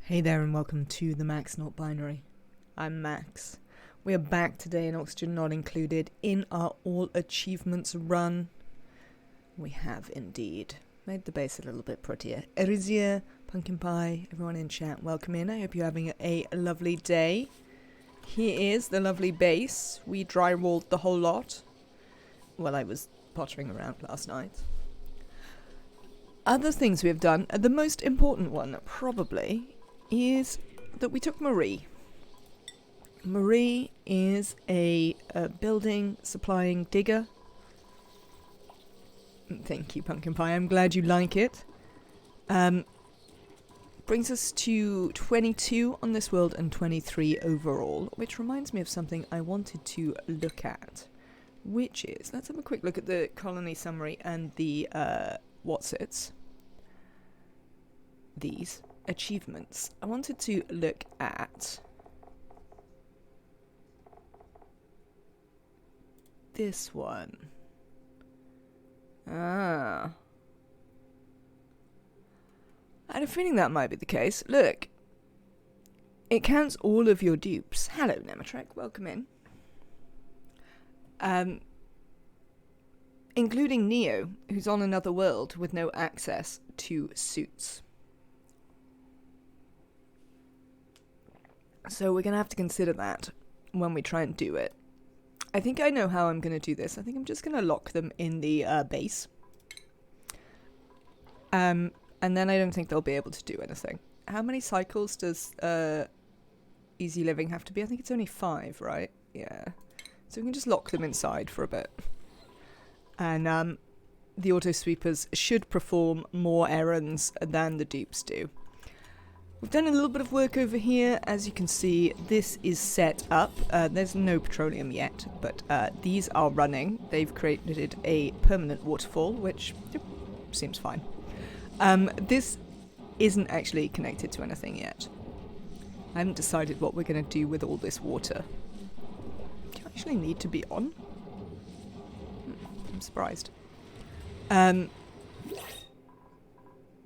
Hey there and welcome to the Max Not Binary. I'm Max. We are back today in Oxygen Not Included in our All Achievements run. We have indeed made the base a little bit prettier. Erizia, Pumpkin Pie, everyone in chat, welcome in. I hope you're having a lovely day. Here is the lovely base. We drywalled the whole lot. Well, I was pottering around last night. Other things we have done, the most important one probably, is that we took Marie. Marie is a building supplying digger. Thank you, Pumpkin Pie. I'm glad you like it. Brings us to 22 on this world and 23 overall, which reminds me of something I wanted to look at, which is, let's have a quick look at the colony summary and the these achievements. I wanted to look at this one. I had a feeling that might be the case. Look, it counts all of your dupes. Hello, Nematrek, welcome in. Including Neo, who's on another world with no access to suits. So we're going to have to consider that when we try and do it. I think I know how I'm going to do this. I think I'm just going to lock them in the base. And then I don't think they'll be able to do anything. How many cycles does Easy Living have to be? I think it's only 5, right? Yeah. So we can just lock them inside for a bit. And the auto sweepers should perform more errands than the dupes do. We've done a little bit of work over here. As you can see, this is set up. There's no petroleum yet, but these are running. They've created a permanent waterfall, which seems fine. This isn't actually connected to anything yet. I haven't decided what we're going to do with all this water. Do you actually need to be on? I'm surprised.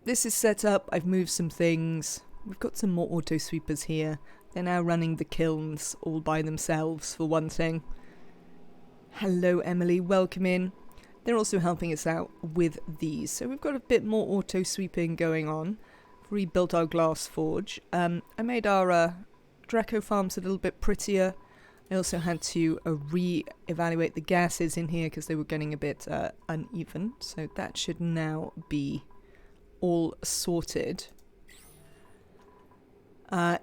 This is set up. I've moved some things. We've got some more auto sweepers here. They're now running the kilns all by themselves, for one thing. Hello, Emily. Welcome in. They're also helping us out with these. So we've got a bit more auto sweeping going on. Rebuilt our glass forge. I made our Draco farms a little bit prettier. I also had to re-evaluate the gases in here because they were getting a bit uneven. So that should now be all sorted.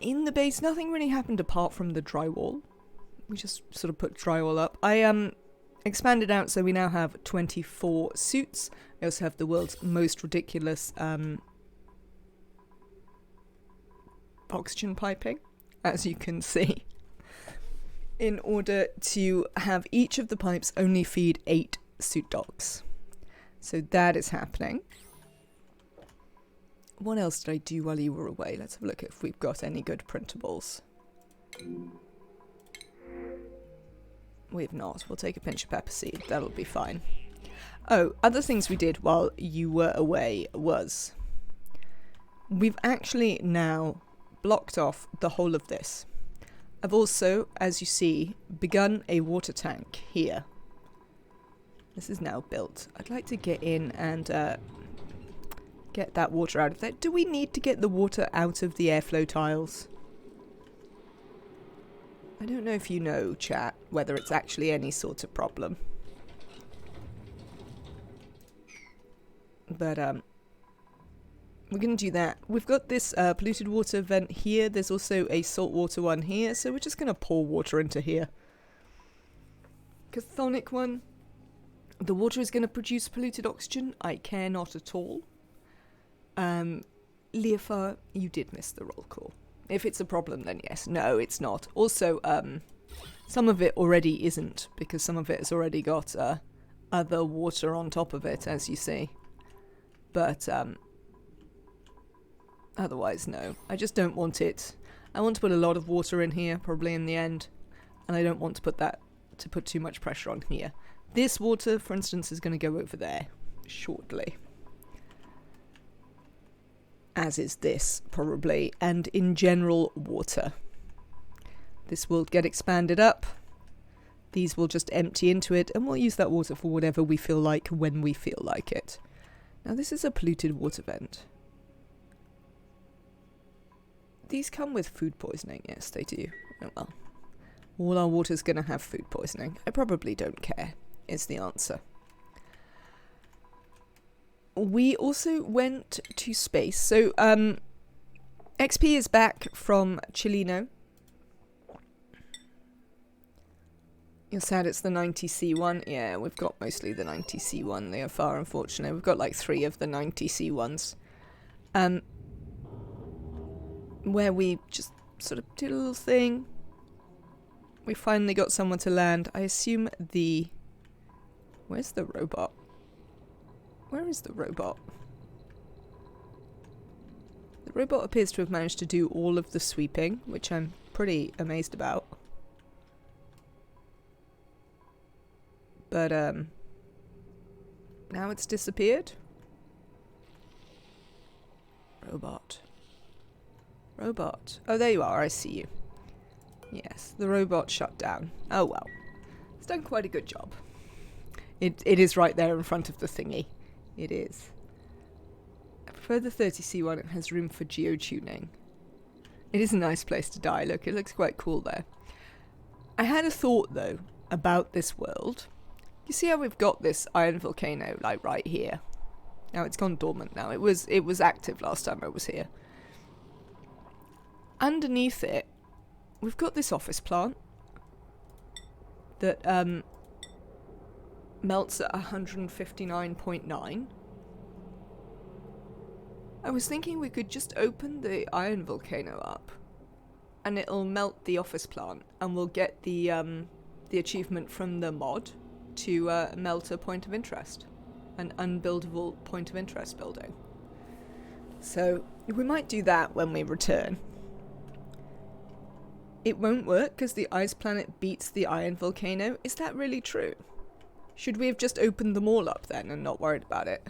In the base, nothing really happened apart from the drywall. We just sort of put drywall up. I expanded out, so we now have 24 suits. I also have the world's most ridiculous oxygen piping, as you can see, in order to have each of the pipes only feed 8 suit dogs. So that is happening. What else did I do while you were away? Let's have a look if we've got any good printables. We've not. We'll take a pinch of pepper seed. That'll be fine. Oh, other things we did while you were away was... we've actually now blocked off the whole of this. I've also, as you see, begun a water tank here. This is now built. I'd like to get in and... get that water out of there. Do we need to get the water out of the airflow tiles? I don't know if you know, chat, whether it's actually any sort of problem. But, we're going to do that. We've got this polluted water vent here. There's also a saltwater one here, so we're just going to pour water into here. Chthonic one. The water is going to produce polluted oxygen. I care not at all. Leofar, you did miss the roll call. If it's a problem, then yes. No, it's not. Also, some of it already isn't, because some of it has already got other water on top of it, as you see. But, otherwise, no. I just don't want it. I want to put a lot of water in here, probably in the end, and I don't want to put too much pressure on here. This water, for instance, is going to go over there shortly. as is this, probably, and in general, water. This will get expanded up. These will just empty into it, and we'll use that water for whatever we feel like when we feel like it. Now, this is a polluted water vent. These come with food poisoning. Yes, they do. Oh well. All our water's gonna have food poisoning. I probably don't care, is the answer. We also went to space. So, XP is back from Chilino. You're sad it's the 90C1? Yeah, we've got mostly the 90C1. They are far unfortunate. We've got like 3 of the 90C1s. Where we just sort of did a little thing. We finally got someone to land. I assume the... Where's the robot? Where is the robot? The robot appears to have managed to do all of the sweeping, which I'm pretty amazed about. But, now it's disappeared. Robot. Robot. Oh, there you are. I see you. Yes, the robot shut down. Oh, well. It's done quite a good job. It is right there in front of the thingy. It is. I prefer the 30C1. It has room for geotuning. It is a nice place to die. Look, it looks quite cool there. I had a thought, though, about this world. You see how we've got this iron volcano, like, right here? Now, it's gone dormant now. It was active last time I was here. Underneath it, we've got this office plant that melts at 159.9. I was thinking we could just open the iron volcano up and it'll melt the office plant and we'll get the achievement from the mod to melt a point of interest, an unbuildable point of interest building. So we might do that when we return. It won't work because the ice planet beats the iron volcano. Is that really true? Should we have just opened them all up then and not worried about it?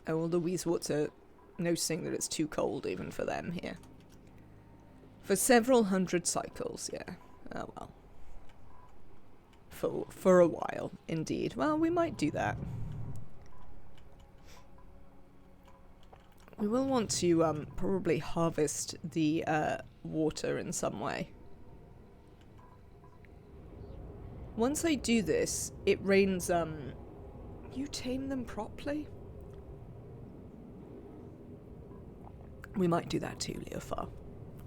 Oh, all the Weezeworts are noticing that it's too cold even for them here. For several hundred cycles, yeah. Oh well. For a while, indeed. Well, we might do that. We will want to probably harvest the water in some way. Once I do this, it rains, you tame them properly? We might do that too, Leofar.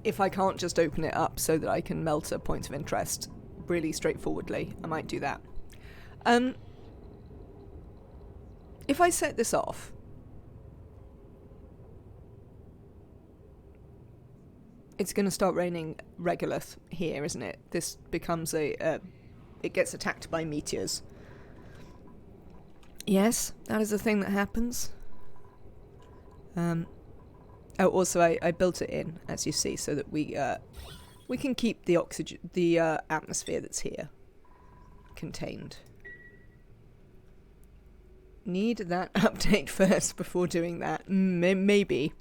If I can't just open it up so that I can melt a point of interest really straightforwardly, I might do that. If I set this off, it's going to start raining regolith here, isn't it? This becomes it gets attacked by meteors. Yes, that is a thing that happens. Oh, also I built it in, as you see, so that we can keep the oxygen, the atmosphere that's here contained. Need that update first before doing that. Maybe.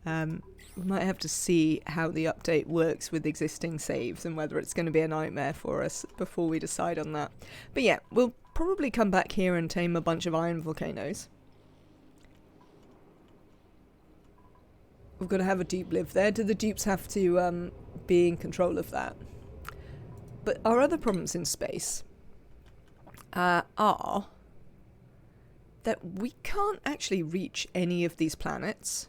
We might have to see how the update works with existing saves and whether it's going to be a nightmare for us before we decide on that. But yeah, we'll probably come back here and tame a bunch of iron volcanoes. We've got to have a dupe live there. Do the dupes have to be in control of that? But our other problems in space are that we can't actually reach any of these planets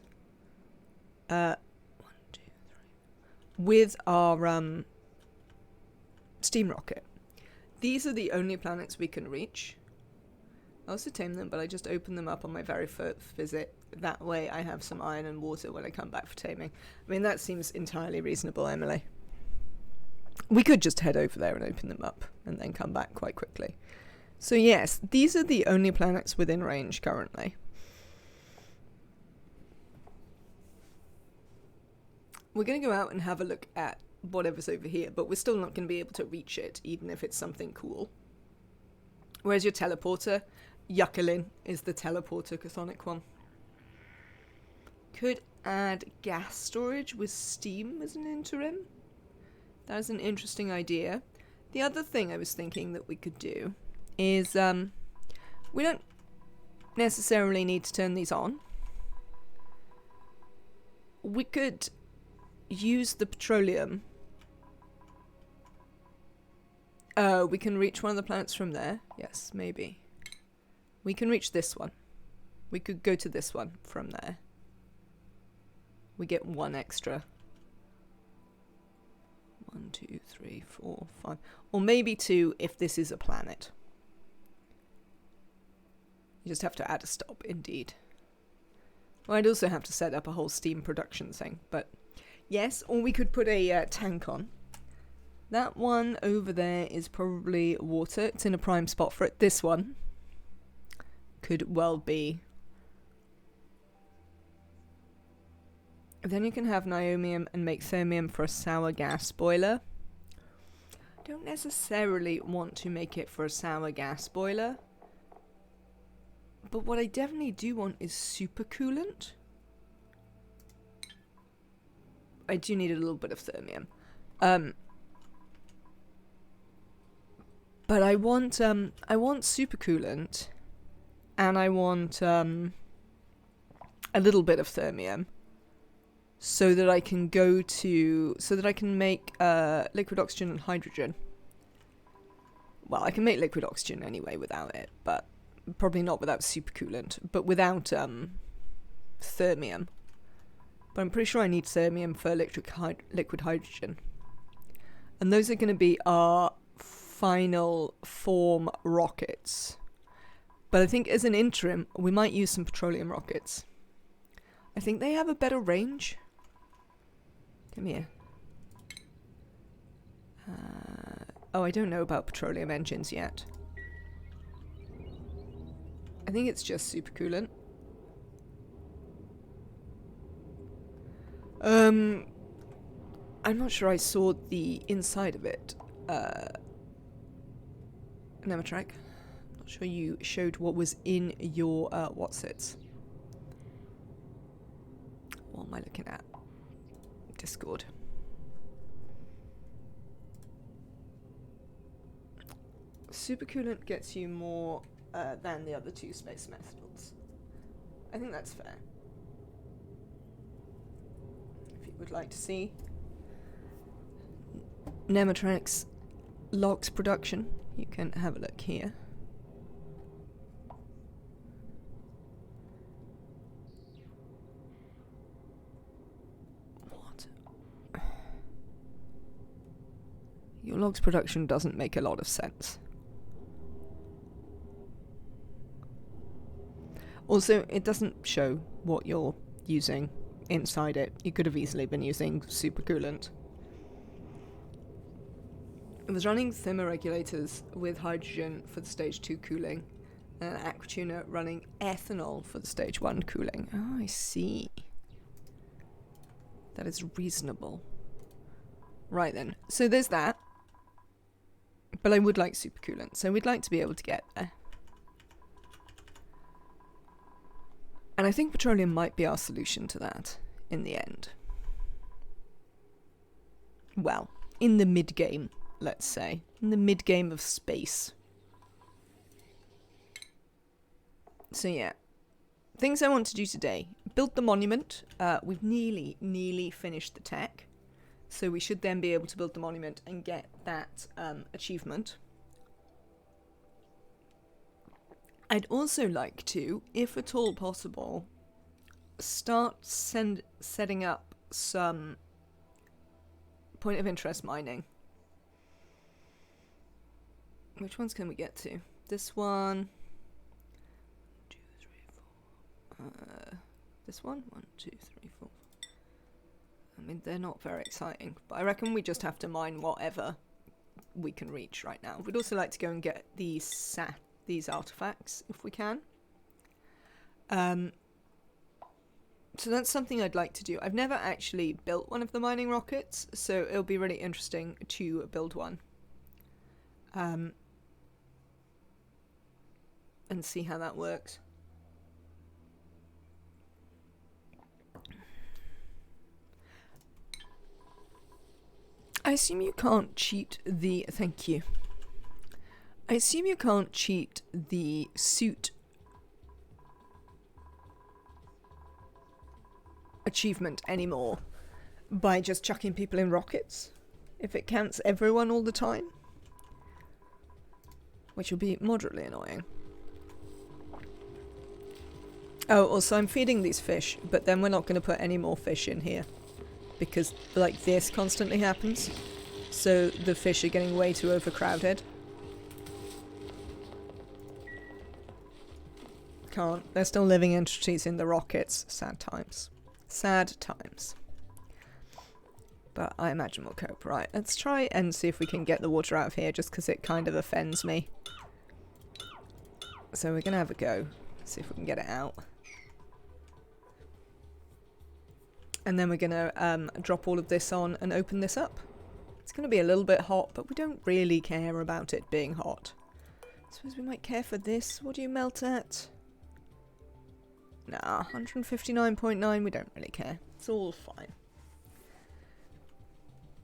with our steam rocket. These are the only planets we can reach. I also tame them, but I just open them up on my very first visit. That way I have some iron and water when I come back for taming. I mean, that seems entirely reasonable, Emily. We could just head over there and open them up and then come back quite quickly. So yes, these are the only planets within range currently. We're going to go out and have a look at whatever's over here, but we're still not going to be able to reach it, even if it's something cool. Where's your teleporter? Yuckalin is the teleporter chthonic one. Could add gas storage with steam as an interim. That is an interesting idea. The other thing I was thinking that we could do is we don't necessarily need to turn these on. We could use the petroleum. We can reach one of the planets from there. Yes, maybe. We can reach this one. We could go to this one from there. We get one extra. 1, 2, 3, 4, 5. Or maybe 2 if this is a planet. You just have to add a stop, indeed. Well, I'd also have to set up a whole steam production thing, but yes, or we could put a tank on. That one over there is probably water. It's in a prime spot for it. This one could well be. Then you can have niobium and make thermium for a sour gas boiler. I don't necessarily want to make it for a sour gas boiler. But what I definitely do want is supercoolant. I do need a little bit of thermium. But I want supercoolant, and I want a little bit of thermium, so that I can make liquid oxygen and hydrogen. Well, I can make liquid oxygen anyway without it, but probably not without supercoolant. But without thermium. But I'm pretty sure I need thermium for liquid hydrogen, and those are going to be our final form rockets. But I think as an interim, we might use some petroleum rockets. I think they have a better range. Come here. Oh, I don't know about petroleum engines yet. I think it's just supercoolant. I'm not sure I saw the inside of it. Nematrack. Not sure you showed what was in your whatsits. What am I looking at? Discord. Supercoolant gets you more than the other 2 space metals. I think that's fair. If you would like to see Nematrack's logs production, you can have a look here. What? Your logs production doesn't make a lot of sense. Also, it doesn't show what you're using inside it. You could have easily been using supercoolant. It was running thermoregulators with hydrogen for the stage 2 cooling, and an aquatuner running ethanol for the stage 1 cooling. Oh, I see. That is reasonable. Right then, so there's that. But I would like supercoolant, so we'd like to be able to get there. And I think petroleum might be our solution to that in the end. Well, in the mid-game, let's say. In the mid-game of space. So yeah. Things I want to do today. Build the monument. We've nearly finished the tech. So we should then be able to build the monument and get that achievement. I'd also like to, if at all possible, start setting up some point of interest mining. Which ones can we get to? This one. 1, 2, 3, 4. This one? 1, 2, 3, 4. I mean, they're not very exciting, but I reckon we just have to mine whatever we can reach right now. We'd also like to go and get these artifacts if we can. So that's something I'd like to do. I've never actually built one of the mining rockets, so it'll be really interesting to build one. and see how that works. I assume you can't cheat the... Thank you. I assume you can't cheat the suit achievement anymore by just chucking people in rockets, if it counts everyone all the time, which will be moderately annoying. Oh, also I'm feeding these fish, but then we're not going to put any more fish in here because like this constantly happens, so the fish are getting way too overcrowded. Can't. They're still living entities in the rockets. Sad times. Sad times. But I imagine we'll cope. Right, let's try and see if we can get the water out of here, just because it kind of offends me. So we're going to have a go. See if we can get it out. And then we're going to drop all of this on and open this up. It's going to be a little bit hot, but we don't really care about it being hot. I suppose we might care for this. What do you melt at? Nah, 159.9, we don't really care. It's all fine.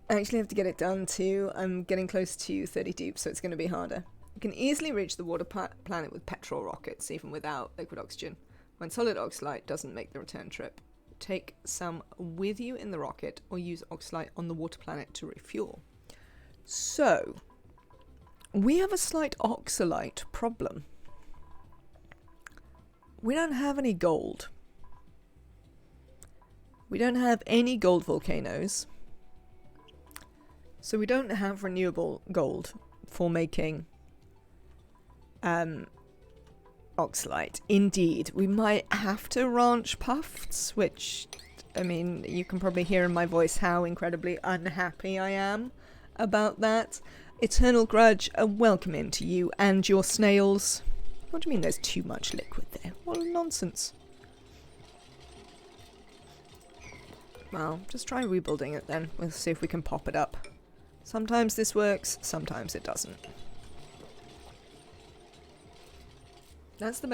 I actually have to get it done too. I'm getting close to 30 dupes, so it's going to be harder. You can easily reach the water planet with petrol rockets, even without liquid oxygen, when solid oxalite doesn't make the return trip. Take some with you in the rocket, or use oxalite on the water planet to refuel. So, we have a slight oxalite problem. We don't have any gold. We don't have any gold volcanoes. So we don't have renewable gold for making oxalite. Indeed, we might have to ranch puffs, which, I mean, you can probably hear in my voice how incredibly unhappy I am about that. Eternal Grudge, a welcome in to you and your snails. What do you mean there's too much liquid there? What nonsense. Well, just try rebuilding it then. We'll see if we can pop it up. Sometimes this works, sometimes it doesn't. That's the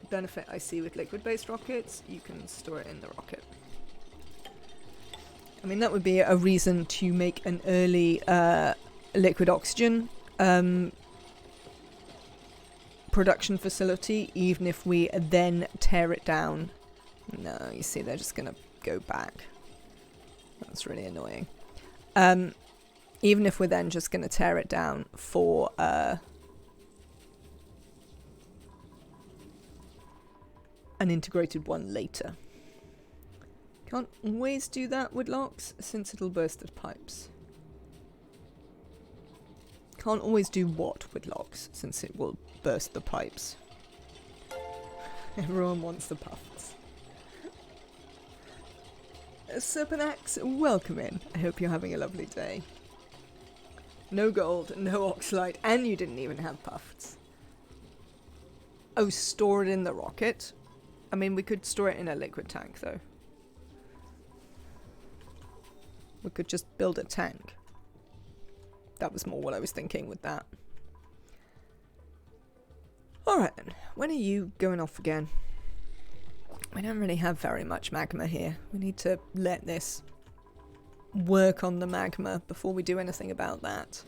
benefit I see with liquid-based rockets. You can store it in the rocket. I mean, that would be a reason to make an early liquid oxygen production facility, even if we then tear it down. No, you see, they're just gonna go back. That's really annoying. Even if we're then just gonna tear it down for an integrated one later. Can't always do that with locks, since it'll burst the pipes. Can't always do what with locks, since it will burst the pipes. Everyone wants the puffs. Serpanax, welcome in. I hope you're having a lovely day. No gold, no oxalite, and you didn't even have puffs. Oh, store it in the rocket? I mean, we could store it in a liquid tank, though. We could just build a tank. That was more what I was thinking with that. Alright then, when are you going off again? We don't really have very much magma here. We need to let this work on the magma before we do anything about that.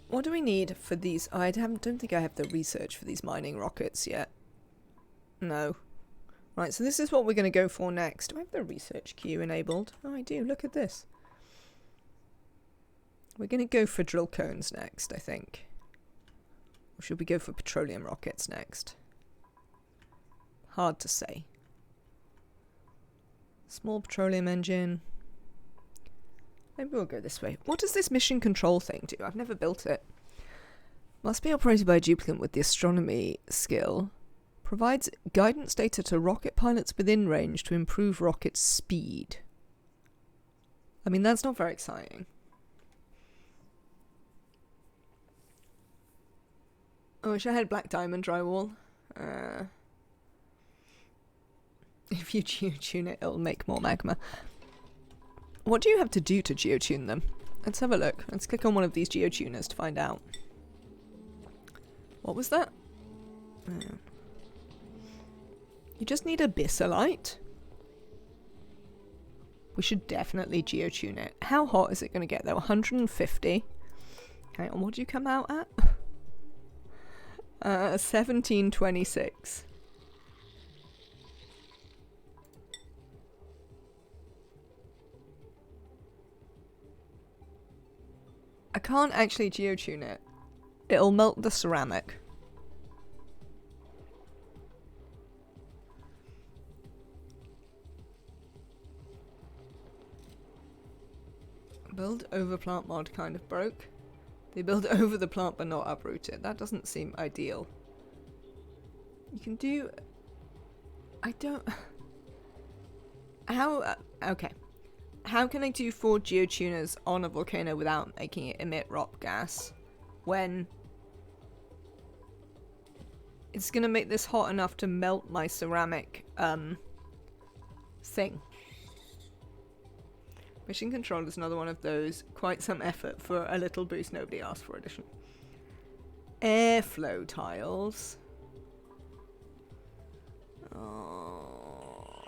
What do we need for these? I don't think I have the research for these mining rockets yet. No. Right, so this is what we're going to go for next. Do I have the research queue enabled? Oh, I do. Look at this. We're going to go for drill cones next, I think. Or should we go for petroleum rockets next? Hard to say. Small petroleum engine. Maybe we'll go this way. What does this mission control thing do? I've never built it. Must be operated by a duplicate with the astronomy skill. Provides guidance data to rocket pilots within range to improve rocket speed. I mean, that's not very exciting. I wish I had black diamond drywall. If you geotune it, it'll make more magma. What do you have to do to geotune them? Let's have a look. Let's click on one of these geotuners to find out. What was that? Oh. You just need a Bissolite. We should definitely geotune it. How hot is it going to get though? 150. Okay, and what do you come out at? 1726. I can't actually geotune it. It'll melt the ceramic. Build over plant mod kind of broke. They build over the plant but not uproot it. That doesn't seem ideal. You can do... I don't... How... okay. How can I do 4 geotuners on a volcano without making it emit rock gas when it's gonna make this hot enough to melt my ceramic thing? Mission Control is another one of those quite some effort for a little boost nobody asked for edition. Airflow tiles. Oh,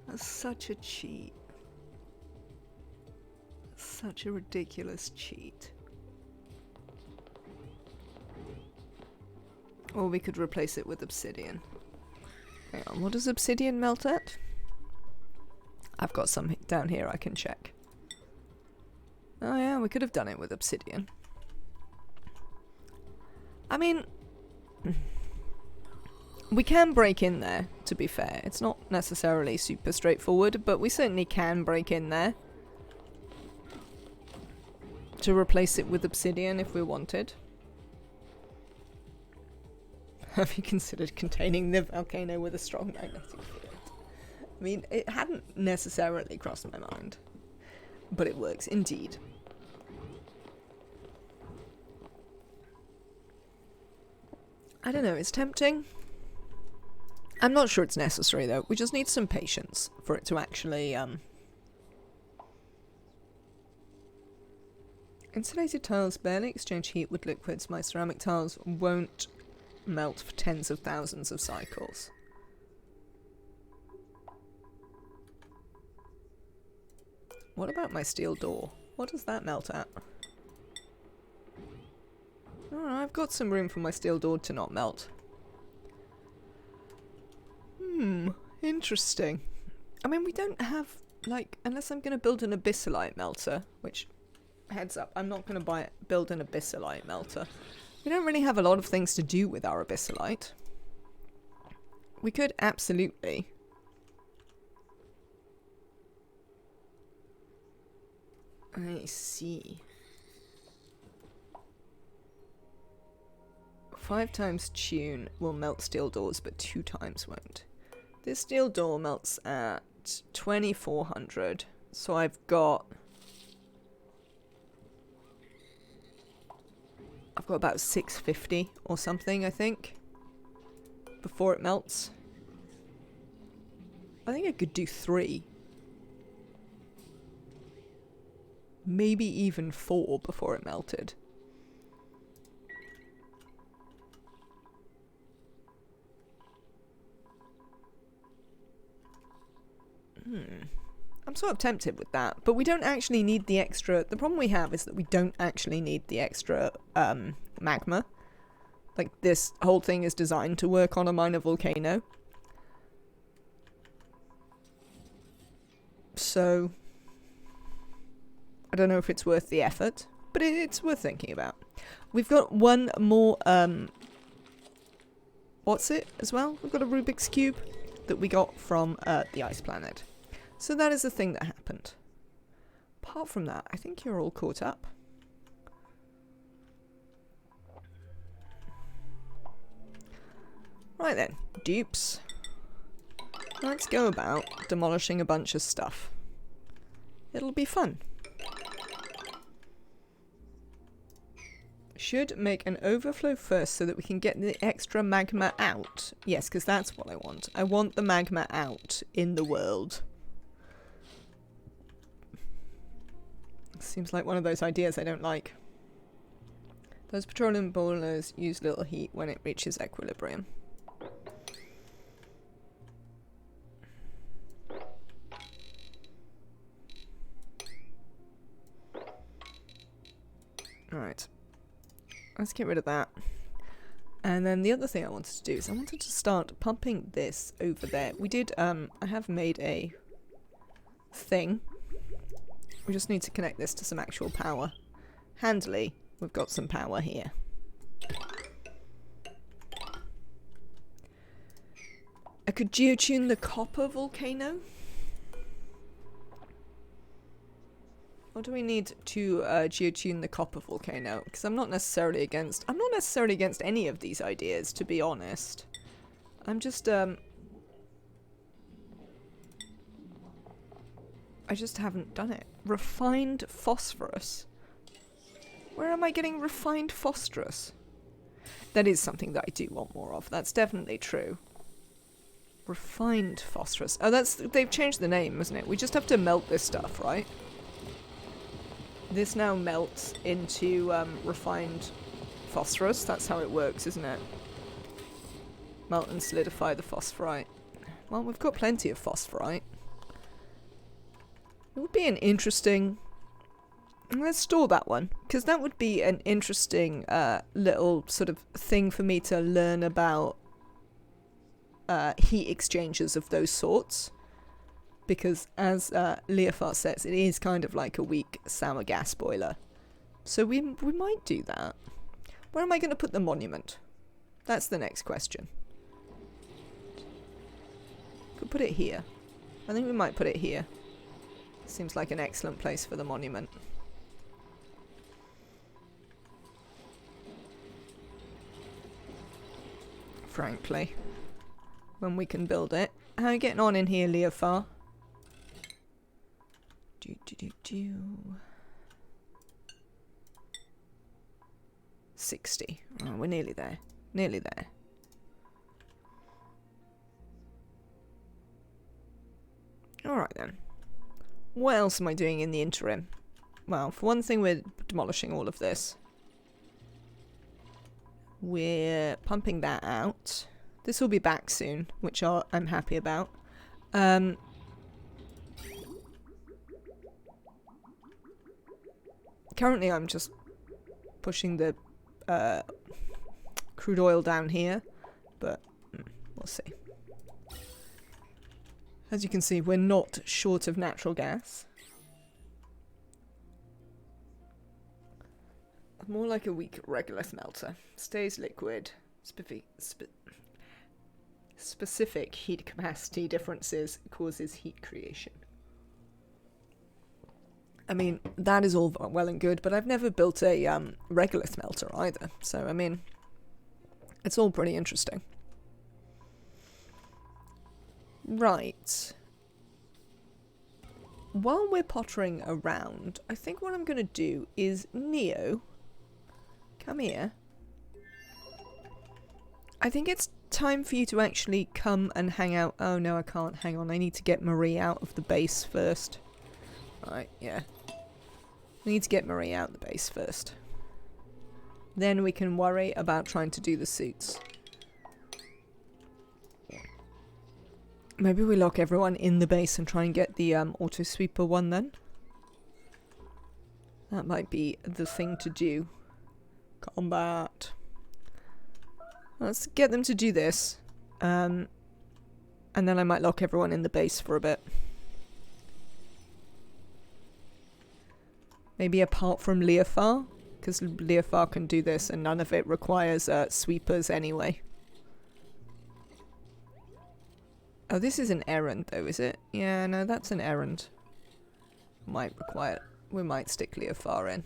that's such a cheat. Such a ridiculous cheat. Or we could replace it with obsidian. Hang on, what does obsidian melt at? I've got some down here I can check. Oh yeah, we could have done it with obsidian. I mean, we can break in there, to be fair. It's not necessarily super straightforward, but we certainly can break in there to replace it with obsidian if we wanted. Have you considered containing the volcano with a strong magnetic field? I mean, it hadn't necessarily crossed my mind, but it works indeed. I don't know, it's tempting. I'm not sure it's necessary though. We just need some patience for it to actually, Insulated tiles barely exchange heat with liquids. My ceramic tiles won't melt for tens of thousands of cycles. What about my steel door? What does that melt at? Oh, I've got some room for my steel door to not melt. Interesting. I mean, we don't have, like, unless I'm going to build an abyssalite melter, which, heads up, I'm not going to build an abyssalite melter. We don't really have a lot of things to do with our abyssalite. We could absolutely... I see. 5 times tune will melt steel doors, but 2 times won't. This steel door melts at 2400, so I've got about 650 or something, I think, before it melts. I think I could do 3. Maybe even 4 before it melted. I'm sort of tempted with that, but we don't actually need the extra... The problem we have is that we don't actually need the extra magma. Like, this whole thing is designed to work on a minor volcano. So, I don't know if it's worth the effort, but it's worth thinking about. We've got one more, what's it as well? We've got a Rubik's Cube that we got from the ice planet. So that is the thing that happened. Apart from that, I think you're all caught up. Right then, dupes. Let's go about demolishing a bunch of stuff. It'll be fun. Should make an overflow first so that we can get the extra magma out. Yes, because that's what I want. I want the magma out in the world. Seems like one of those ideas I don't like. Those petroleum boilers use little heat when it reaches equilibrium. Alright. Let's get rid of that. And then the other thing I wanted to do is I wanted to start pumping this over there. We did, I have made a thing. We just need to connect this to some actual power. Handily, we've got some power here. I could geotune the copper volcano. What do we need to geotune the copper volcano? Because I'm not necessarily against any of these ideas, to be honest. I'm just I just haven't done it. Refined phosphorus. Where am I getting refined phosphorus? That is something that I do want more of. That's definitely true. Refined phosphorus. Oh, they've changed the name, isn't it? We just have to melt this stuff, right? This now melts into refined phosphorus. That's how it works, isn't it? Melt and solidify the phosphorite. Well, we've got plenty of phosphorite. It would be an interesting... Let's store that one, because that would be an interesting little sort of thing for me to learn about heat exchangers of those sorts. Because as Leofar says, it is kind of like a weak sour gas boiler. So we might do that. Where am I going to put the monument? That's the next question. Could put it here. I think we might put it here. Seems like an excellent place for the monument. Frankly. When we can build it. How are you getting on in here, Leofar? 60. Oh, we're nearly there. Nearly there. Alright then. What else am I doing in the interim? Well, for one thing, we're demolishing all of this. We're pumping that out. This will be back soon, which I'm happy about. Currently, I'm just pushing the crude oil down here, but we'll see. As you can see, we're not short of natural gas. More like a weak regular smelter. Stays liquid. Specific heat capacity differences causes heat creation. I mean, that is all well and good, but I've never built a regular smelter either. So, I mean, it's all pretty interesting. Right. While we're pottering around, I think what I'm going to do is, Neo, come here. I think it's time for you to actually come and hang out. Oh, no, I can't. Hang on. I need to get Marie out of the base first. Right, yeah. We need to get Marie out the base first. Then we can worry about trying to do the suits. Maybe we lock everyone in the base and try and get the auto sweeper one then. That might be the thing to do. Combat. Let's get them to do this. And then I might lock everyone in the base for a bit. Maybe apart from Leofar, because Leofar can do this and none of it requires sweepers anyway. Oh, this is an errand though, is it? Yeah, no, that's an errand. Might require... We might stick Leofar in.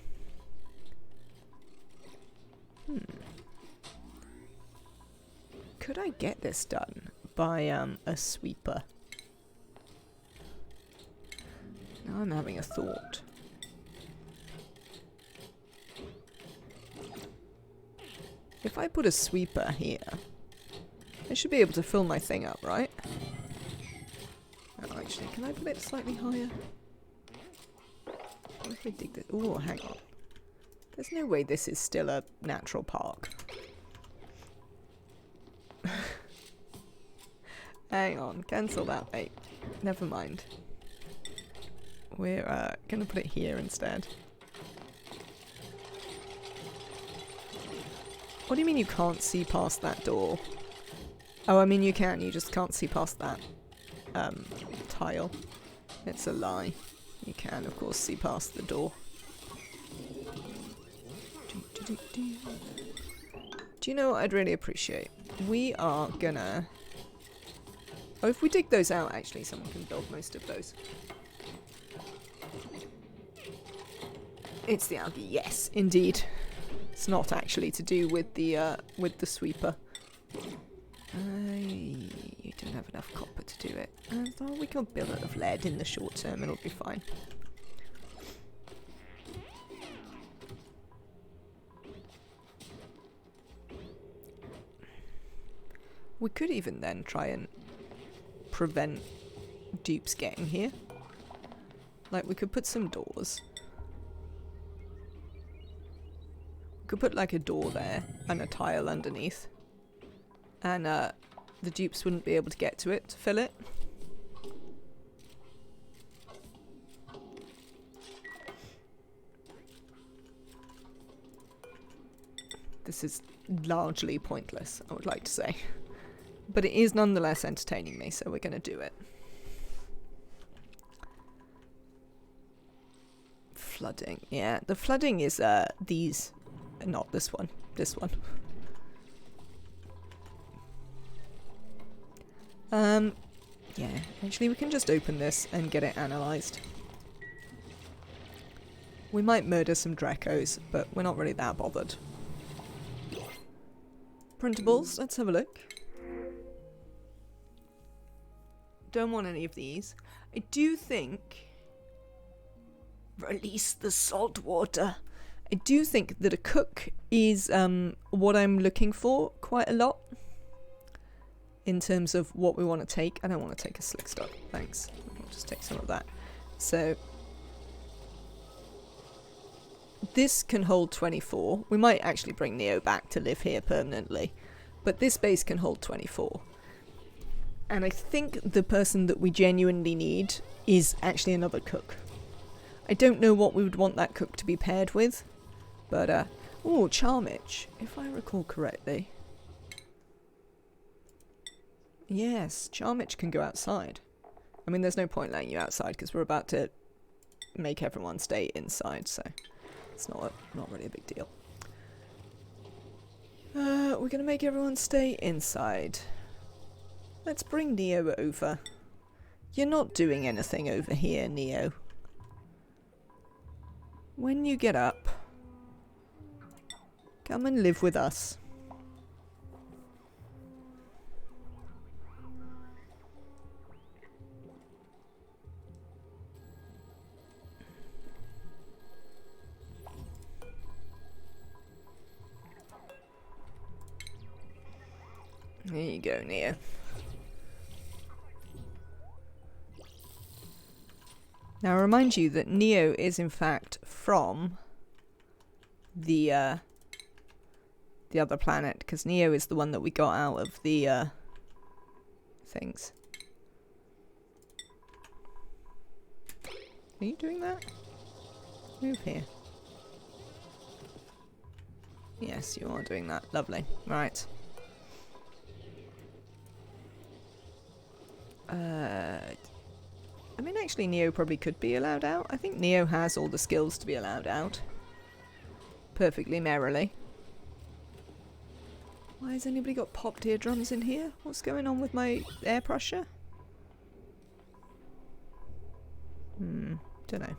Could I get this done by a sweeper? Now I'm having a thought. If I put a sweeper here, I should be able to fill my thing up, right? Oh, actually, can I put it slightly higher? What if we dig this? Oh, hang on. There's no way this is still a natural park. Hang on, cancel that, mate. Never mind. We're gonna put it here instead. What do you mean you can't see past that door? Oh, I mean you can, you just can't see past that tile. It's a lie. You can, of course, see past the door. Do you know what I'd really appreciate? We are gonna... Oh, if we dig those out, actually, someone can build most of those. It's the algae, yes, indeed. It's not actually to do with the sweeper. You don't have enough copper to do it. Oh, we can build it of lead in the short term, it'll be fine. We could even then try and prevent dupes getting here. Like, we could put some doors. We could put like a door there and a tile underneath. And the dupes wouldn't be able to get to it to fill it. This is largely pointless, I would like to say. But it is nonetheless entertaining me, so we're going to do it. Flooding. Yeah, the flooding is these. Not this one. This one. Yeah, actually we can just open this and get it analysed. We might murder some Dracos, but we're not really that bothered. Printables, let's have a look. Don't want any of these. I do think... Release the salt water. I do think that a cook is what I'm looking for quite a lot. In terms of what we want to take. I don't want to take a slick stock, thanks. I'll just take some of that. So... This can hold 24. We might actually bring Neo back to live here permanently. But this base can hold 24. And I think the person that we genuinely need is actually another cook. I don't know what we would want that cook to be paired with. But, oh, Charmich, if I recall correctly. Yes, Charmich can go outside. I mean, there's no point letting you outside because we're about to make everyone stay inside, so it's not really a big deal. We're going to make everyone stay inside. Let's bring Neo over. You're not doing anything over here, Neo. When you get up, come and live with us. There you go, Neo. Now, I remind you that Neo is in fact from the other planet, because Neo is the one that we got out of the things. Are you doing that? Move here. Yes, you are doing that. Lovely. Right. I mean, actually, Neo probably could be allowed out. I think Neo has all the skills to be allowed out. Perfectly merrily. Why has anybody got popped eardrums in here? What's going on with my air pressure? Don't know.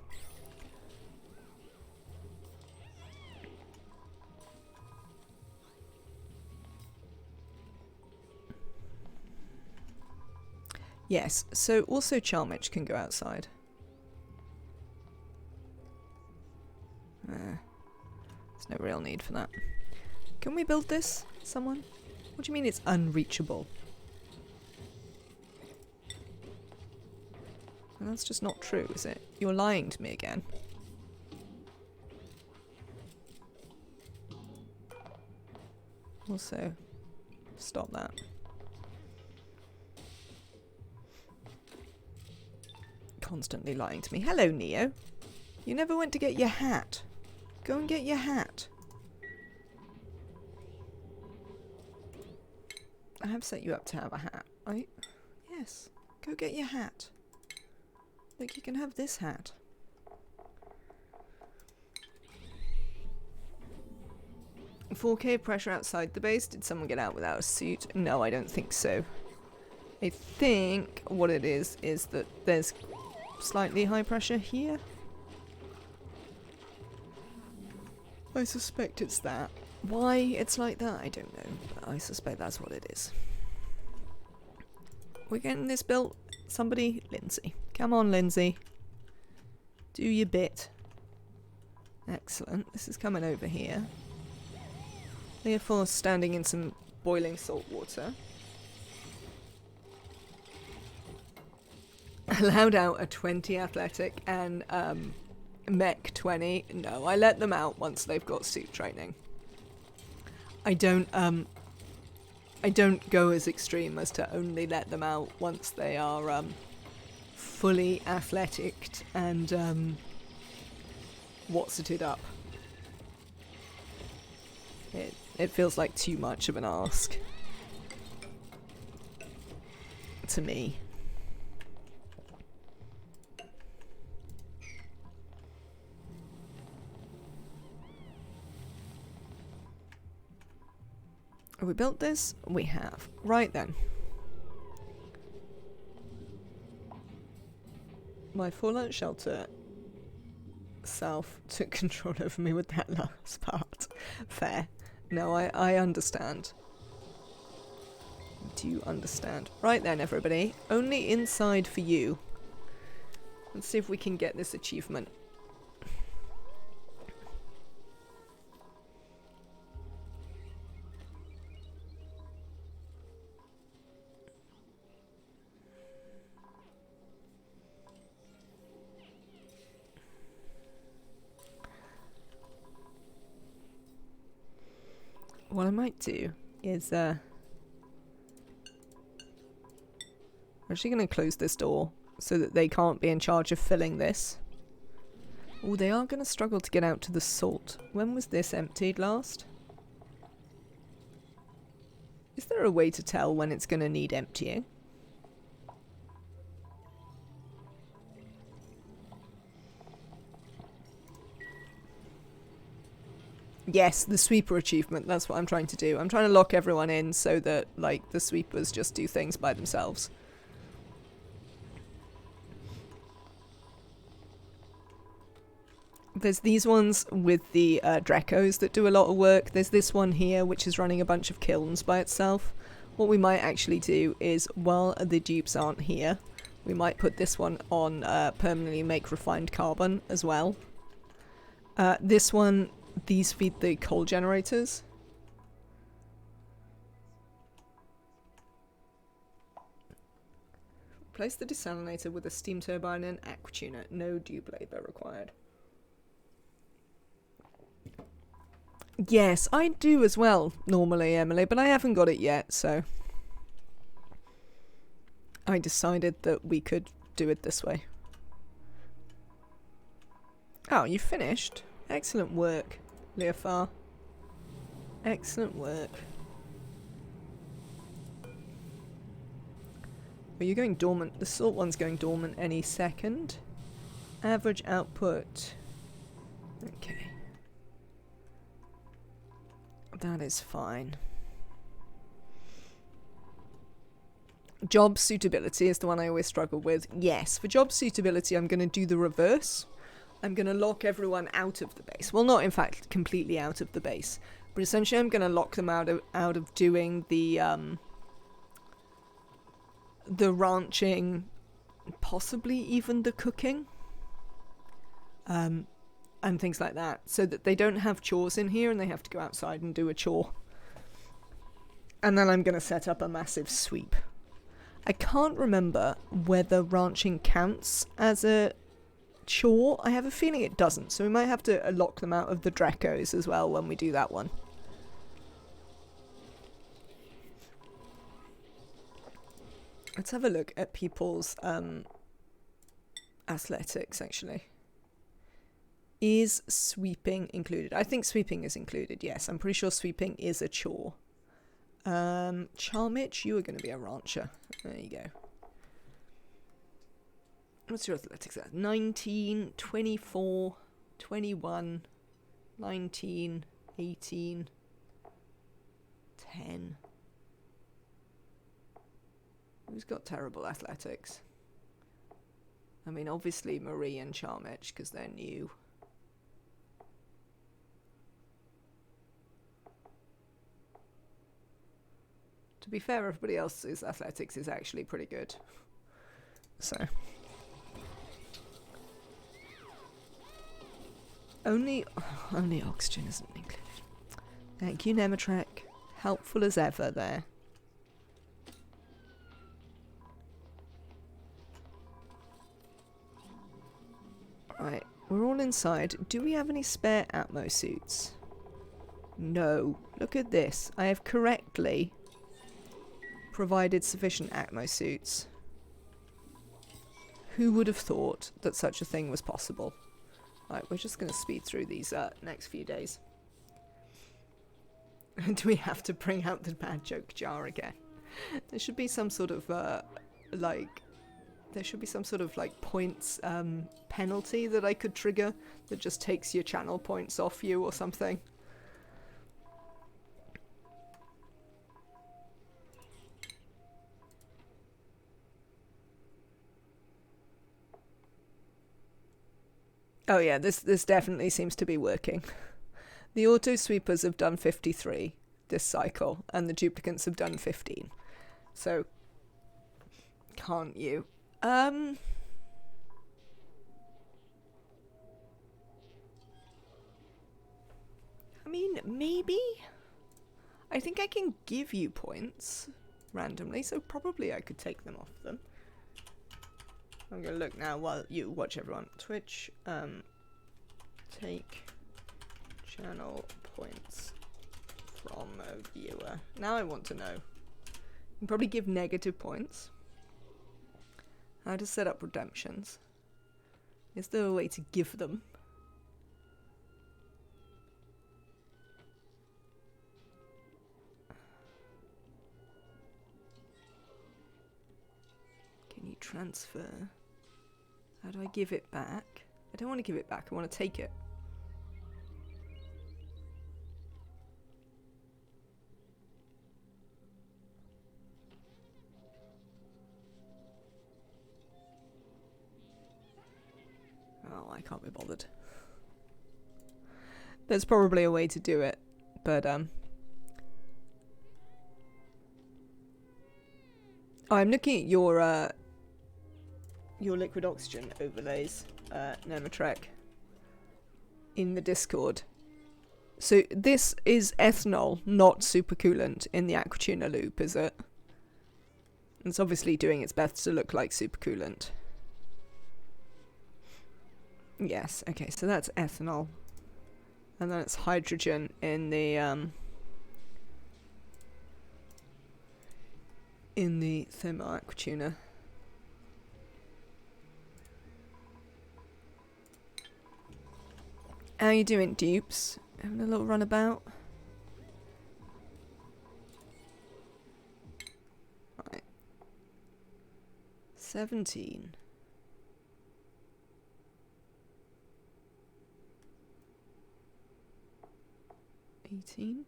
Yes, so also Charmich can go outside. There's no real need for that. Can we build this, someone? What do you mean it's unreachable? Well, that's just not true, is it? You're lying to me again. Also, stop that. Constantly lying to me. Hello, Neo. You never went to get your hat. Go and get your hat. I have set you up to have a hat, right? Yes. Go get your hat. Look, you can have this hat. "4K pressure outside the base. Did someone get out without a suit?" No, I don't think so. I think what it is that there's slightly high pressure here. I suspect it's that. Why it's like that, I don't know, but I suspect that's what it is. We're getting this built. Somebody, Lindsay. Come on, Lindsay. Do your bit. Excellent. This is coming over here. Therefore, standing in some boiling salt water. Allowed out a 20 athletic and mech 20. No, I let them out once they've got suit training. I don't go as extreme as to only let them out once they are fully athletic and what's it up. It feels like too much of an ask to me. Have we built this? We have. Right then. My fallout shelter self took control over me with that last part. Fair. No, I understand. Do you understand? Right then, everybody. Only inside for you. Let's see if we can get this achievement. What I might do is, we're actually going to close this door so that they can't be in charge of filling this. Oh, they are going to struggle to get out to the salt. When was this emptied last? Is there a way to tell when it's going to need emptying? Yes, the sweeper achievement. That's what I'm trying to do. I'm trying to lock everyone in so that, like, the sweepers just do things by themselves. There's these ones with the Dracos that do a lot of work. There's this one here, which is running a bunch of kilns by itself. What we might actually do is, while the dupes aren't here, we might put this one on permanently make refined carbon as well. This one... These feed the coal generators. Replace the desalinator with a steam turbine and aqua tuner. No dupe labour required. Yes, I do as well, normally, Emily, but I haven't got it yet, so... I decided that we could do it this way. Oh, you finished? Excellent work, Leofar. Excellent work. Are you going dormant? The salt one's going dormant any second. Average output. Okay. That is fine. Job suitability is the one I always struggle with. Yes, for job suitability I'm going to do the reverse. I'm going to lock everyone out of the base. Well, not in fact completely out of the base, but essentially I'm going to lock them out of doing the ranching, possibly even the cooking, and things like that, so that they don't have chores in here and they have to go outside and do a chore. And then I'm going to set up a massive sweep. I can't remember whether ranching counts as a chore. I have a feeling it doesn't, so we might have to lock them out of the Dracos as well when we do that one. Let's have a look at people's athletics, actually. Is sweeping included? I think sweeping is included, yes. I'm pretty sure sweeping is a chore. Charmich, you are going to be a rancher. There you go. What's your athletics at? 19, 24, 21, 19, 18, 10. Who's got terrible athletics? I mean, obviously Marie and Charmich, because they're new. To be fair, everybody else's athletics is actually pretty good. So. Only oxygen isn't included. Thank you, Nematrek. Helpful as ever there. Right, we're all inside. Do we have any spare Atmo suits? No. Look at this. I have correctly provided sufficient Atmo suits. Who would have thought that such a thing was possible? Right, we're just going to speed through these next few days. Do we have to bring out the bad joke jar again? There should be some sort of, points penalty that I could trigger that just takes your channel points off you or something. Oh yeah, this definitely seems to be working. The auto sweepers have done 53 this cycle, and the duplicates have done 15. So, can't you? I mean, maybe? I think I can give you points randomly, so probably I could take them off them. I'm going to look now while you watch everyone. Twitch, take channel points from a viewer. Now I want to know. You can probably give negative points. How to set up redemptions. Is there a way to give them? Can you transfer? How do I give it back? I don't want to give it back, I want to take it. Oh, I can't be bothered. There's probably a way to do it, but oh, I'm looking at your liquid oxygen overlays, Nematrek, in the Discord. So this is ethanol, not supercoolant, in the Aquatuna loop, is it? It's obviously doing its best to look like supercoolant. Yes, okay, so that's ethanol. And then it's hydrogen in the thermal Aquatuna. How you doing, dupes? Having a little runabout? Right. 17. 18.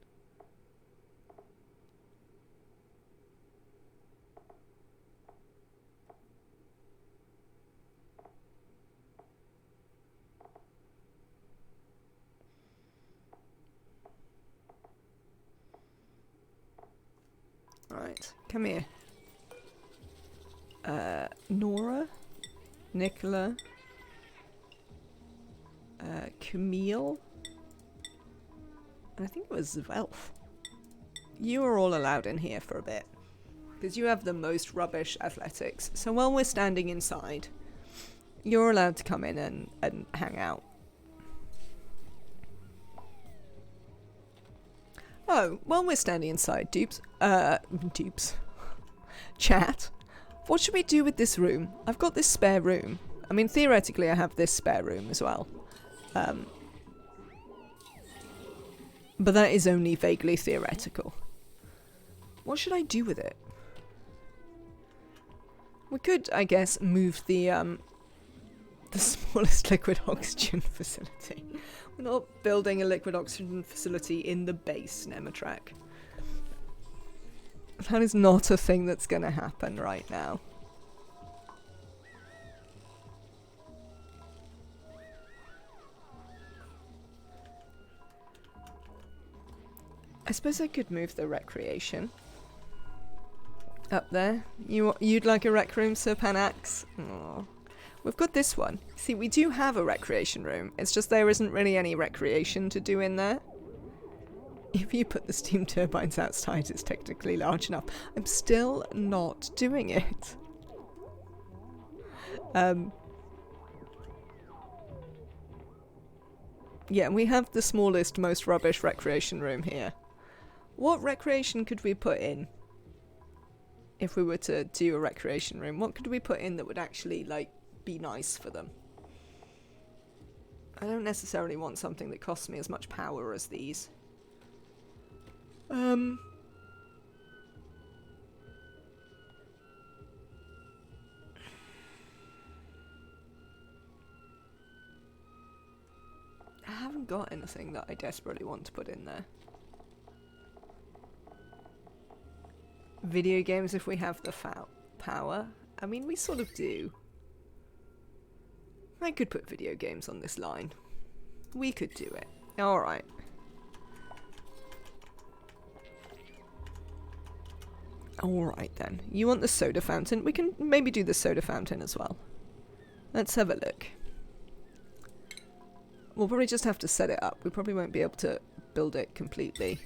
Right, come here. Nora, Nicola, Camille, and I think it was Zvelf. You are all allowed in here for a bit, because you have the most rubbish athletics. So while we're standing inside, you're allowed to come in and hang out. Oh, while we're standing inside, dupes, chat, What should we do with this room? I've got this spare room. I mean, theoretically, I have this spare room as well. But that is only vaguely theoretical. What should I do with it? We could, I guess, move the smallest liquid oxygen facility. We're not building a liquid oxygen facility in the base, Nematrak. That is not a thing that's going to happen right now. I suppose I could move the recreation up there. You'd like a rec room, Sir Panax? Aww. We've got this one. See, we do have a recreation room. It's just there isn't really any recreation to do in there. If you put the steam turbines outside, it's technically large enough. I'm still not doing it. Yeah, we have the smallest, most rubbish recreation room here. What recreation could we put in? If we were to do a recreation room, what could we put in that would actually, like, be nice for them? I don't necessarily want something that costs me as much power as these. I haven't got anything that I desperately want to put in there. Video games if we have the power. I mean, we sort of do. I could put video games on this line. We could do it. Alright. Alright then. You want the soda fountain? We can maybe do the soda fountain as well. Let's have a look. We'll probably just have to set it up. We probably won't be able to build it completely.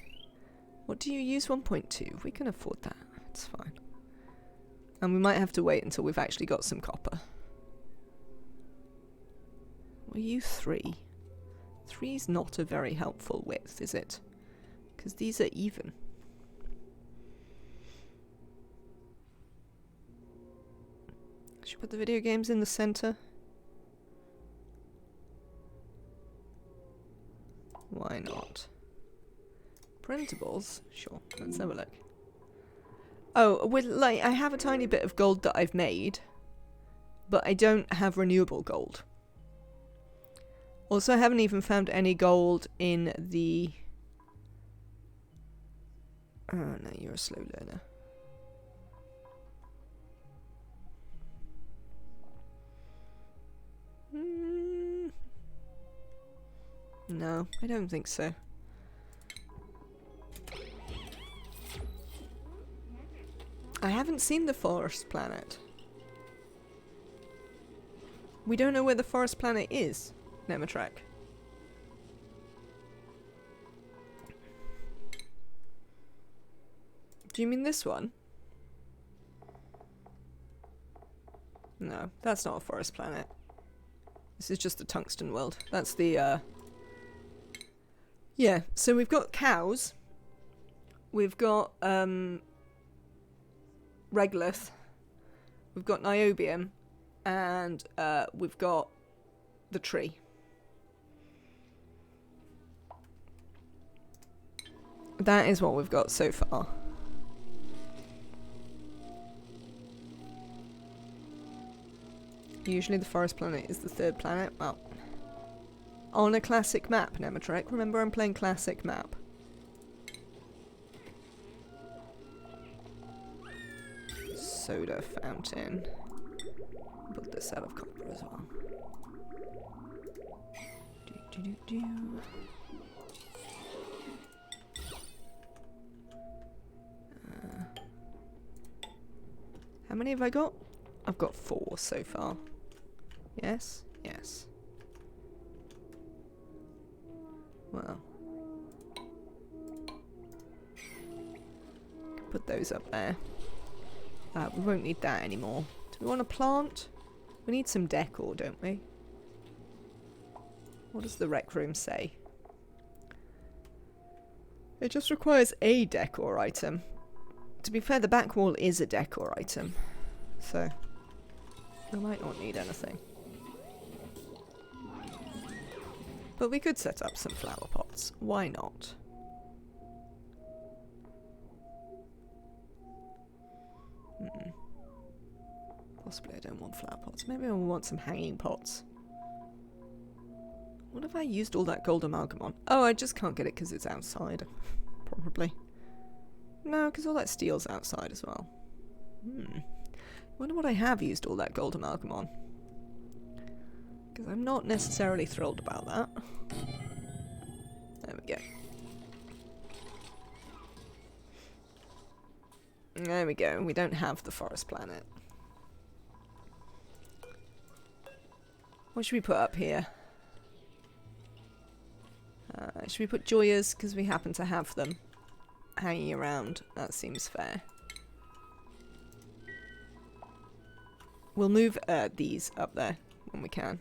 What do you use? 1.2. We can afford that. It's fine. And we might have to wait until we've actually got some copper. Well, you 3. 3's not a very helpful width, is it? Because these are even. Should we put the video games in the center? Why not? Printables? Sure, let's have a look. Oh, I have a tiny bit of gold that I've made, but I don't have renewable gold. Also, I haven't even found any gold in the... Oh no, you're a slow learner. No, I don't think so. I haven't seen the forest planet. We don't know where the forest planet is, Nematrak. Do you mean this one? No, that's not a forest planet. This is just the tungsten world. That's the, Yeah, so we've got cows. We've got, Regolith. We've got niobium. And, we've got the tree. That is what we've got so far. Usually the forest planet is the third planet. Well, on a classic map, Nematrak. Remember, I'm playing classic map. Soda fountain. Put this out of copper as well. How many have I got? I've got 4 so far. Yes? Yes. Well. Put those up there. We won't need that anymore. Do we want a plant? We need some decor, don't we? What does the rec room say? It just requires a decor item. To be fair, the back wall is a decor item. so we might not need anything. But we could set up some flower pots. Why not? Possibly I don't want flower pots. Maybe I will want some hanging pots. What have I used all that gold amalgam on? Oh, I just can't get it because it's outside. Probably. No, because all that steel's outside as well. Wonder what I have used all that gold amalgam on. Because I'm not necessarily thrilled about that. There we go. There we go. We don't have the forest planet. What should we put up here? Should we put joyas because we happen to have them hanging around? That seems fair. We'll move these up there when we can.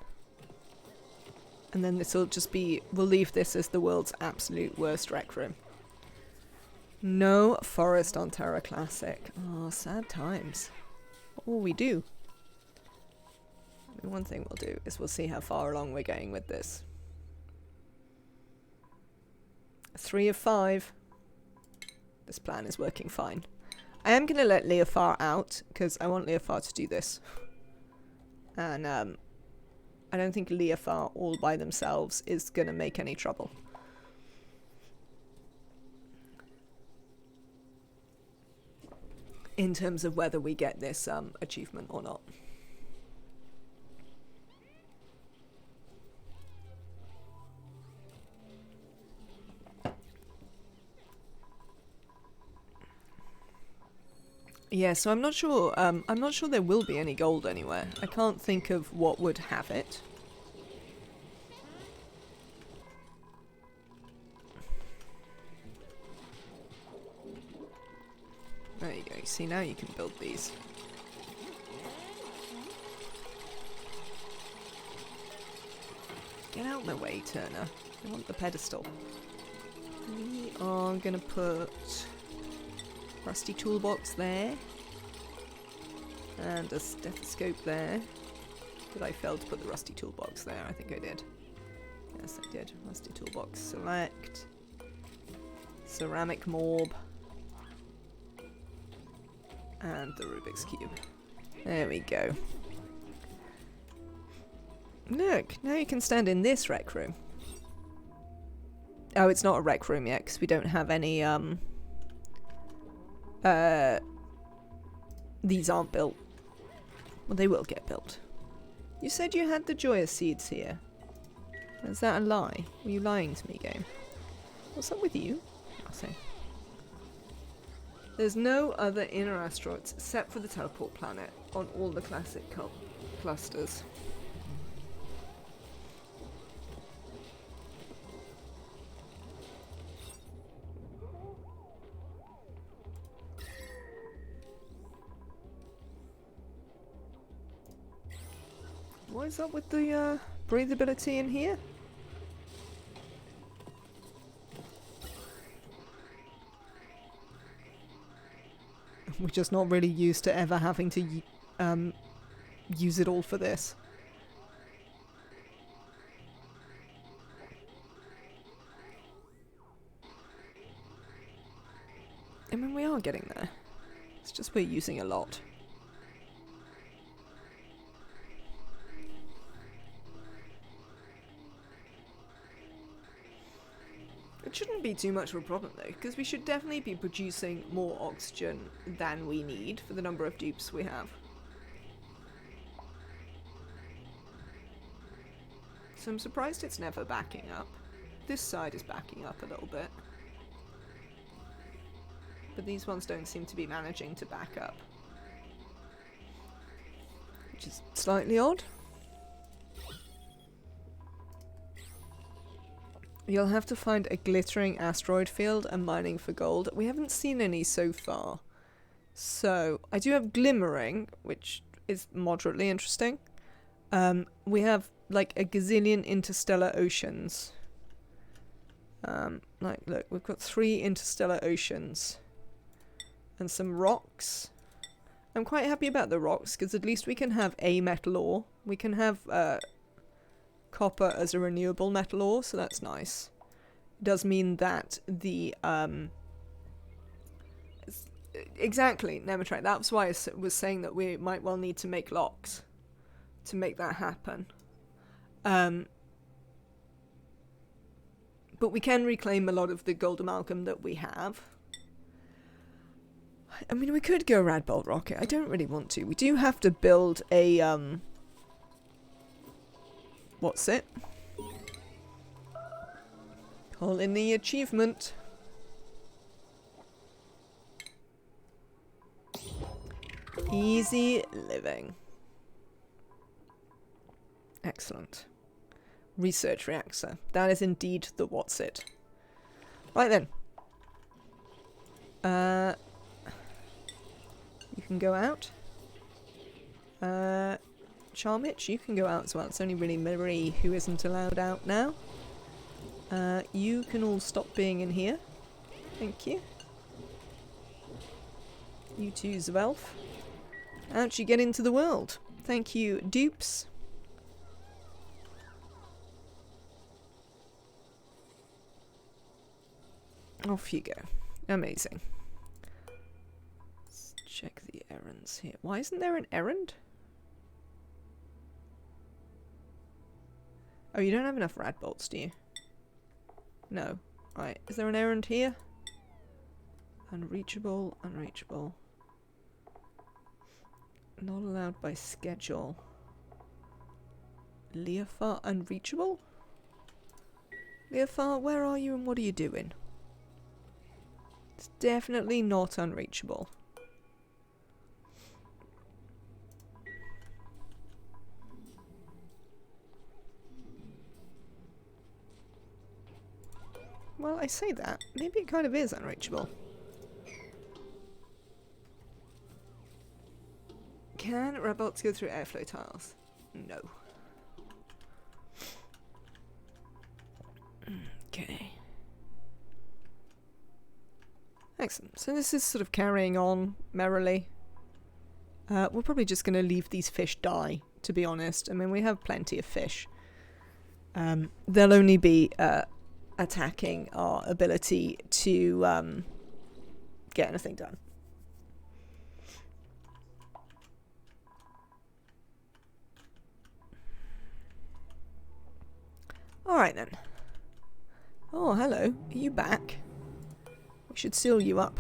And then this will just be... We'll leave this as the world's absolute worst rec room. No forest on Terra Classic. Oh, sad times. What will we do? I mean, one thing we'll do is we'll see how far along we're going with this. 3 of 5. This plan is working fine. I am going to let Leofar out because I want Leofar to do this. And I don't think Leofar all by themselves is going to make any trouble. In terms of whether we get this achievement or not. Yeah, so I'm not sure there will be any gold anywhere. I can't think of what would have it. There you go. You see, now you can build these. Get out of my way, Turner. I want the pedestal. We are gonna put rusty toolbox there. And a stethoscope there. Did I fail to put the rusty toolbox there? I think I did. Yes, I did. Rusty toolbox select. Ceramic morb. And the Rubik's Cube. There we go. Look, now you can stand in this rec room. Oh, it's not a rec room yet, because we don't have any, these aren't built. Well, they will get built. You said you had the Joya seeds here. Is that a lie? Were you lying to me, game? What's up with you? Nothing. There's no other inner asteroids except for the teleport planet on all the classic clusters. What is up with the breathability in here? We're just not really used to ever having to use it all for this. I mean, we are getting there. It's just we're using a lot. It shouldn't be too much of a problem though, because we should definitely be producing more oxygen than we need for the number of dupes we have. So I'm surprised it's never backing up. This side is backing up a little bit. But these ones don't seem to be managing to back up. Which is slightly odd. You'll have to find a glittering asteroid field and mining for gold. We haven't seen any so far. So, I do have glimmering, which is moderately interesting. We have like a gazillion interstellar oceans. Like, look, we've got 3 interstellar oceans. And some rocks. I'm quite happy about the rocks, because at least we can have a metal ore. We can have copper as a renewable metal ore, so that's nice. It does mean that the... exactly, Nematrak. That's why I was saying that we might well need to make locks to make that happen. But we can reclaim a lot of the gold amalgam that we have. I mean, we could go Radbolt Rocket. I don't really want to. We do have to build a, what's it? Call in the achievement. Easy living. Excellent. Research reactor. That is indeed the what's it. Right then. You can go out. Charmich, you can go out as well. It's only really Marie who isn't allowed out now. You can all stop being in here. Thank you. You too, Zvelf. Out you get into the world. Thank you, dupes. Off you go. Amazing. Let's check the errands here. Why isn't there an errand? Oh, you don't have enough Radbolts, do you? No. Right. Is there an errand here? Unreachable, unreachable. Not allowed by schedule. Leofar, unreachable? Leofar, where are you and what are you doing? It's definitely not unreachable. Well, I say that. Maybe it kind of is unreachable. Can Radbolts go through airflow tiles? No. Okay. Excellent. So this is sort of carrying on merrily. We're probably just going to leave these fish die, to be honest. I mean, we have plenty of fish. They'll only be attacking our ability to get anything done. Alright then. Oh, hello. Are you back? We should seal you up.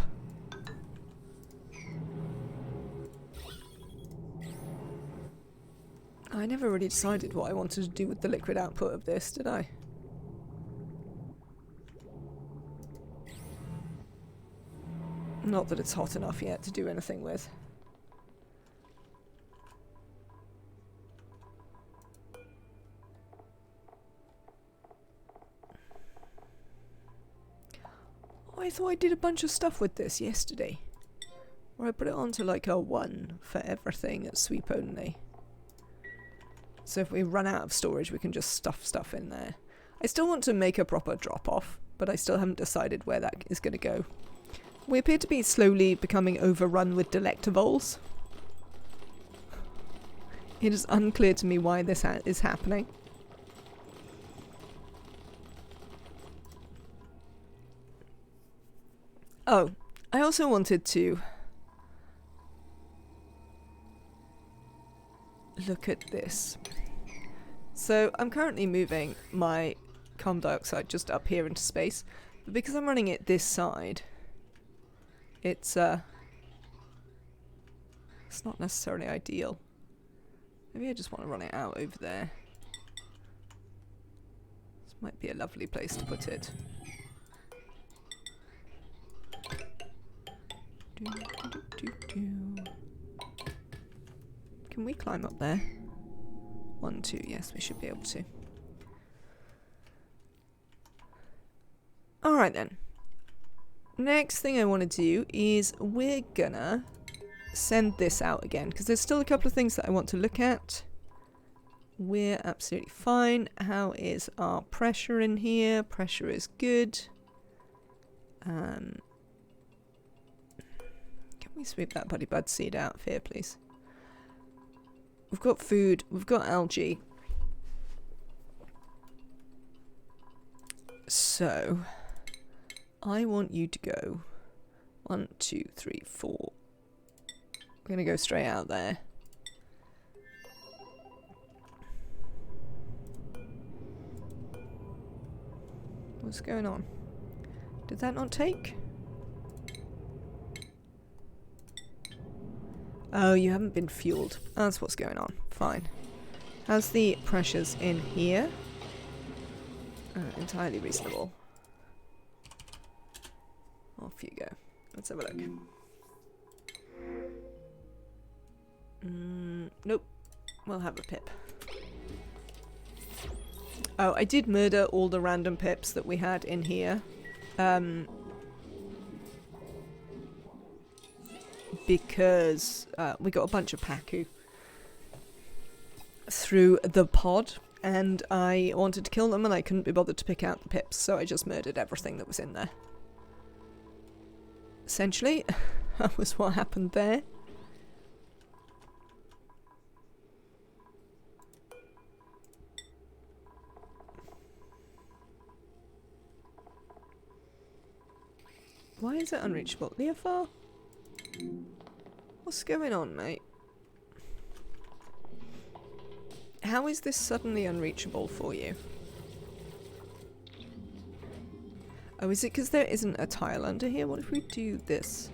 I never really decided what I wanted to do with the liquid output of this, did I? Not that it's hot enough yet to do anything with. I thought I did a bunch of stuff with this yesterday. Or I put it onto like a 1 for everything at sweep only. So if we run out of storage we can just stuff stuff in there. I still want to make a proper drop off, but I still haven't decided where that is going to go. We appear to be slowly becoming overrun with delectables. It is unclear to me why this is happening. Oh, I also wanted to look at this. So I'm currently moving my carbon dioxide just up here into space, but because I'm running it this side, it's not necessarily ideal. Maybe I just want to run it out over there. This might be a lovely place to put it. Can we climb up there? 1, 2, yes, we should be able to. Alright then. Next thing I want to do is we're gonna send this out again, because there's still a couple of things that I want to look at. We're absolutely fine. How is our pressure in here? Pressure is good. Can me sweep that buddy bud seed out of here, please. We've got food. We've got algae. So, I want you to go 1, 2, 3, 4. We're going to go straight out there. What's going on? Did that not take? Oh, you haven't been fueled. That's what's going on. Fine. How's the pressures in here? Entirely reasonable. Off you go. Let's have a look. Nope. We'll have a pip. Oh, I did murder all the random pips that we had in here. Because we got a bunch of Pacu through the pod, and I wanted to kill them and I couldn't be bothered to pick out the pips, so I just murdered everything that was in there. Essentially, that was what happened there. Why is it unreachable? Leofar? What's going on, mate? How is this suddenly unreachable for you? Oh, is it because there isn't a tile under here? What if we do this?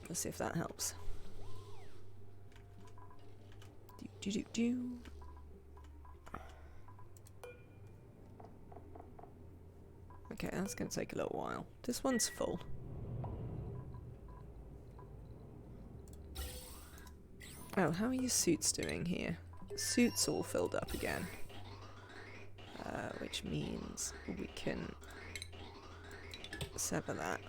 Let's see if that helps. Do. Okay, that's going to take a little while. This one's full. Oh, how are your suits doing here? Suits all filled up again. Which means we can sever that.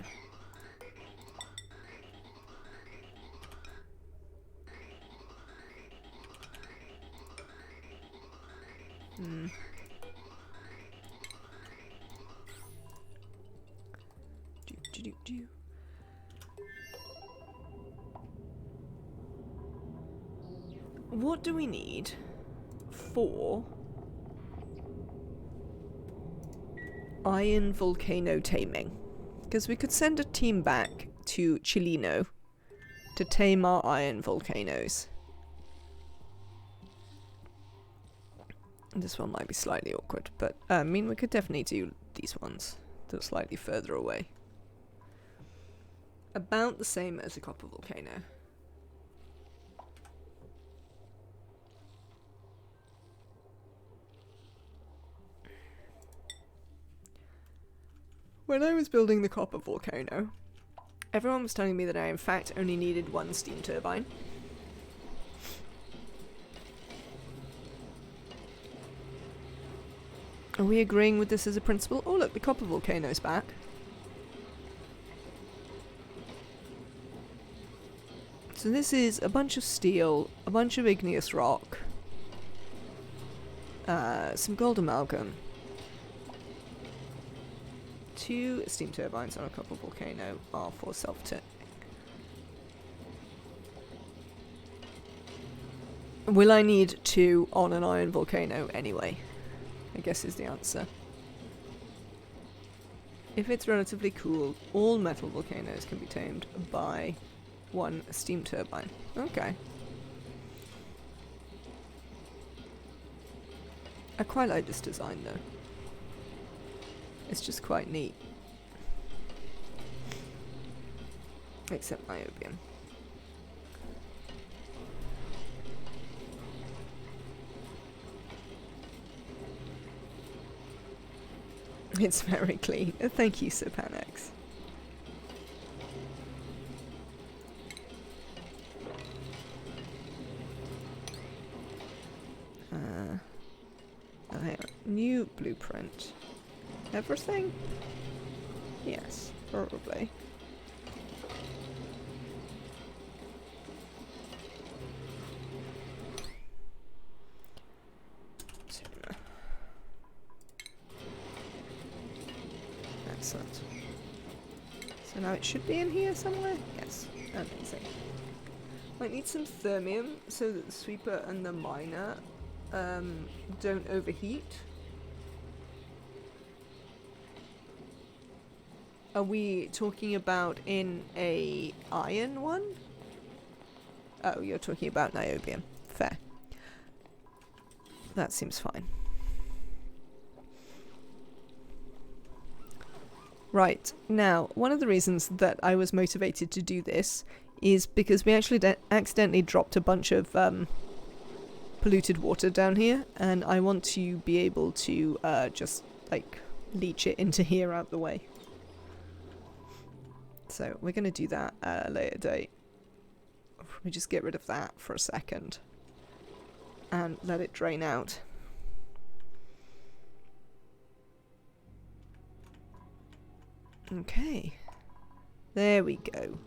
Do. What do we need for iron volcano taming? Because we could send a team back to Chilino to tame our iron volcanoes. This one might be slightly awkward, but I mean, we could definitely do these ones that are slightly further away. About the same as a copper volcano. When I was building the copper volcano, everyone was telling me that I in fact only needed one steam turbine. Are we agreeing with this as a principle? Oh look, the copper volcano's back. So this is a bunch of steel, a bunch of igneous rock, some gold amalgam, 2 steam turbines on a copper volcano are for self-turning. Will I need 2 on an iron volcano anyway? I guess is the answer. If it's relatively cool, all metal volcanoes can be tamed by 1 steam turbine. Okay. I quite like this design though. It's just quite neat. Except niobium. It's very clean. Thank you, Serpanex. New blueprint. Everything? Yes, probably. That's Excellent. So now it should be in here somewhere? Yes. Amazing. Might need some thermium so that the sweeper and the miner don't overheat. Are we talking about in a iron one? Oh, you're talking about niobium. Fair. That seems fine. Right, now, one of the reasons that I was motivated to do this is because we actually accidentally dropped a bunch of polluted water down here, and I want to be able to just, like, leach it into here out the way. So, we're going to do that at a later date. Let me just get rid of that for a second. And let it drain out. Okay. There we go.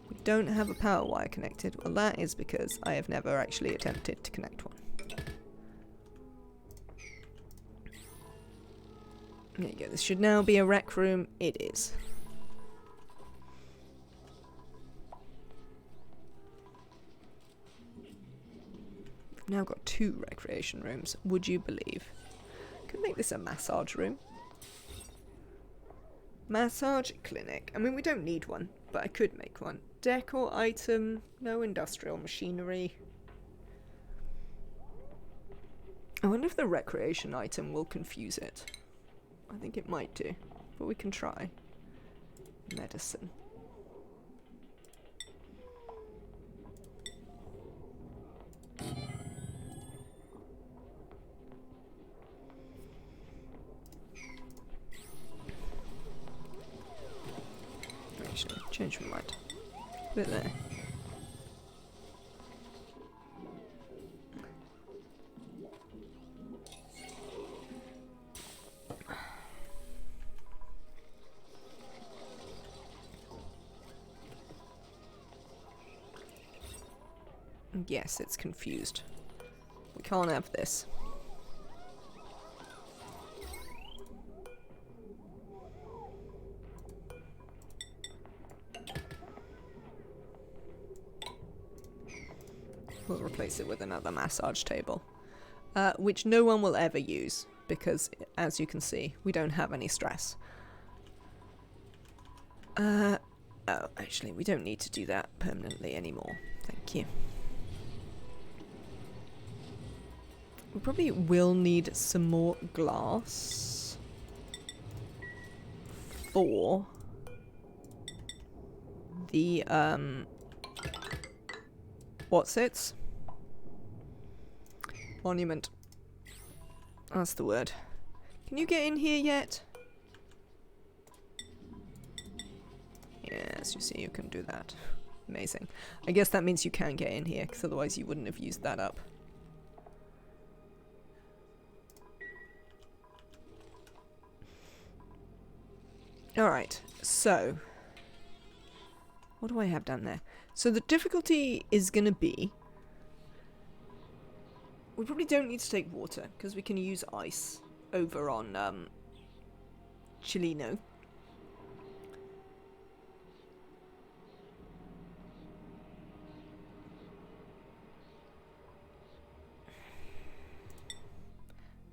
We don't have a power wire connected. Well, that is because I have never actually attempted to connect one. There you go. This should now be a rec room. It is. We've now got 2 recreation rooms, would you believe? Could make this a massage room. Massage clinic. I mean, we don't need one, but I could make one. Decor item, no industrial machinery. I wonder if the recreation item will confuse it. I think it might do, but we can try. Medicine. Actually, change my mind. Put it there. Yes, it's confused. We can't have this. We'll replace it with another massage table, which no one will ever use because, as you can see, we don't have any stress. Oh, actually, we don't need to do that permanently anymore. Thank you. We probably will need some more glass for the, what's it? Monument. That's the word. Can you get in here yet? Yes, you see, you can do that. Amazing. I guess that means you can get in here, because otherwise you wouldn't have used that up. Alright, so what do I have down there? So the difficulty is going to be, we probably don't need to take water because we can use ice over on Chilino.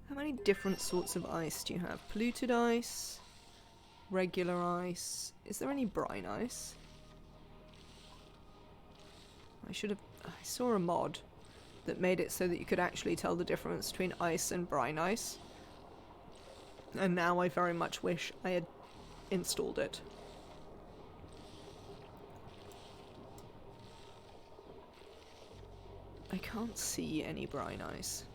How many different sorts of ice do you have? Polluted ice, regular ice. Is there any brine ice? I saw a mod that made it so that you could actually tell the difference between ice and brine ice. And now I very much wish I had installed it. I can't see any brine ice.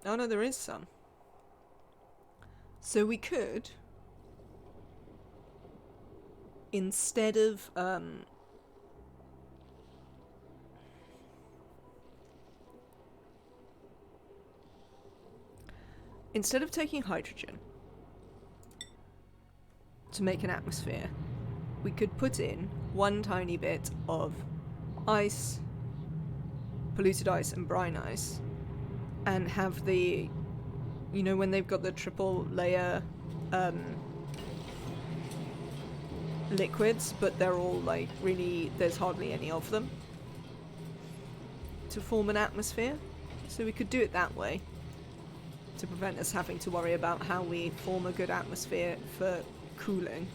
Oh no, there is some. So we could, instead of taking hydrogen to make an atmosphere, we could put in one tiny bit of ice polluted ice and brine ice, and have the, you know, when they've got the triple layer liquids, but they're all like really, there's hardly any of them to form an atmosphere. So we could do it that way to prevent us having to worry about how we form a good atmosphere for cooling.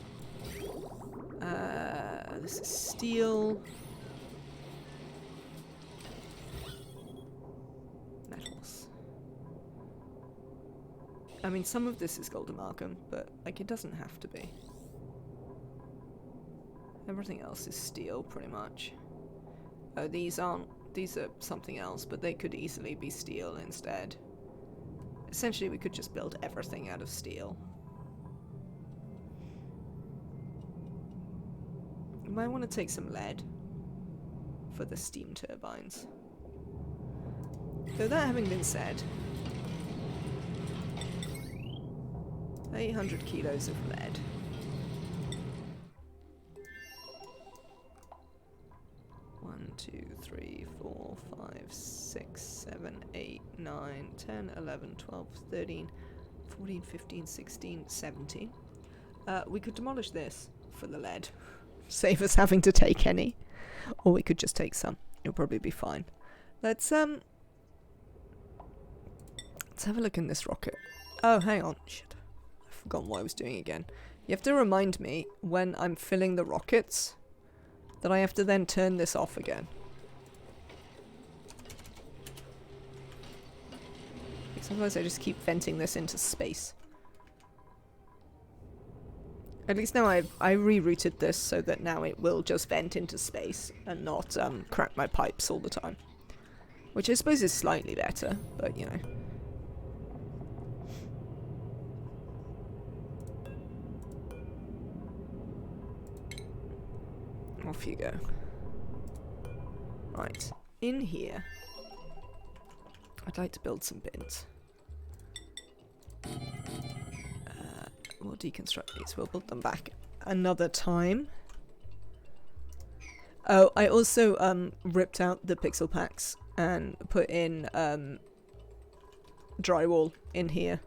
This is steel. Metals. I mean, some of this is gold amalgam, but like it doesn't have to be. Everything else is steel, pretty much. Oh, these aren't. These are something else, but they could easily be steel instead. Essentially, we could just build everything out of steel. You might want to take some lead for the steam turbines. Though that having been said, 800 kilos of lead. One, 2, 3, 4, 5, 6, 7, 8, 9, 10, 11, 12, 13, 14, 15, 16, 17. We could demolish this for the lead. Save us having to take any. Or we could just take some. It'll probably be fine. Let's have a look in this rocket. Oh, hang on. Shit. I've forgotten what I was doing again. You have to remind me when I'm filling the rockets that I have to then turn this off again. Because otherwise I just keep venting this into space. At least now I rerouted this so that now it will just vent into space and not crack my pipes all the time. Which I suppose is slightly better, but you know. Off you go. Right, in here, I'd like to build some bins. We'll deconstruct these. We'll build them back another time. Oh, I also ripped out the pixel packs and put in drywall in here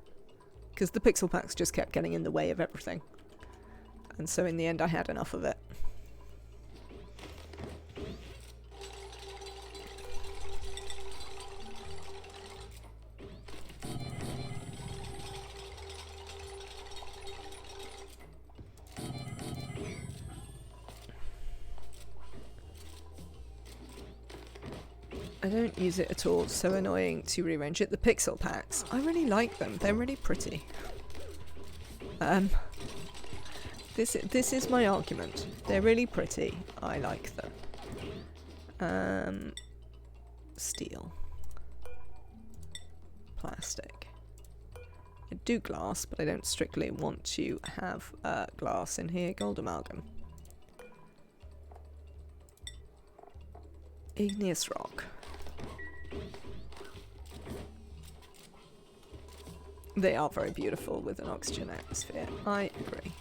because the pixel packs just kept getting in the way of everything. And so in the end I had enough of it. I don't use it at all, so annoying to rearrange it. The pixel packs, I really like them, they're really pretty. This is my argument. They're really pretty, I like them. Steel. Plastic. I do glass, but I don't strictly want to have glass in here. Gold amalgam. Igneous rock. They are very beautiful with an oxygen atmosphere. I agree.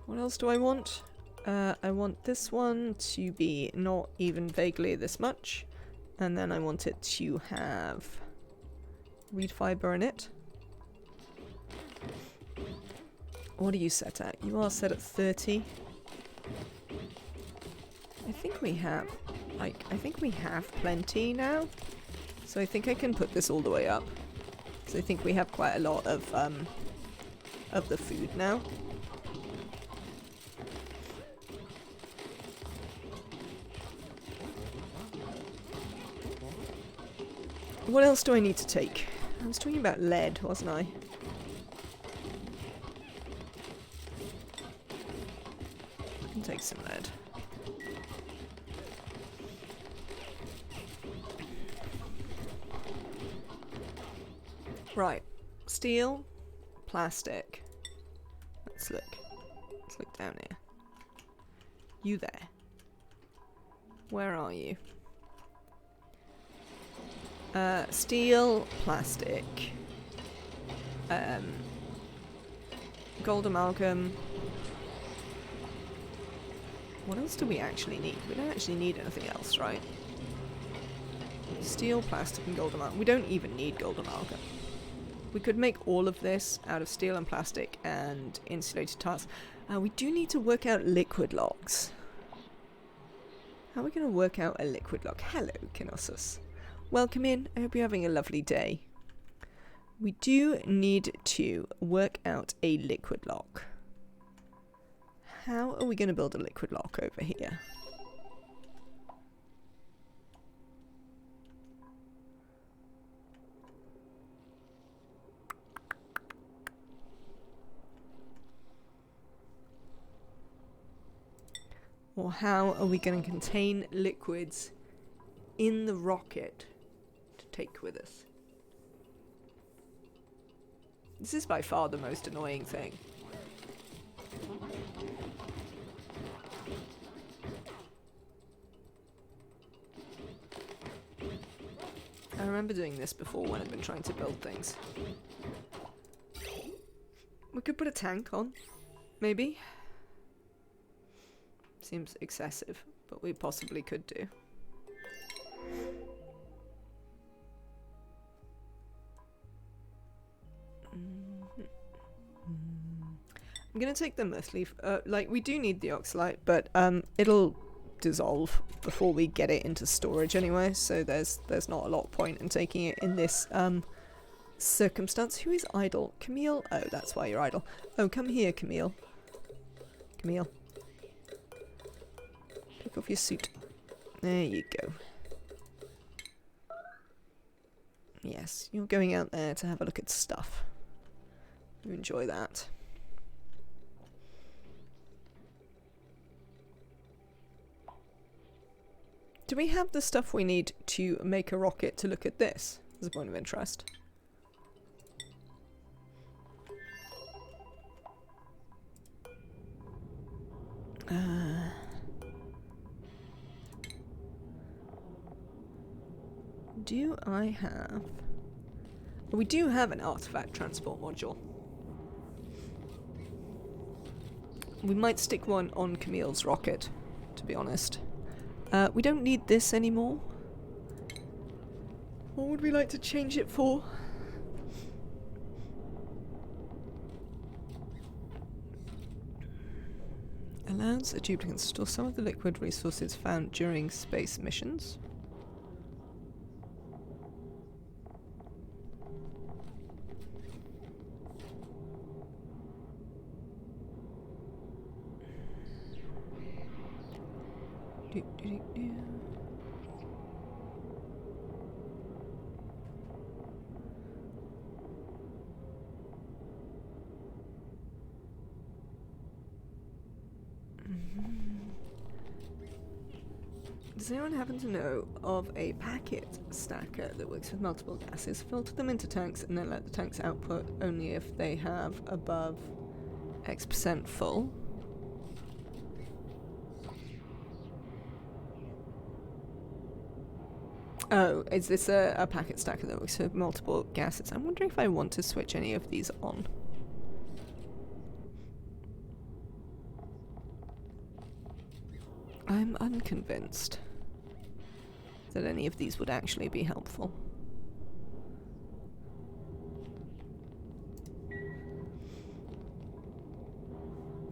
What else do I want? I want this one to be not even vaguely this much. And then I want it to have reed fiber in it. What are you set at? You are set at 30. I think we have, like, I think we have plenty now. So I think I can put this all the way up. So I think we have quite a lot of the food now. What else do I need to take? I was talking about lead, wasn't I? I can take some lead. Right. Steel. Plastic. Let's look. Let's look down here. You there. Where are you? Steel, plastic, gold amalgam. What else do we actually need? We don't actually need anything else, right? Steel, plastic, and gold amalgam. We don't even need gold amalgam. We could make all of this out of steel and plastic and insulated tiles. We do need to work out liquid locks. How are we going to work out a liquid lock? Hello, Knossos. Welcome in. I hope you're having a lovely day. We do need to work out a liquid lock. How are we going to build a liquid lock over here? Or how are we going to contain liquids in the rocket to take with us? This is by far the most annoying thing. I remember doing this before when I've been trying to build things. We could put a tank on, maybe. Seems excessive, but we possibly could do. I'm gonna take the Mirth Leaf. Like, we do need the Oxalite, but it'll dissolve before we get it into storage anyway, so there's not a lot of point in taking it in this circumstance. Who is idle? Camille? Oh, that's why you're idle. Oh, come here, Camille. Camille. Take off your suit. There you go. Yes, you're going out there to have a look at stuff. You enjoy that. Do we have the stuff we need to make a rocket to look at this as a point of interest? Do I have... We do have an artifact transport module. We might stick one on Camille's rocket, to be honest. We don't need this anymore. What would we like to change it for? Allows a duplicate to store some of the liquid resources found during space missions. Does anyone happen to know of a packet stacker that works with multiple gases? Filter them into tanks and then let the tanks output only if they have above X% full. Oh, is this a packet stacker that works with multiple gases? I'm wondering if I want to switch any of these on. I'm unconvinced that any of these would actually be helpful.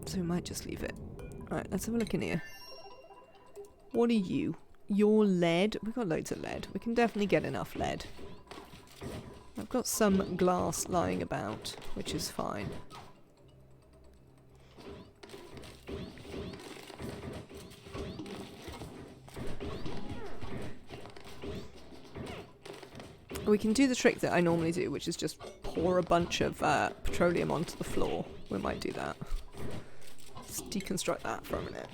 So we might just leave it. Alright, let's have a look in here. What are you? You're lead? We've got loads of lead. We can definitely get enough lead. I've got some glass lying about, which is fine. We can do the trick that I normally do, which is just pour a bunch of petroleum onto the floor. We might do that. Let's deconstruct that for a minute.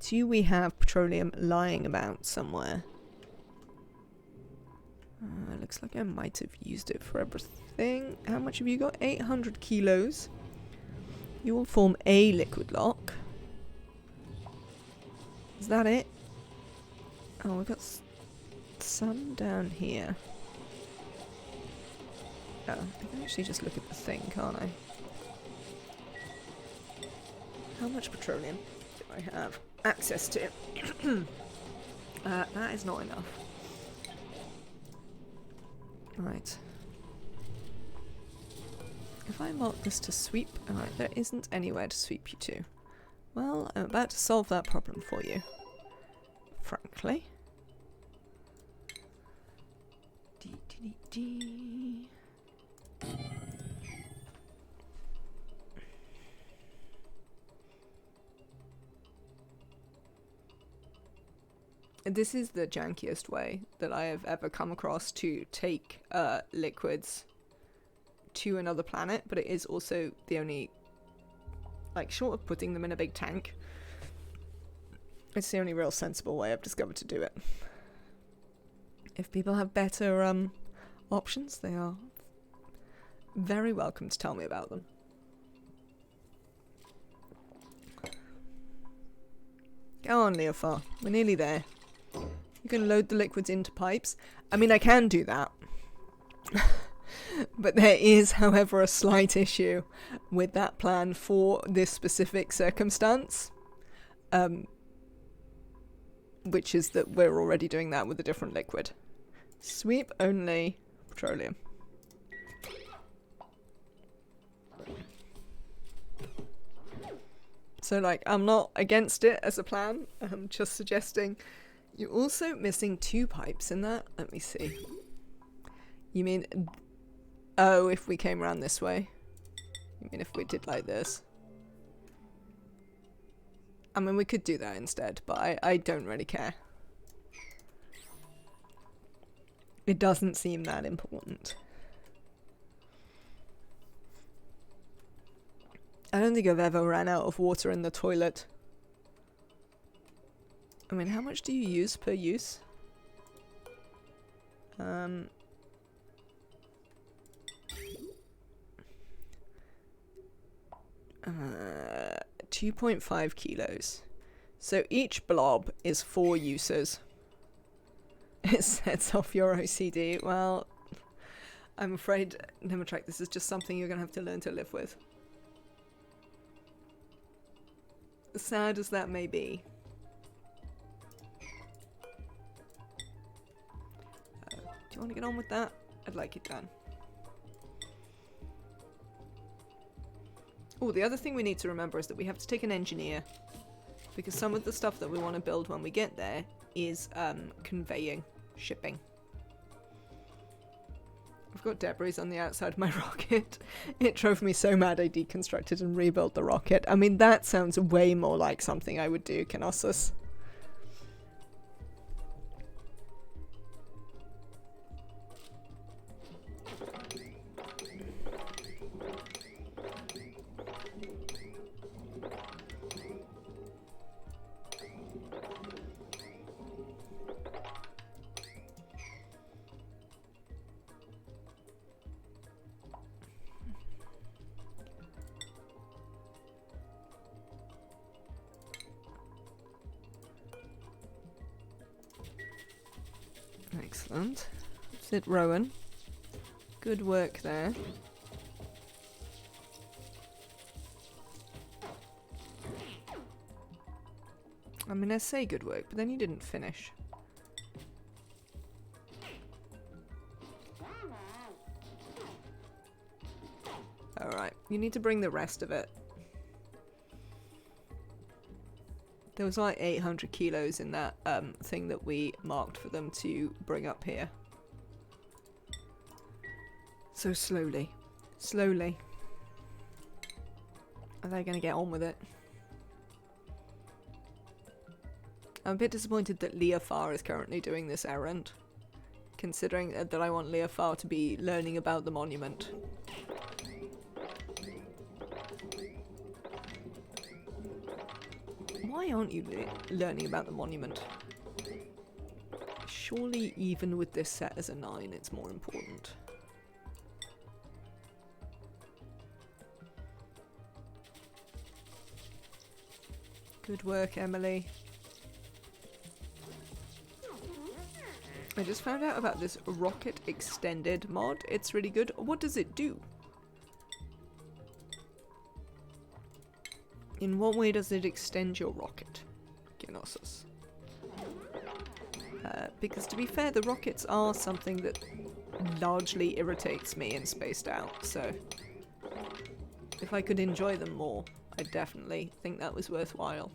Do we have petroleum lying about somewhere? Looks like I might have used it for everything. How much have you got? 800 kilos. You will form a liquid lock. that it? Oh, we've got some down here. Oh, I can actually just look at the thing, can't I? How much petroleum do I have access to? That is not enough. Right. If I mark this to sweep... Alright, there isn't anywhere to sweep you to. Well, I'm about to solve that problem for you. Frankly. Dee. This is the jankiest way that I have ever come across to take liquids to another planet, but it is also the only, like, short of putting them in a big tank, it's the only real sensible way I've discovered to do it. If people have better options, they are very welcome to tell me about them. Go on, Leofar. We're nearly there. You can load the liquids into pipes. I mean, I can do that. But there is, however, a slight issue with that plan for this specific circumstance. Which is that we're already doing that with a different liquid. Sweep only petroleum. So, like, I'm not against it as a plan. I'm just suggesting... You're also missing 2 pipes in that. Let me see. You mean... Oh, if we came around this way. You mean if we did like this? I mean, we could do that instead, but I don't really care. It doesn't seem that important. I don't think I've ever ran out of water in the toilet. I mean, how much do you use per use? 2.5 kilos. So each blob is 4 uses. It sets off your OCD. Well, I'm afraid, Nematrak, this is just something you're going to have to learn to live with. Sad as that may be. Do you want to get on with that? I'd like it done. Oh, the other thing we need to remember is that we have to take an engineer. Because some of the stuff that we want to build when we get there is conveying, shipping. I've got debris on the outside of my rocket. It drove me so mad I deconstructed and rebuilt the rocket. I mean, that sounds way more like something I would do, Knossos. Excellent. That's it, Rowan. Good work there. I mean, I say good work, but then you didn't finish. Alright, you need to bring the rest of it. There was like 800 kilos in that thing that we marked for them to bring up here. So slowly. Slowly. Are they going to get on with it? I'm a bit disappointed that Leofar is currently doing this errand. Considering that I want Leofar to be learning about the monument. Why aren't you learning about the monument? Surely even with this set as a 9, it's more important. Good work, Emily. I just found out about this rocket extended mod. It's really good. What does it do? In what way does it extend your rocket? Genosis. Because to be fair, the rockets are something that largely irritates me in Spaced Out, so if I could enjoy them more, I definitely think that was worthwhile.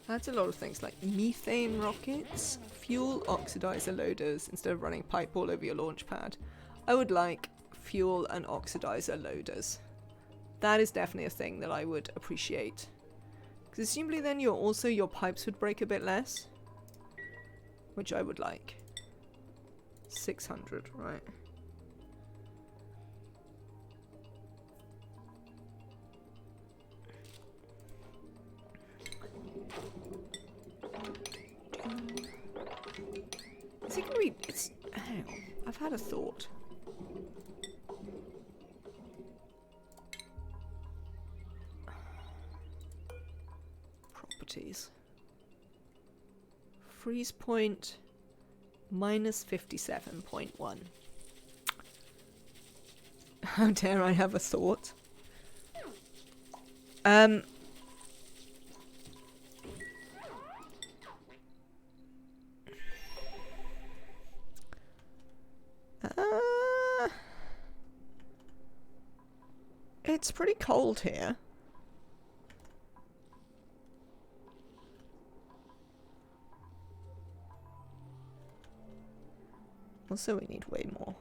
That's a lot of things like methane rockets, fuel oxidizer loaders instead of running pipe all over your launch pad. I would like fuel and oxidizer loaders. That is definitely a thing that I would appreciate. Because assumably then your pipes would break a bit less. Which I would like. 600, right. Is it gonna be... hang on, I've had a thought. Properties. Freeze point minus 57.1. How dare I have a thought? It's pretty cold here. Also, we need way more.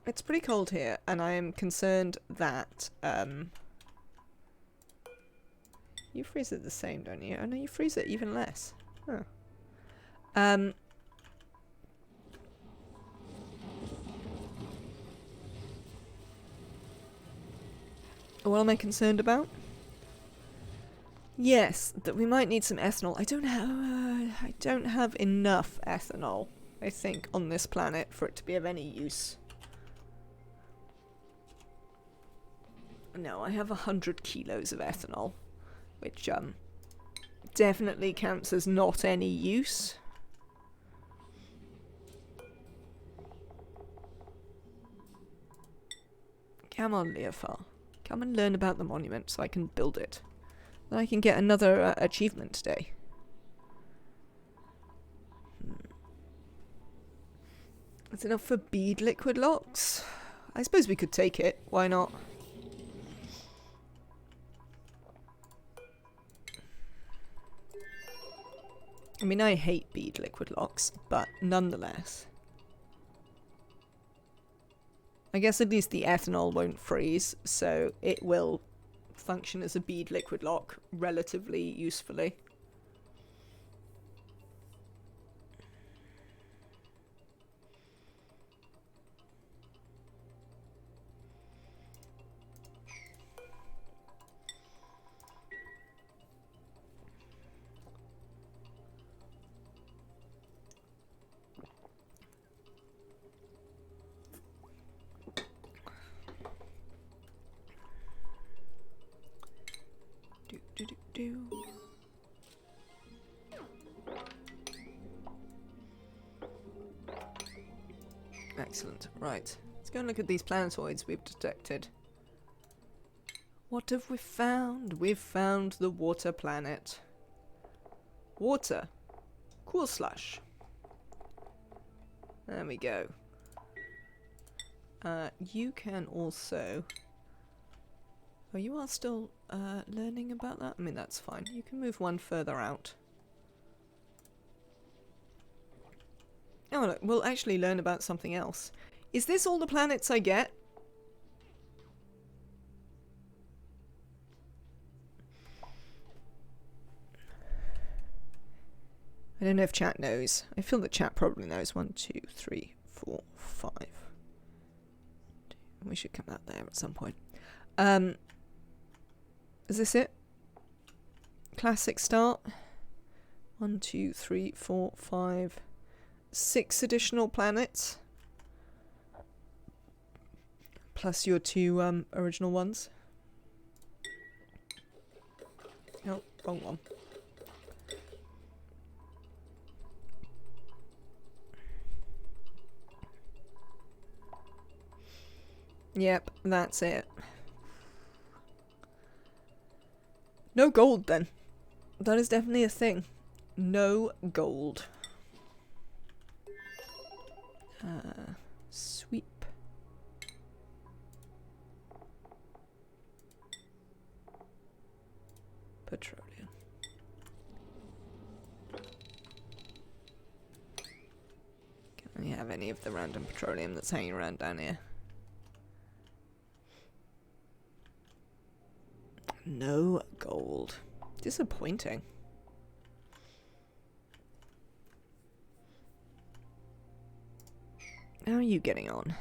It's pretty cold here, and I am concerned that, you freeze it the same, don't you? Oh no, you freeze it even less. Huh. What am I concerned about? Yes, that we might need some ethanol. I don't have enough ethanol, I think, on this planet for it to be of any use. No, I have 100 kilos of ethanol, which definitely counts as not any use. Come on, Leofar. Come and learn about the monument so I can build it. Then I can get another achievement today. That's enough for bead liquid locks. I suppose we could take it. Why not? I mean, I hate bead liquid locks, but nonetheless. I guess at least the ethanol won't freeze, so it will function as a bead liquid lock relatively usefully. Excellent. Right. Let's go and look at these planetoids we've detected. What have we found? We've found the water planet. Water. Cool slush. There we go. You can also... Oh, you are still learning about that? I mean, that's fine. You can move one further out. Oh, look, we'll actually learn about something else. Is this all the planets I get? I don't know if chat knows. I feel that chat probably knows. 1, 2, 3, 4, 5. We should come out there at some point. Is this it? Classic start. 1, 2, 3, 4, 5. 6 additional planets. Plus your 2 original ones. Oh, wrong one. Yep, that's it. No gold then. That is definitely a thing. No gold. Sweep. Petroleum. Can we have any of the random petroleum that's hanging around down here? No gold. Disappointing. How are you getting on?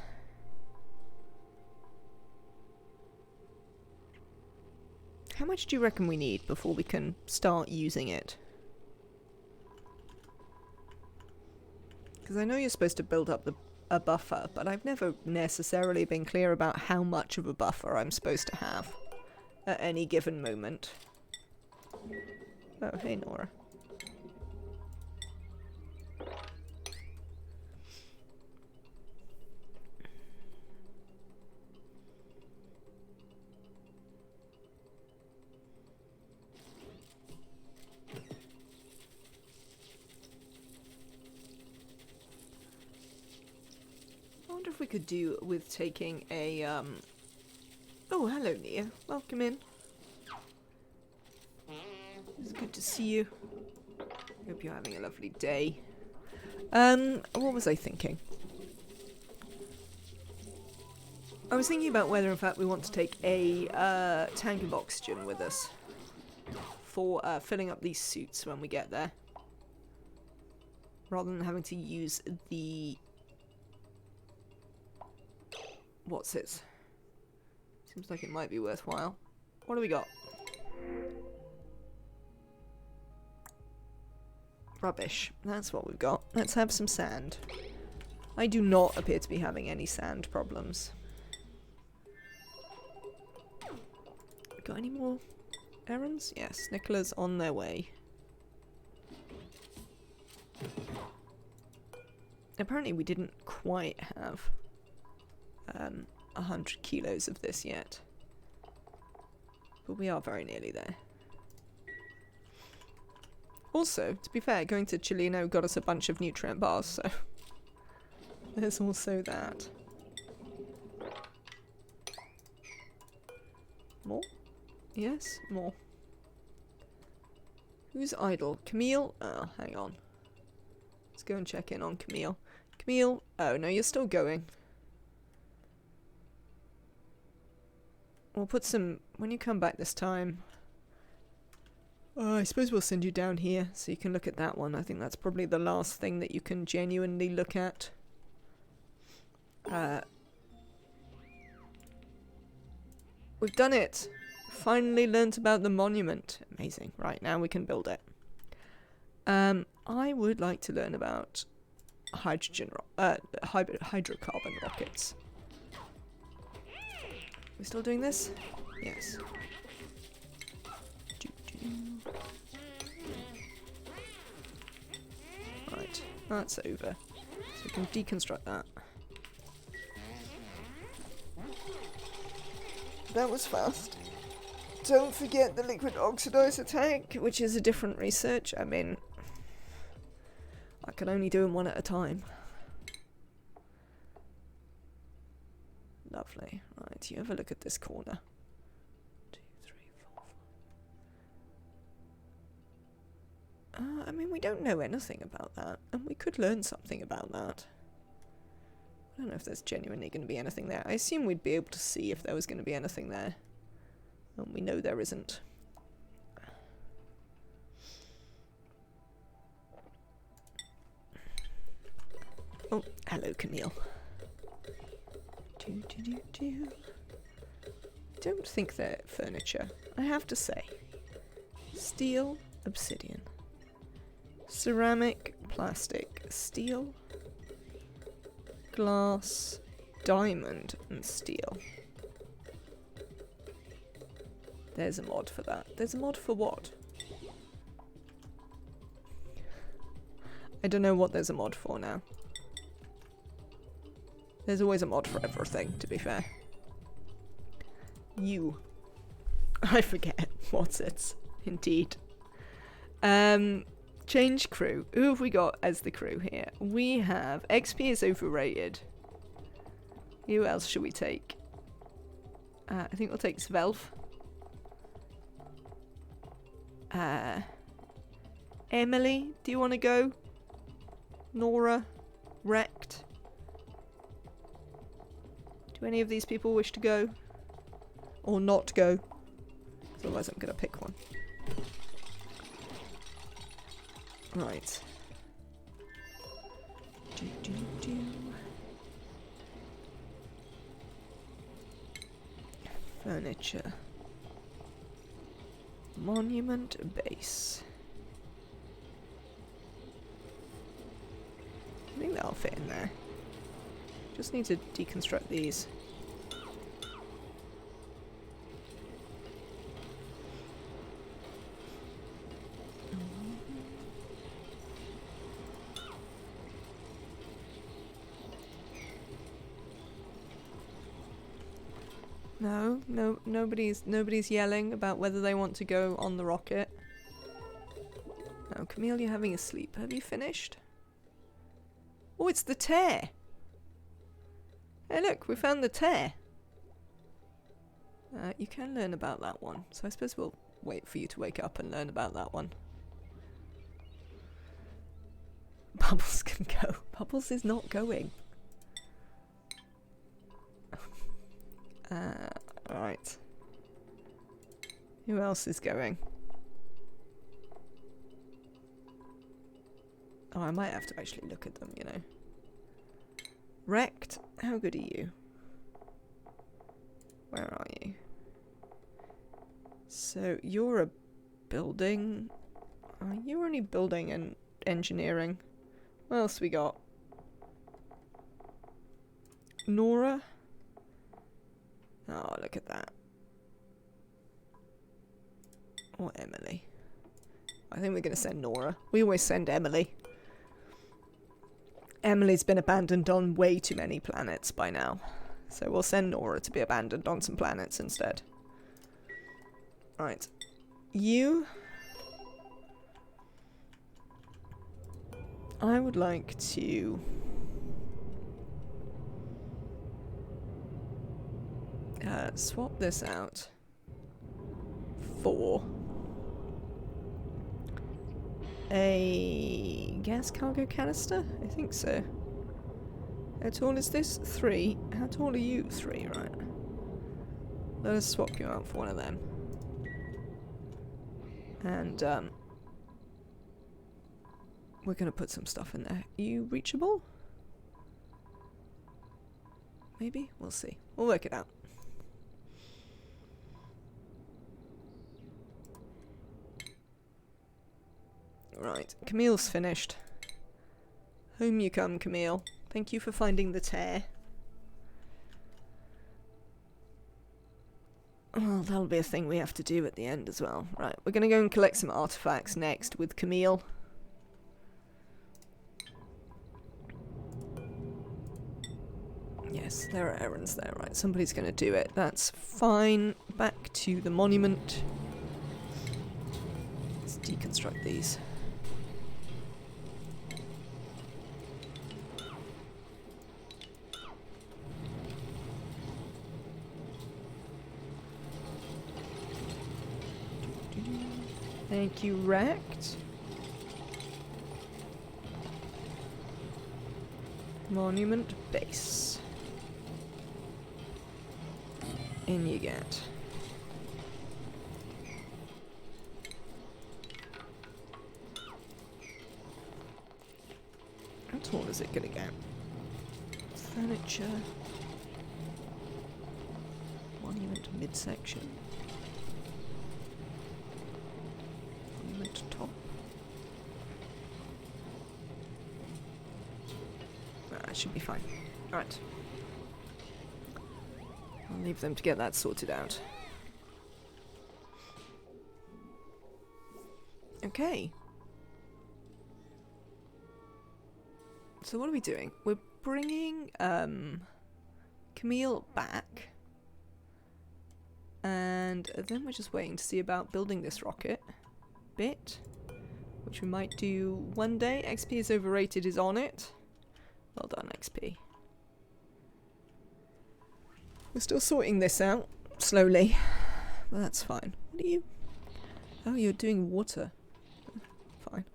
How much do you reckon we need before we can start using it? Because I know you're supposed to build up a buffer, but I've never necessarily been clear about how much of a buffer I'm supposed to have at any given moment. Oh, hey Nora. I wonder if we could do with taking a, Oh, hello Nia. Welcome in. It's good to see you. Hope you're having a lovely day. What was I thinking? I was thinking about whether in fact we want to take a tank of oxygen with us for filling up these suits when we get there. Rather than having to use the... What's it? Seems like it might be worthwhile. What do we got? Rubbish. That's what we've got. Let's have some sand. I do not appear to be having any sand problems. Got any more errands? Yes, Nicola's on their way. Apparently we didn't quite have 100 kilos of this yet. But we are very nearly there. Also, to be fair, going to Chileno got us a bunch of nutrient bars, so there's also that. More? Yes, more. Who's idle? Camille? Oh, hang on. Let's go and check in on Camille. Camille? Oh, no, you're still going. We'll put some... When you come back this time... I suppose we'll send you down here so you can look at that one. I think that's probably the last thing that you can genuinely look at. We've done it! Finally learnt about the monument. Amazing. Right, now we can build it. I would like to learn about hydrocarbon rockets. We still doing this? Yes. Right, that's over. So we can deconstruct that. That was fast. Don't forget the liquid oxidizer tank, which is a different research. I mean, I can only do them one at a time. Lovely. Right, you have a look at this corner. 2, 3, 4, 5. I mean, we don't know anything about that, and we could learn something about that. I don't know if there's genuinely going to be anything there. I assume we'd be able to see if there was going to be anything there. And we know there isn't. Oh, hello, Camille. Don't think they're furniture, I have to say. Steel, obsidian. Ceramic, plastic, steel, glass, diamond, and steel. There's a mod for that. There's a mod for what? I don't know what there's a mod for now. There's always a mod for everything, to be fair. You. I forget what's it. Indeed. Change crew. Who have we got as the crew here? We have... XP is overrated. Who else should we take? I think we'll take Svelf. Emily, do you want to go? Nora? Wrecked? Do any of these people wish to go? Or not go? Otherwise I'm going to pick one. Right. Furniture. Monument base. I think that'll fit in there. Just need to deconstruct these. No, nobody's yelling about whether they want to go on the rocket. No, Camille, you're having a sleep. Have you finished? Oh, it's the tear! Hey look, we found the tear! You can learn about that one, so I suppose we'll wait for you to wake up and learn about that one. Bubbles can go. Bubbles is not going. Right. Who else is going? Oh, I might have to actually look at them, you know. Wrecked, how good are you? Where are you? So, you're a building... you're only building and engineering. What else we got? Nora? Oh, look at that. Or Emily. I think we're going to send Nora. We always send Emily. Emily's been abandoned on way too many planets by now. So we'll send Nora to be abandoned on some planets instead. Right. You... I would like to... swap this out for a gas cargo canister? I think so. How tall is this? 3. How tall are you? 3, right. Let us swap you out for one of them. And, we're gonna put some stuff in there. Are you reachable? Maybe? We'll see. We'll work it out. Right, Camille's finished. Home you come, Camille. Thank you for finding the tear. Oh, that'll be a thing we have to do at the end as well. Right, we're gonna go and collect some artifacts next with Camille. Yes, there are errands there, right. Somebody's gonna do it. That's fine. Back to the monument. Let's deconstruct these. Thank you, Wrecked. Monument base. In you get. How tall is it gonna get? Furniture. Monument midsection. Monument top. Right. I'll leave them to get that sorted out. Okay. So what are we doing? We're bringing Camille back. And then we're just waiting to see about building this rocket bit, which we might do one day. XP is overrated is on it. Well done, XP. We're still sorting this out slowly, but that's fine. What are you? Oh, you're doing water. Fine.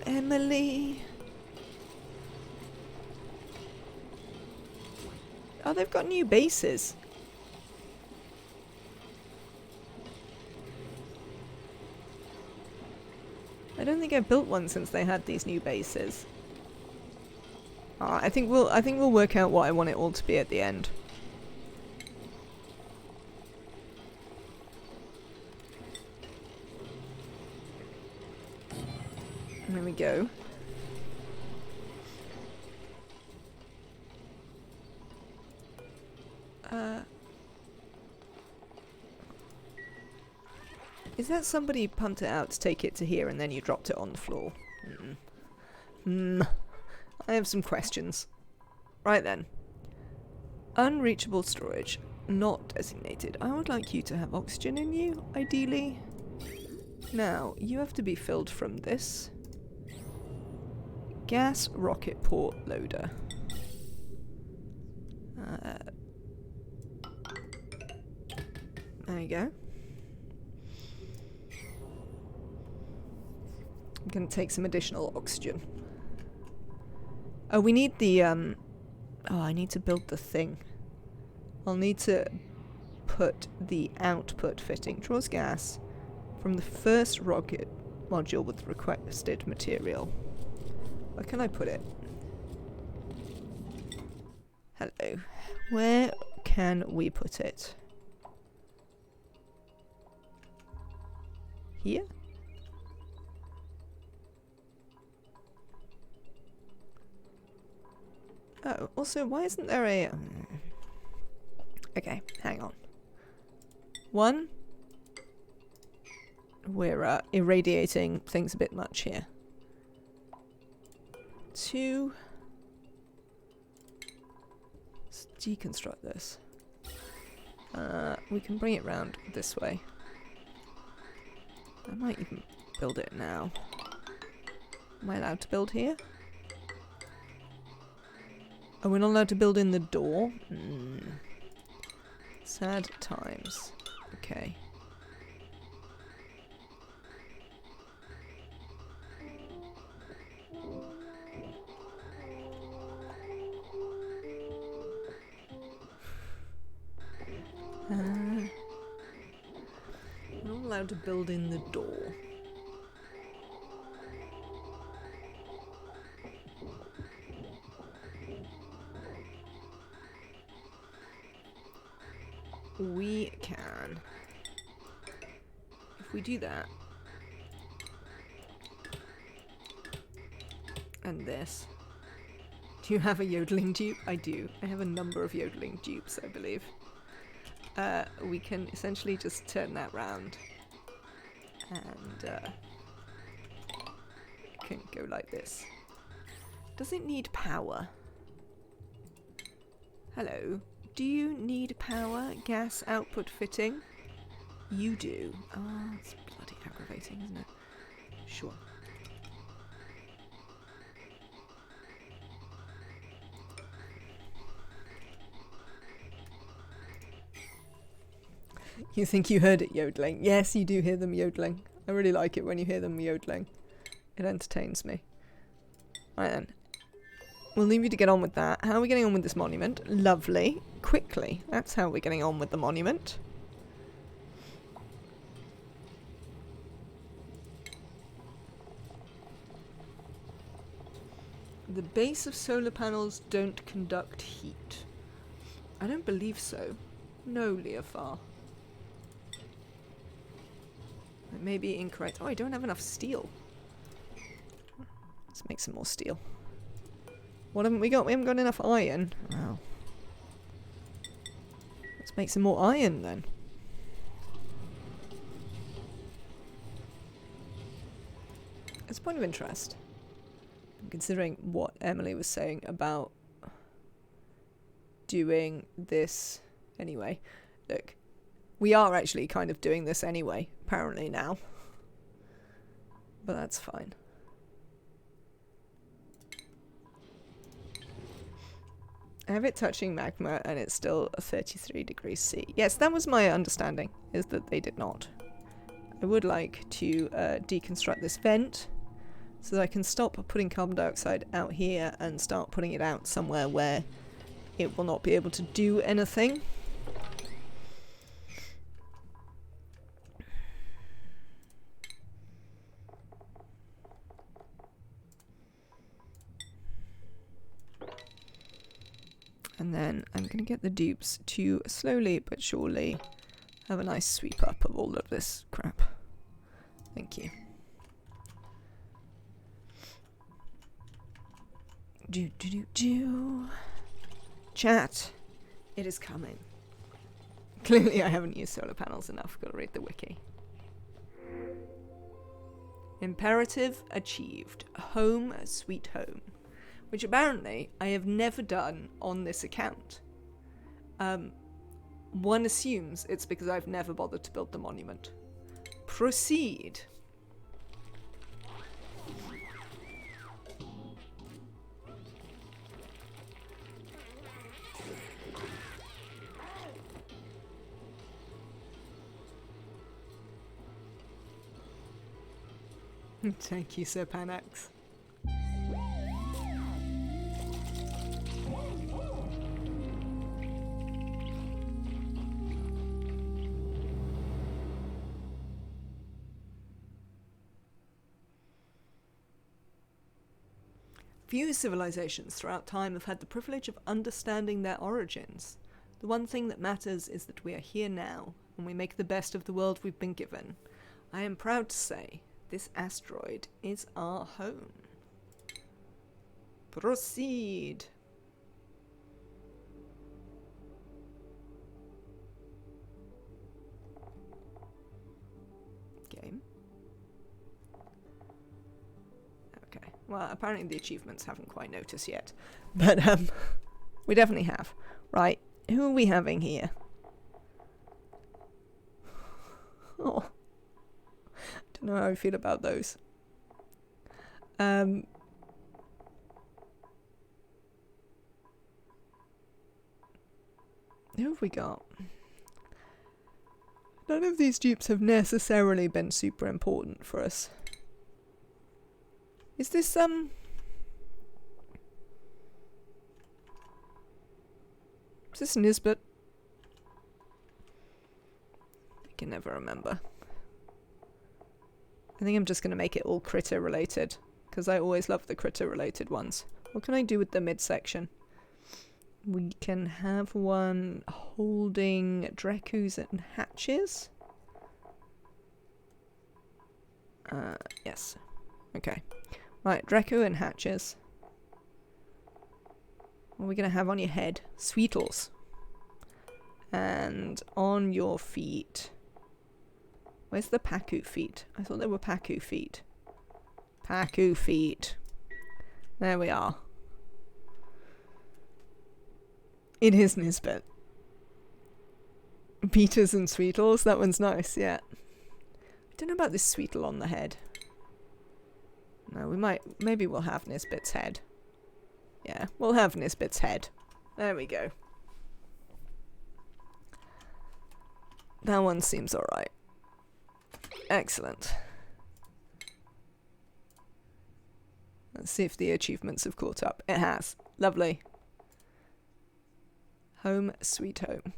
Emily. Oh, they've got new bases. I don't think I've built one since they had these new bases. I think we'll work out what I want it all to be at the end. And there we go. Is that somebody pumped it out to take it to here and then you dropped it on the floor? I have some questions. Right then. Unreachable storage. Not designated. I would like you to have oxygen in you, ideally. Now, you have to be filled from this. Gas rocket port loader. There you go. I'm going to take some additional oxygen. Oh, we need the, oh, I need to build the thing. I'll need to put the output fitting. Draws gas from the first rocket module with requested material. Where can I put it? Hello. Where can we put it? Here? Oh, also, why isn't there a... Okay, hang on. One. We're irradiating things a bit much here. Two. Let's deconstruct this. We can bring it round this way. I might even build it now. Am I allowed to build here? Oh, we're not allowed to build in the door? Sad times. Okay. We're not allowed to build in the door. We can. If we do that. And this. Do you have a yodeling dupe? I do. I have a number of yodeling dupes, I believe. We can essentially just turn that round. And it can go like this. Does it need power? Hello. Do you need power? Gas output fitting? You do. Oh, it's bloody aggravating, isn't it? Sure. You think you heard it yodeling? Yes, you do hear them yodeling. I really like it when you hear them yodeling. It entertains me. Right then. We'll leave you to get on with that. How are we getting on with this monument? Lovely. Quickly. That's how we're getting on with the monument. The base of solar panels don't conduct heat. I don't believe so. No, Leofar. It may be incorrect. Oh, I don't have enough steel. Let's make some more steel. What haven't we got? We haven't got enough iron. Wow. Let's make some more iron then. It's a point of interest. Considering what Emily was saying about doing this anyway. Look, we are actually kind of doing this anyway, apparently now. But that's fine. I have it touching magma and it's still 33 degrees C. Yes, that was my understanding, is that they did not. I would like to deconstruct this vent so that I can stop putting carbon dioxide out here and start putting it out somewhere where it will not be able to do anything. And then I'm going to get the dupes to slowly but surely have a nice sweep up of all of this crap. Thank you. Chat, it is coming. Clearly I haven't used solar panels enough. Gotta read the wiki. Imperative achieved. Home sweet home. Which apparently I have never done on this account. One assumes it's because I've never bothered to build the monument. Proceed. Thank you, Sir Panax. Few civilizations throughout time have had the privilege of understanding their origins. The one thing that matters is that we are here now, and we make the best of the world we've been given. I am proud to say, this asteroid is our home. Proceed! Game. Okay. Well, apparently the achievements haven't quite noticed yet. But, we definitely have. Right. Who are we having here? Oh. Don't know how I feel about those. Who have we got? None of these dupes have necessarily been super important for us. Is this, is this Nisbet? I can never remember. I think I'm just going to make it all critter related, because I always love the critter related ones. What can I do with the midsection? We can have one holding Drakus and hatches. Yes. Okay. Right, Draku and hatches. What are we going to have on your head? Sweetles. And on your feet. Where's the Paku feet? I thought they were Paku feet. Paku feet. There we are. It is Nisbet. Peters and Sweetles. That one's nice, yeah. I don't know about this Sweetle on the head. No, we might... Maybe we'll have Nisbet's head. Yeah, we'll have Nisbet's head. There we go. That one seems alright. Excellent. Let's see if the achievements have caught up. It has. Lovely. Home sweet home.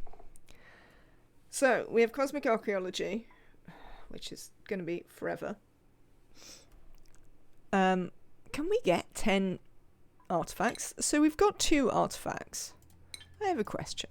So, we have cosmic archaeology, which is going to be forever. Can we get 10 artifacts? So we've got 2 artifacts. I have a question.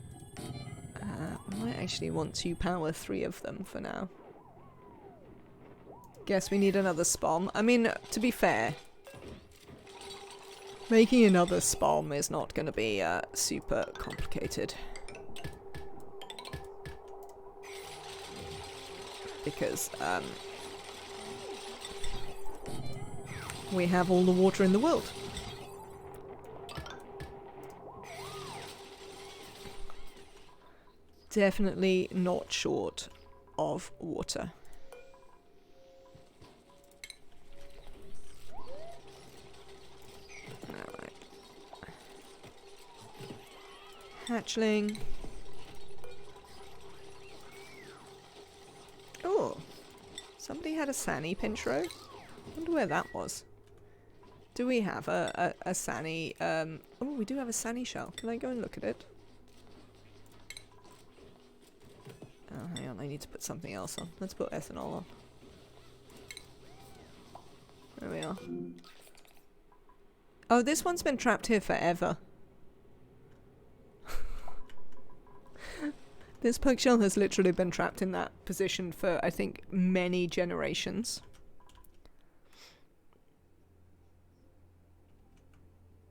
actually want to power 3 of them for now. Guess we need another spom. I mean, to be fair, making another spom is not going to be super complicated. Because we have all the water in the world. Definitely not short of water. Alright. Hatchling. Oh, somebody had a Sani Pinchro. Wonder where that was. Do we have a Sani? Oh, we do have a Sani shell. Can I go and look at it? Oh, hang on, I need to put something else on. Let's put ethanol on. There we are. Oh, this one's been trapped here forever. This pug shell has literally been trapped in that position for, I think, many generations.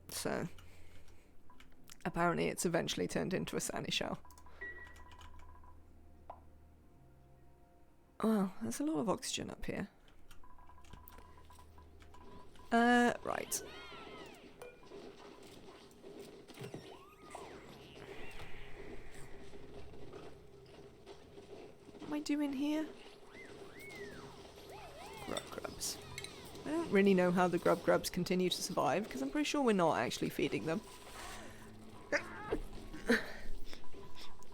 So, apparently it's eventually turned into a Sani shell. Oh, there's a lot of oxygen up here. Right. What am I doing here? Grubs. I don't really know how the grubs continue to survive, because I'm pretty sure we're not actually feeding them.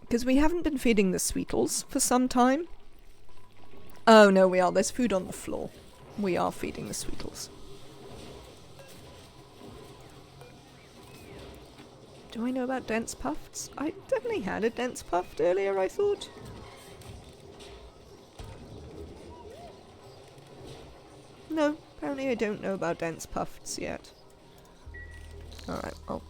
Because we haven't been feeding the Sweetles for some time. Oh no, we are. There's food on the floor. We are feeding the Sweetles. Do I know about dense puffs? I definitely had a dense puffed earlier, I thought. No, apparently I don't know about dense puffs yet. Alright, well.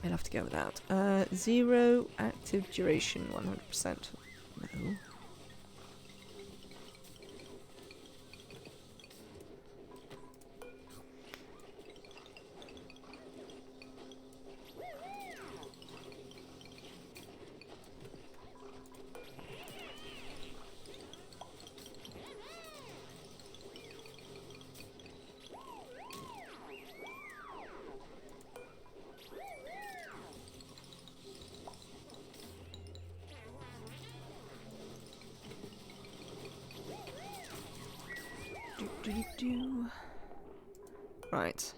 I'll have to go with that. 0 active duration, 100%. No. Right.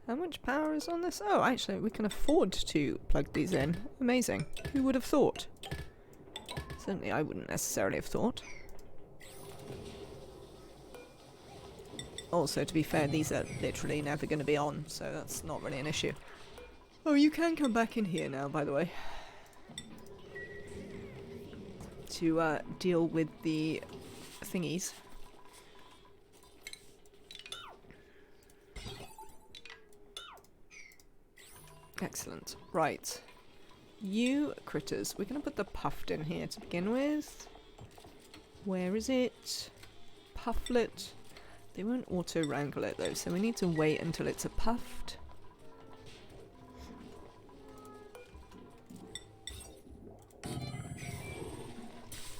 How much power is on this? Oh, actually, we can afford to plug these in. Amazing. Who would have thought? Certainly I wouldn't necessarily have thought. Also, to be fair, these are literally never going to be on, so that's not really an issue. Oh, you can come back in here now, by the way. To deal with the thingies. Excellent. Right. You critters. We're going to put the puffed in here to begin with. Where is it? Pufflet. They won't auto-wrangle it though, so we need to wait until it's a puffed.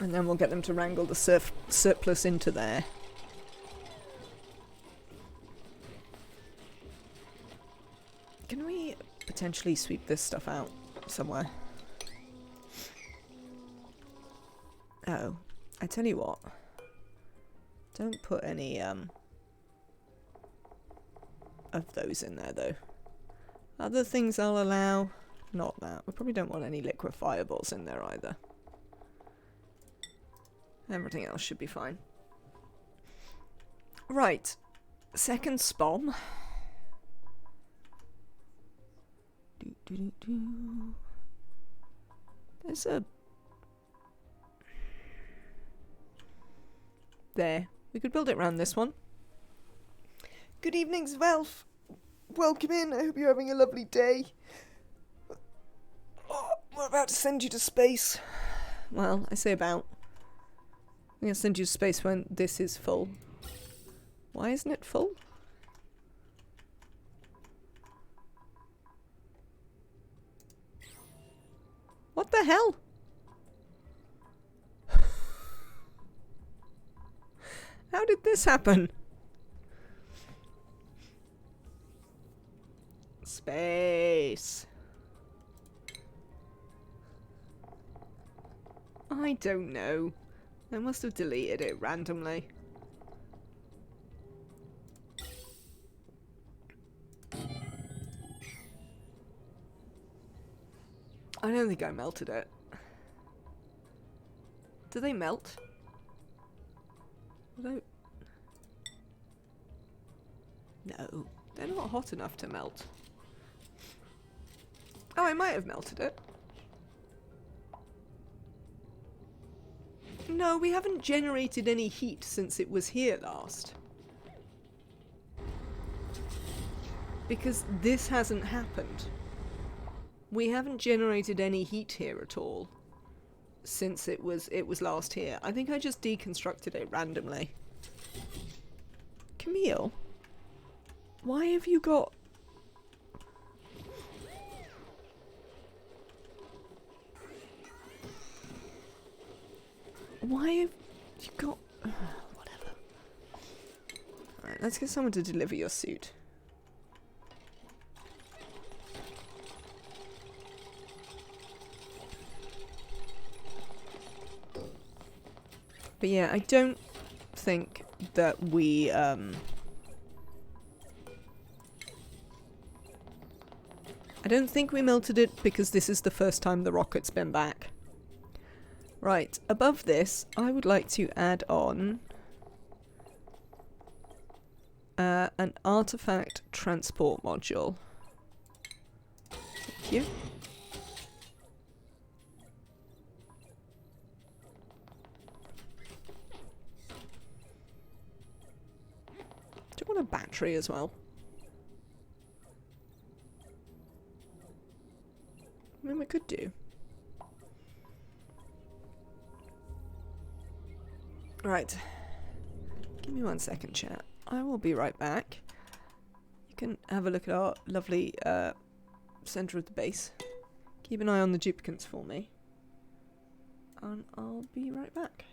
And then we'll get them to wrangle the surplus into there. Can we potentially sweep this stuff out somewhere? Oh, I tell you what. Don't put any of those in there though. Other things I'll allow. Not that. We probably don't want any liquid fireballs in there either. Everything else should be fine. Right. Second spom. There's a... There. We could build it around this one. Good evening, Zvelf. Welcome in. I hope you're having a lovely day. Oh, we're about about to send you to space. Well, I say about. I'm going to send you to space when this is full. Why isn't it full? What the hell? How did this happen? Space. I don't know. I must have deleted it randomly. I don't think I melted it. Do they melt? No, they're not hot enough to melt. Oh, I might have melted it. No, we haven't generated any heat since it was here last. Because this hasn't happened. We haven't generated any heat here at all since it was last here. I think I just deconstructed it randomly. Camille, why have you got... Why have you got... whatever. Alright, let's get someone to deliver your suit. But yeah, I don't think that we, I don't think we melted it because this is the first time the rocket's been back. Right, above this, I would like to add on an artifact transport module. Thank you. Do you want a battery as well? I mean, we could do. Right. Give me 1 second, chat. I will be right back. You can have a look at our lovely centre of the base. Keep an eye on the duplicants for me. And I'll be right back.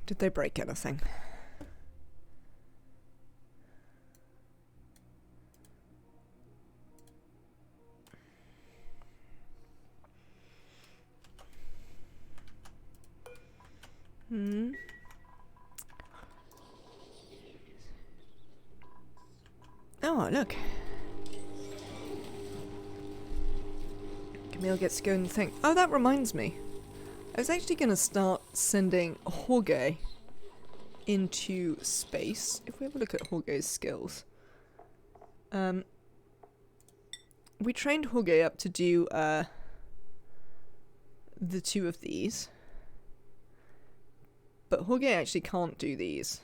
Did they break anything? Hmm. Oh, look. Camille gets to go and think. Oh, that reminds me. I was actually going to start sending Jorge into space. If we have a look at Jorge's skills. We trained Jorge up to do the two of these. But Jorge actually can't do these.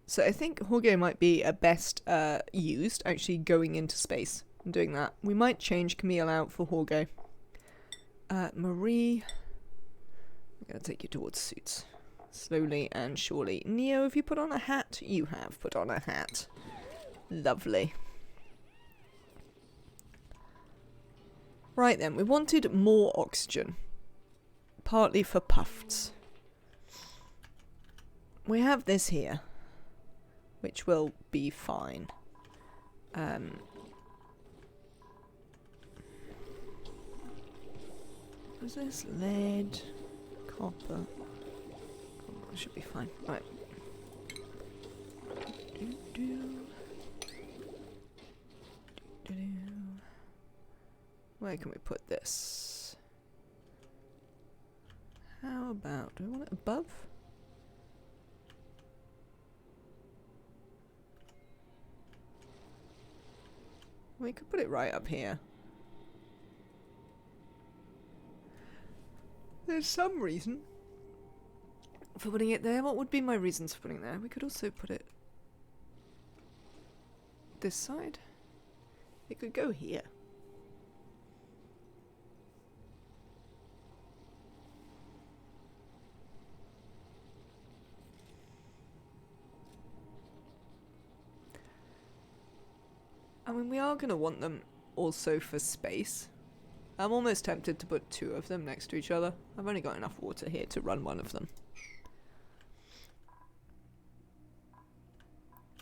So I think Jorge might be best used actually going into space and doing that. We might change Camille out for Jorge. Marie, I'm going to take you towards suits. Slowly and surely. Neo, have you put on a hat? You have put on a hat. Lovely. Right then, we wanted more oxygen. Partly for Puffs. We have this here, which will be fine. What is this? Lead, copper. Oh, should be fine. Right. Where can we put this? How about, do we want it above? We could put it right up here. There's some reason for putting it there. What would be my reasons for putting it there? We could also put it this side. It could go here. I mean, we are going to want them also for space. I'm almost tempted to put two of them next to each other. I've only got enough water here to run one of them.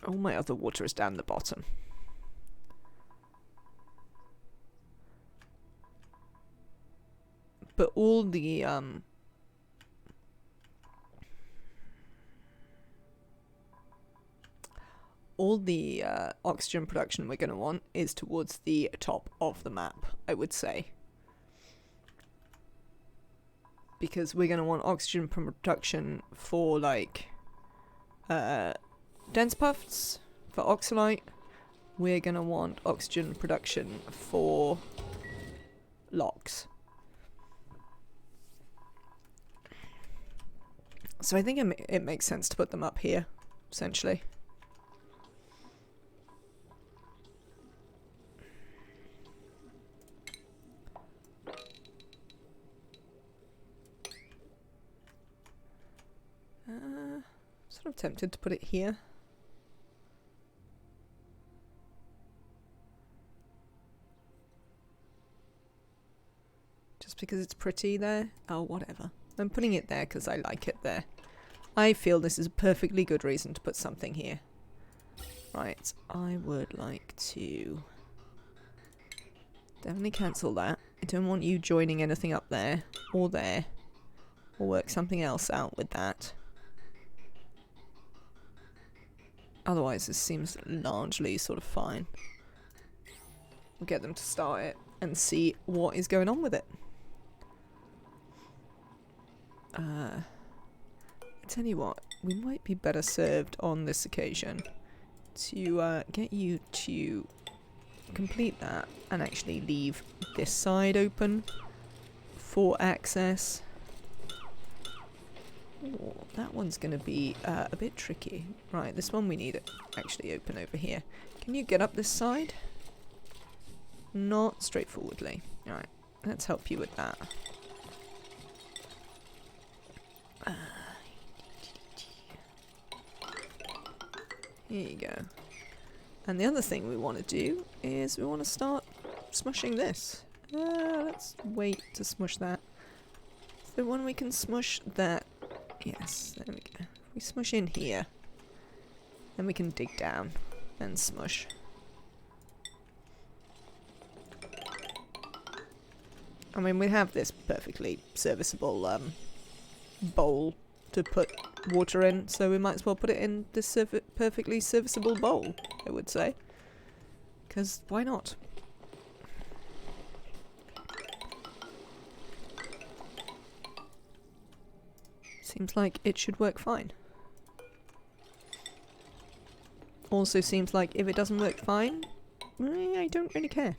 All my other water is down the bottom. But all the oxygen production we're going to want is towards the top of the map, I would say. Because we're going to want oxygen production for, like, dense puffs, for oxalite. We're going to want oxygen production for locks. So I think it makes sense to put them up here, essentially. Sort of tempted to put it here. Just because it's pretty there. Oh, whatever. I'm putting it there because I like it there. I feel this is a perfectly good reason to put something here. Right, I would like to definitely cancel that. I don't want you joining anything up there or there. Or work something else out with that. Otherwise, this seems largely sort of fine. We'll get them to start it and see what is going on with it. I tell you what, we might be better served on this occasion to get you to complete that and actually leave this side open for access. Oh, that one's going to be a bit tricky. Right, this one we need it actually open over here. Can you get up this side? Not straightforwardly. Alright, let's help you with that. Here you go. And the other thing we want to do is we want to start smushing this. Let's wait to smush that. So when we can smush that Yes, there we go. If we smush in here, then we can dig down and smush. I mean, we have this perfectly serviceable bowl to put water in, so we might as well put it in this perfectly serviceable bowl, I would say. Because why not? Seems like it should work fine. Also seems like if it doesn't work fine, I don't really care.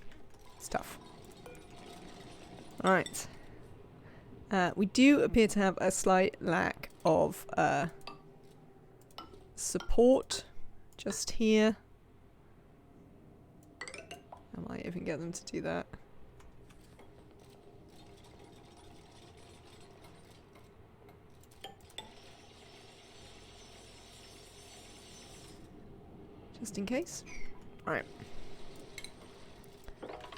It's tough. Alright. We do appear to have a slight lack of support just here. I might even get them to do that. Just in case. Alright.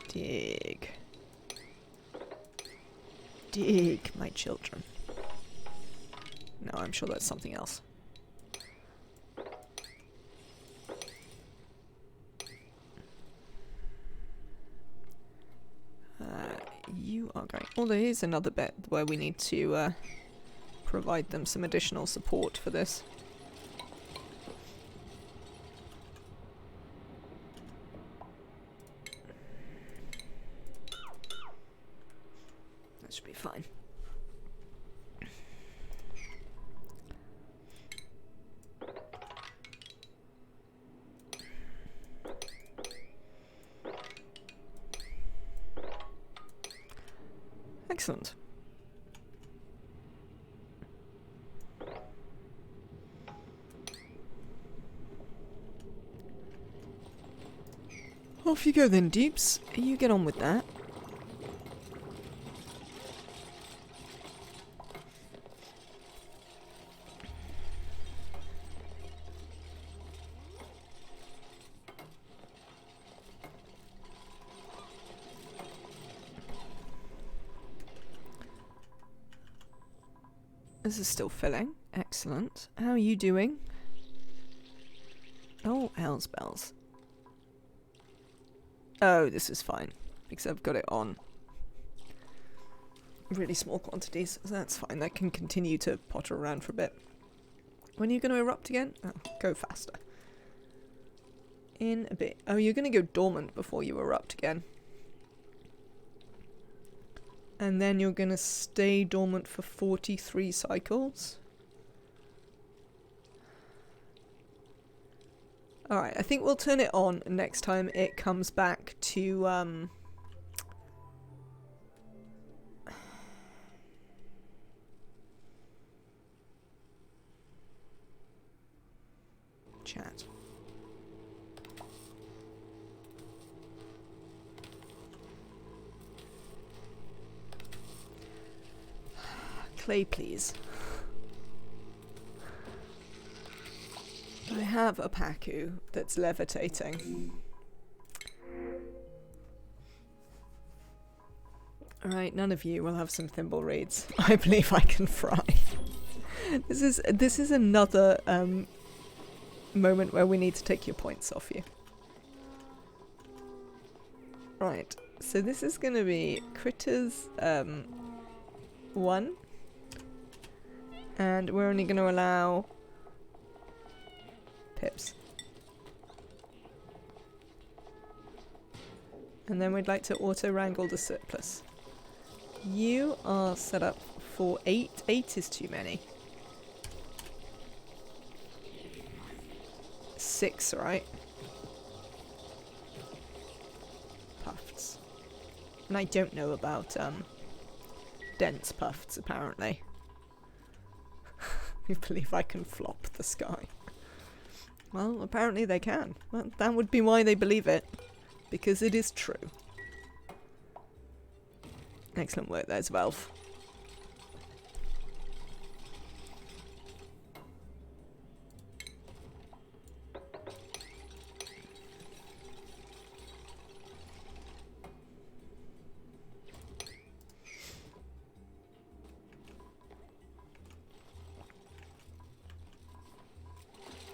Dig. Dig, my children. No, I'm sure that's something else. You are going... Oh, there is another bit where we need to provide them some additional support for this. That should be fine. Excellent. Off you go then, Deeps. You get on with that. This is still filling. Excellent. How are you doing? Oh, hell's bells. Oh, this is fine. Because I've got it on really small quantities. So that's fine. That can continue to potter around for a bit. When are you going to erupt again? Oh, go faster. In a bit. Oh, you're going to go dormant before you erupt again. And then you're going to stay dormant for 43 cycles. Alright, I think we'll turn it on next time it comes back to, chat. Clay, please. I have a Pacu that's levitating. Alright, none of you will have some thimble reeds. I believe I can fry. This is another moment where we need to take your points off you. Right, so this is going to be Critters 1. And we're only going to allow Pips. And then we'd like to auto-wrangle the surplus. You are set up for 8. 8 is too many. 6, right? Puffs. And I don't know about dense puffs, apparently. I believe I can flop the sky. Well, apparently they can. Well, that would be why they believe it. Because it is true. Excellent work there, Zvelf.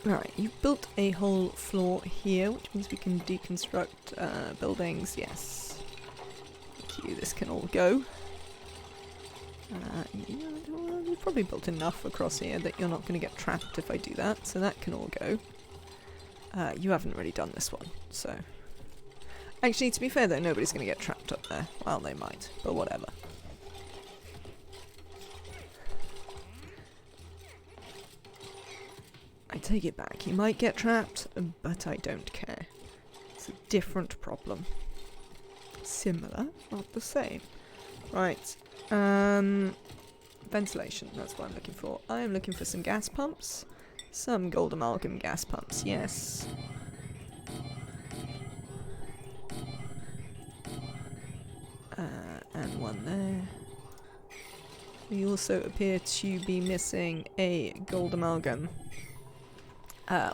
Alright, you've built a whole floor here, which means we can deconstruct buildings. Yes. Thank you, this can all go. You've probably built enough across here that you're not going to get trapped if I do that, so that can all go. You haven't really done this one, so... Actually, to be fair though, nobody's going to get trapped up there. Well, they might, but whatever. I take it back. You might get trapped, but I don't care. It's a different problem. Similar, not the same. Right. Ventilation, that's what I'm looking for. I am looking for some gas pumps. Some gold amalgam gas pumps, yes. And one there. We also appear to be missing a gold amalgam.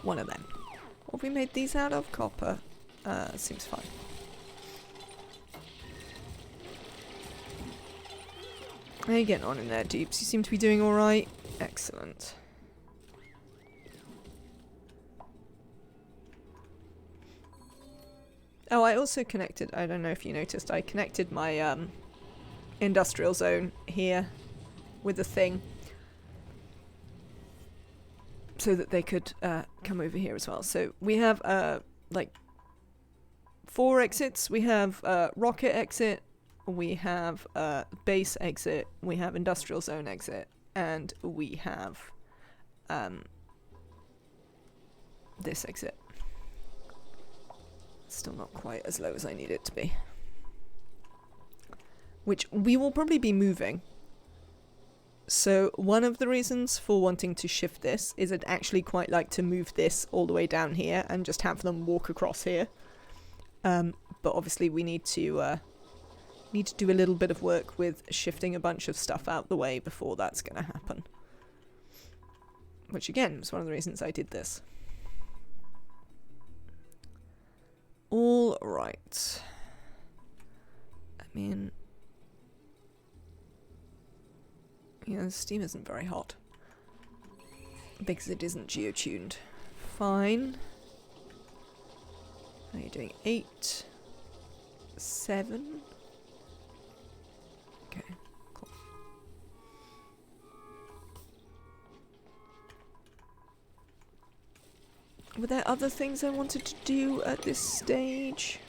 One of them. What have we made these out of? Copper. Seems fine. How are you getting on in there, dupes? You seem to be doing alright. Excellent. Oh, I also connected, I don't know if you noticed, I connected my industrial zone here with a thing so that they could come over here as well. So we have like 4 exits. We have rocket exit, we have base exit, we have industrial zone exit, and we have this exit. Still not quite as low as I need it to be. Which we will probably be moving. So one of the reasons for wanting to shift this is I'd actually quite like to move this all the way down here and just have them walk across here. But obviously we need to do a little bit of work with shifting a bunch of stuff out the way before that's going to happen. Which again was one of the reasons I did this. All right. I mean, yeah, the steam isn't very hot because it isn't geotuned. Fine. How are you doing? 8, 7. Okay, cool. Were there other things I wanted to do at this stage?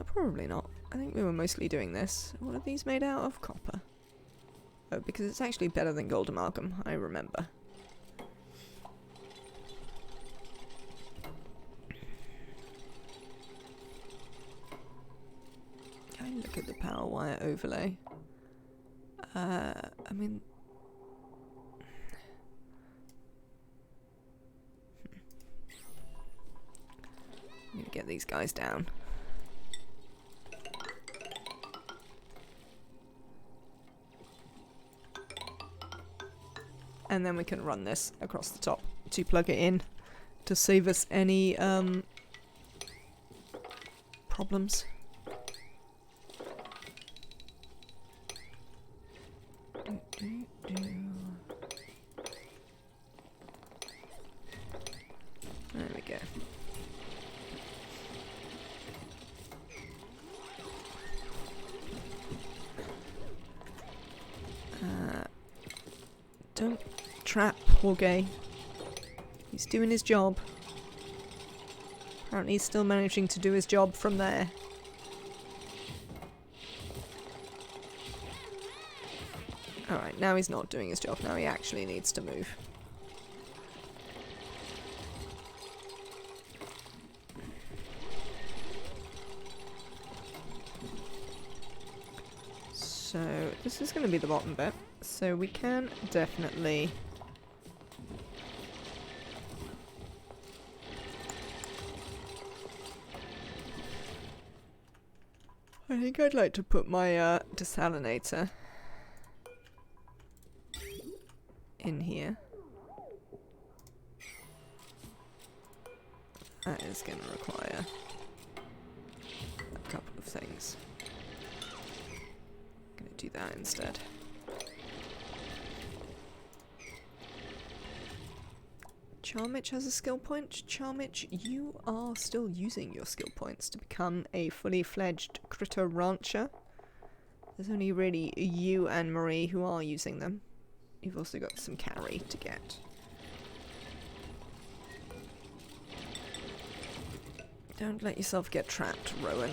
Probably not. I think we were mostly doing this. What are these made out of? Copper. Oh, because it's actually better than gold amalgam, I remember. I look at the power wire overlay. I mean... I'm gonna get these guys down. And then we can run this across the top to plug it in to save us any problems. There we go. Don't trap Jorge. He's doing his job. Apparently he's still managing to do his job from there. Alright, now he's not doing his job. Now he actually needs to move. So, this is going to be the bottom bit. So we can definitely... I think I'd like to put my desalinator in here. That is going to require a couple of things. I'm going to do that instead. Charmich has a skill point. Charmich, you are still using your skill points to become a fully fledged critter rancher. There's only really you and Marie who are using them. You've also got some carry to get. Don't let yourself get trapped, Rowan.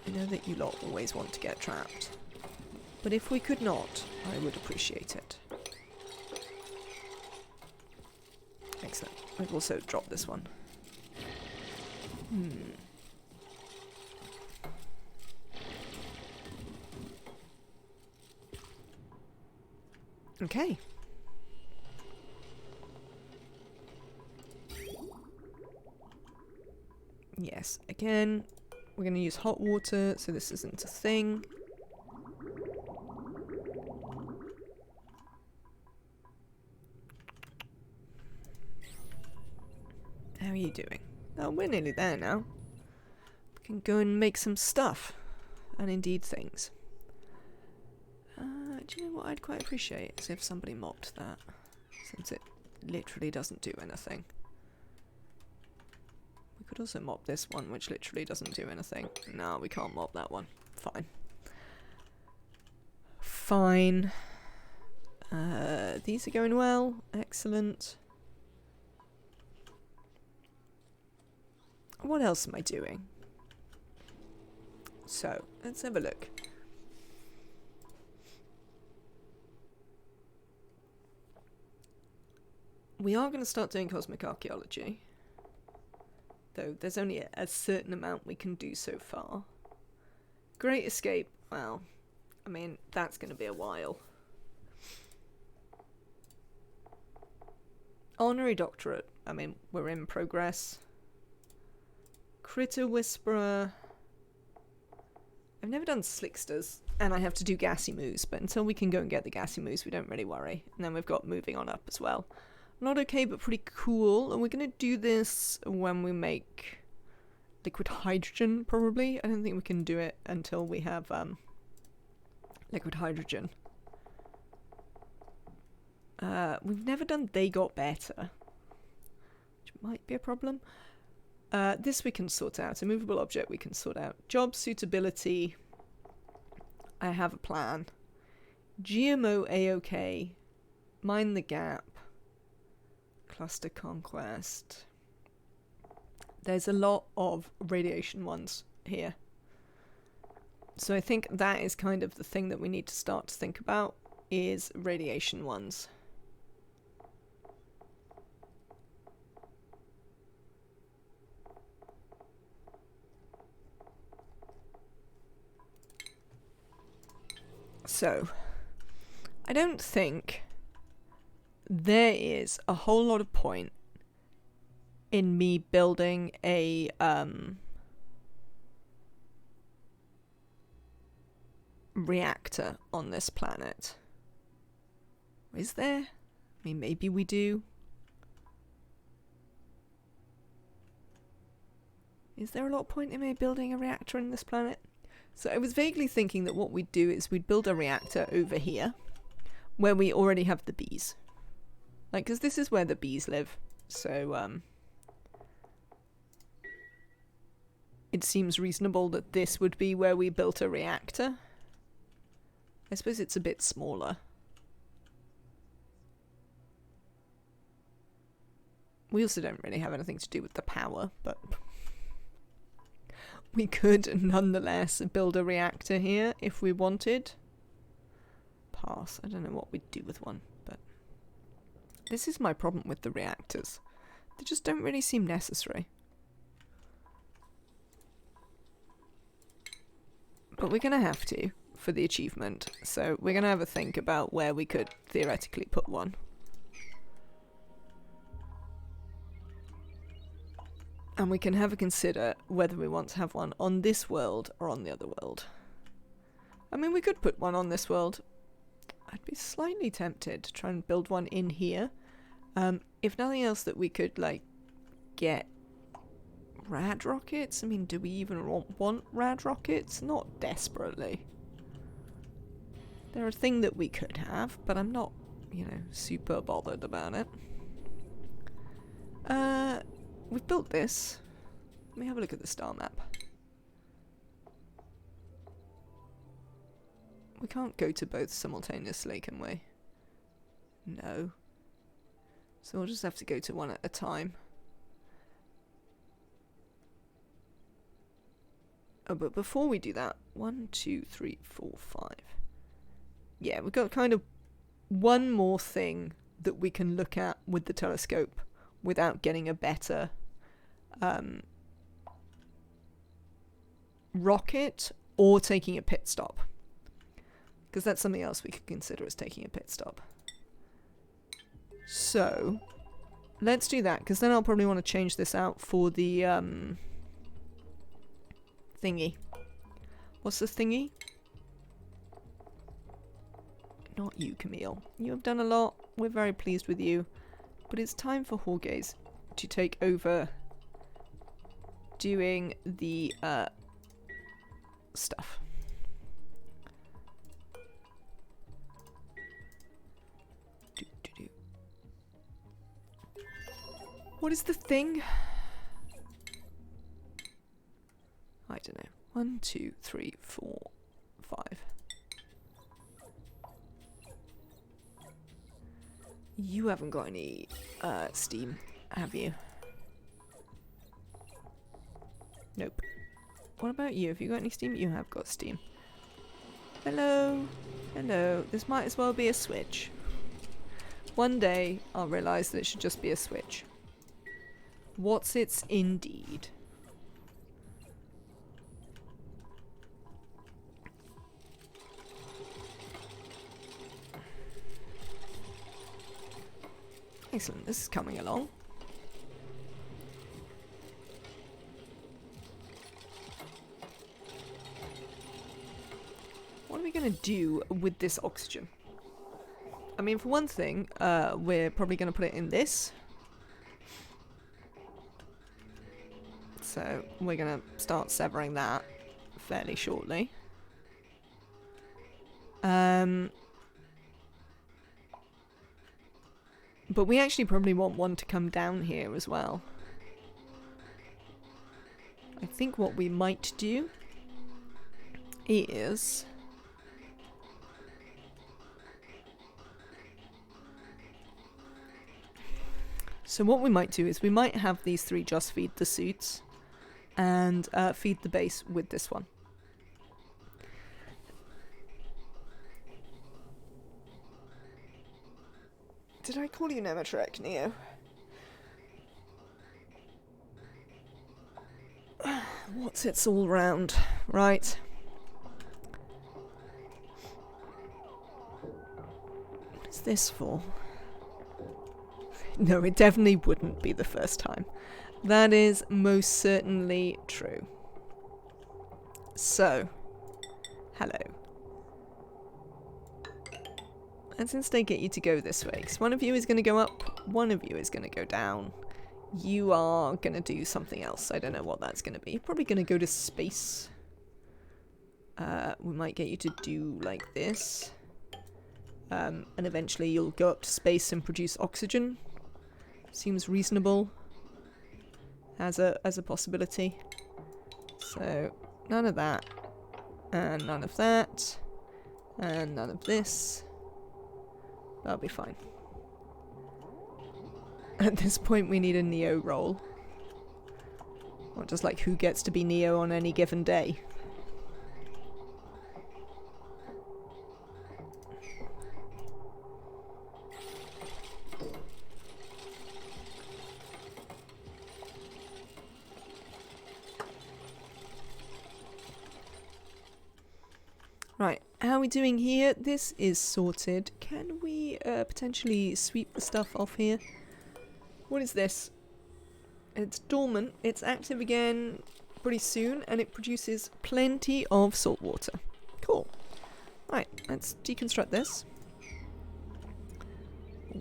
I know that you lot always want to get trapped. But if we could not, I would appreciate it. Excellent. We've also dropped this one. Okay. Yes, again, we're going to use hot water, so this isn't a thing. How are you doing? Oh, we're nearly there now. We can go and make some stuff. And indeed things. Do you know what I'd quite appreciate? Is if somebody mopped that. Since it literally doesn't do anything. We could also mop this one, which literally doesn't do anything. No, we can't mop that one. Fine. Fine. These are going well. Excellent. What else am I doing? So, let's have a look. We are going to start doing cosmic archaeology. Though there's only a certain amount we can do so far. Great Escape, well, I mean, that's going to be a while. Honorary Doctorate, I mean, we're in progress. Critter Whisperer. I've never done Slicksters, and I have to do Gassy Moose, but until we can go and get the Gassy Moose, we don't really worry. And then we've got Moving On Up as well. Not okay, but pretty cool. And we're going to do this when we make liquid hydrogen, probably. I don't think we can do it until we have liquid hydrogen. We've never done They Got Better, which might be a problem. This we can sort out. A movable object we can sort out. Job suitability. I have a plan. GMO A-OK. Mind the Gap. Cluster Conquest. There's a lot of radiation ones here. So I think that is kind of the thing that we need to start to think about, is radiation ones. So, I don't think there is a whole lot of point in me building a reactor on this planet. Is there? I mean, maybe we do. Is there a lot of point in me building a reactor on this planet? So I was vaguely thinking that what we'd do is we'd build a reactor over here, where we already have the bees. Like, because this is where the bees live, so, it seems reasonable that this would be where we built a reactor. I suppose it's a bit smaller. We also don't really have anything to do with the power, but we could nonetheless build a reactor here if we wanted. Pass. I don't know what we'd do with one, but this is my problem with the reactors. They just don't really seem necessary. But we're gonna have to for the achievement, so we're gonna have a think about where we could theoretically put one. And we can have a consider whether we want to have one on this world or on the other world. I mean, we could put one on this world. I'd be slightly tempted to try and build one in here. If nothing else, that we could, like, get rad rockets. I mean, do we even want rad rockets? Not desperately. They're a thing that we could have, but I'm not, you know, super bothered about it. We've built this. Let me have a look at the star map. We can't go to both simultaneously, can we? No. So we'll just have to go to one at a time. Oh, but before we do that, 1, 2, 3, 4, 5. Yeah, we've got kind of one more thing that we can look at with the telescope without getting a better rocket or taking a pit stop. Because that's something else we could consider as taking a pit stop. So, let's do that, because then I'll probably want to change this out for the thingy. What's the thingy? Not you, Camille. You have done a lot. We're very pleased with you. But it's time for Jorge's to take over doing the stuff. What is the thing? I don't know. 1, 2, 3, 4, 5. You haven't got any steam, have you? Nope. What about you? Have you got any steam? You have got steam. Hello. Hello. This might as well be a switch. One day I'll realise that it should just be a switch. What's its indeed? Excellent, this is coming along. What are we going to do with this oxygen? I mean, for one thing, we're probably going to put it in this. So we're going to start severing that fairly shortly. But we actually probably want one to come down here as well. I think what we might do is... So what we might do is we might have these three just feed the suits and feed the base with this one. Did I call you Nematrek, Neo? What's its all round, right? What is this for? No, it definitely wouldn't be the first time. That is most certainly true. So, hello. Let's instead get you to go this way, because one of you is going to go up, one of you is going to go down. You are going to do something else. I don't know what that's going to be. You're probably going to go to space. We might get you to do like this. And eventually you'll go up to space and produce oxygen. Seems reasonable as a possibility. So, none of that. And none of that. And none of this. That'll be fine. At this point we need a Neo roll. Or just like who gets to be Neo on any given day. Right, how are we doing here? This is sorted. Can we potentially sweep the stuff off here? What is this? It's dormant. It's active again pretty soon, and it produces plenty of salt water. Cool. Right, let's deconstruct this.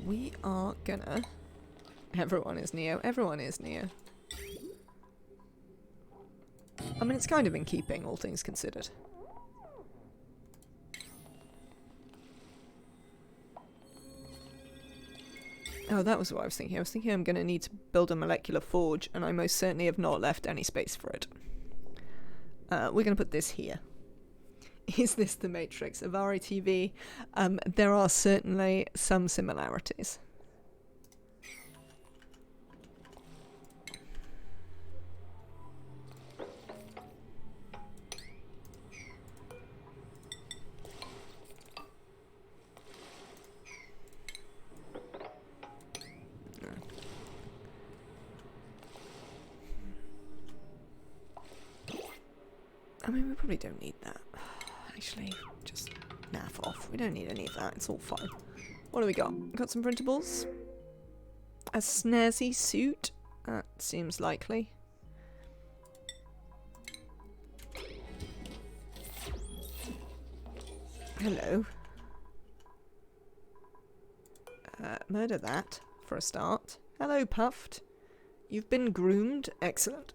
We are gonna... Everyone is Neo. Everyone is Neo. I mean, it's kind of in keeping, all things considered. Oh, that was what I was thinking. I was thinking I'm going to need to build a molecular forge, and I most certainly have not left any space for it. We're going to put this here. Is this the Matrix? Avari TV? There are certainly some similarities. I mean, we probably don't need that. Actually, just naff off. We don't need any of that. It's all fine. What do we got? Got some printables? A snazzy suit? That seems likely. Hello. Murder that, for a start. Hello, Puffed. You've been groomed. Excellent.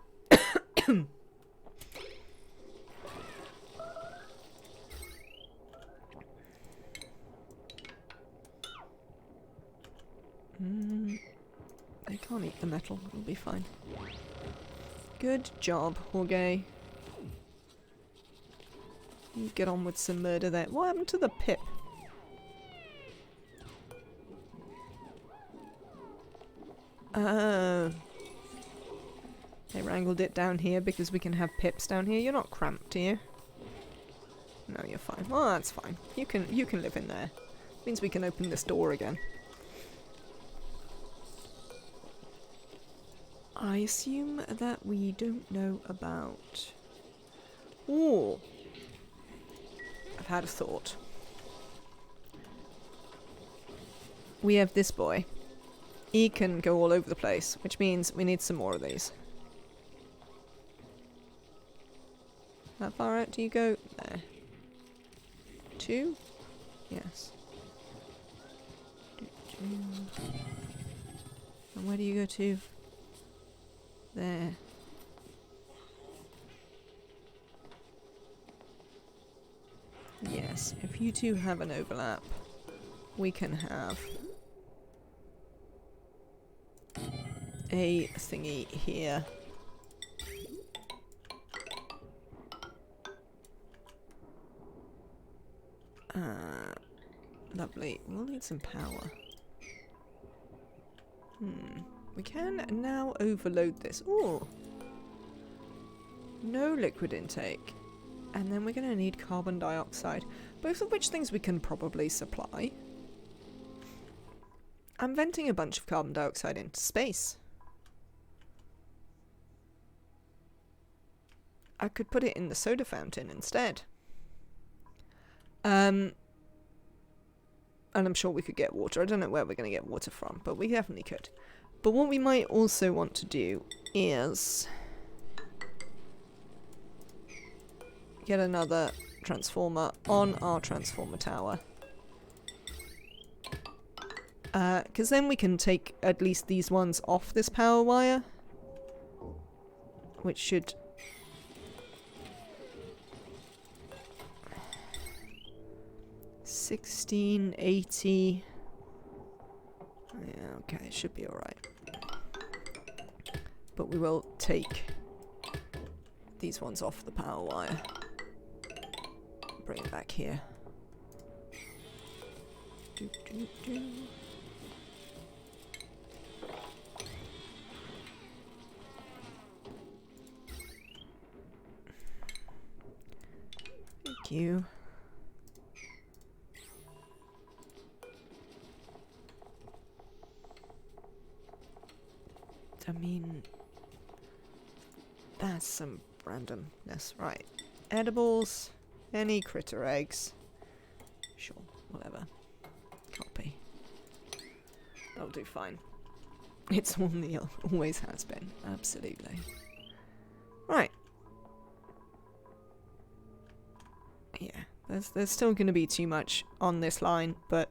I can't eat the metal. It'll be fine. Good job, Jorge. You get on with some murder there. What happened to the pip? They wrangled it down here because we can have pips down here. You're not cramped, are you? No, you're fine. Well, that's fine. You can live in there. Means we can open this door again. I assume that we don't know about... Ooh. I've had a thought. We have this boy. He can go all over the place, which means we need some more of these. How far out do you go? There. 2? Yes. And where do you go to? There. Yes, if you two have an overlap, we can have a thingy here. Lovely. We'll need some power. We can now overload this. Ooh. No liquid intake. And then we're going to need carbon dioxide. Both of which things we can probably supply. I'm venting a bunch of carbon dioxide into space. I could put it in the soda fountain instead. And I'm sure we could get water. I don't know where we're going to get water from, but we definitely could. But what we might also want to do is get another transformer on our transformer tower. Because then we can take at least these ones off this power wire. Which should... $16.80. Yeah, okay, it should be alright. But we will take these ones off the power wire. Bring it back here. Thank you. I mean, that's some randomness. Right. Edibles. Any critter eggs. Sure, whatever. Copy. That'll do fine. It's all Neil. Always has been. Absolutely. Right. Yeah. There's still going to be too much on this line, but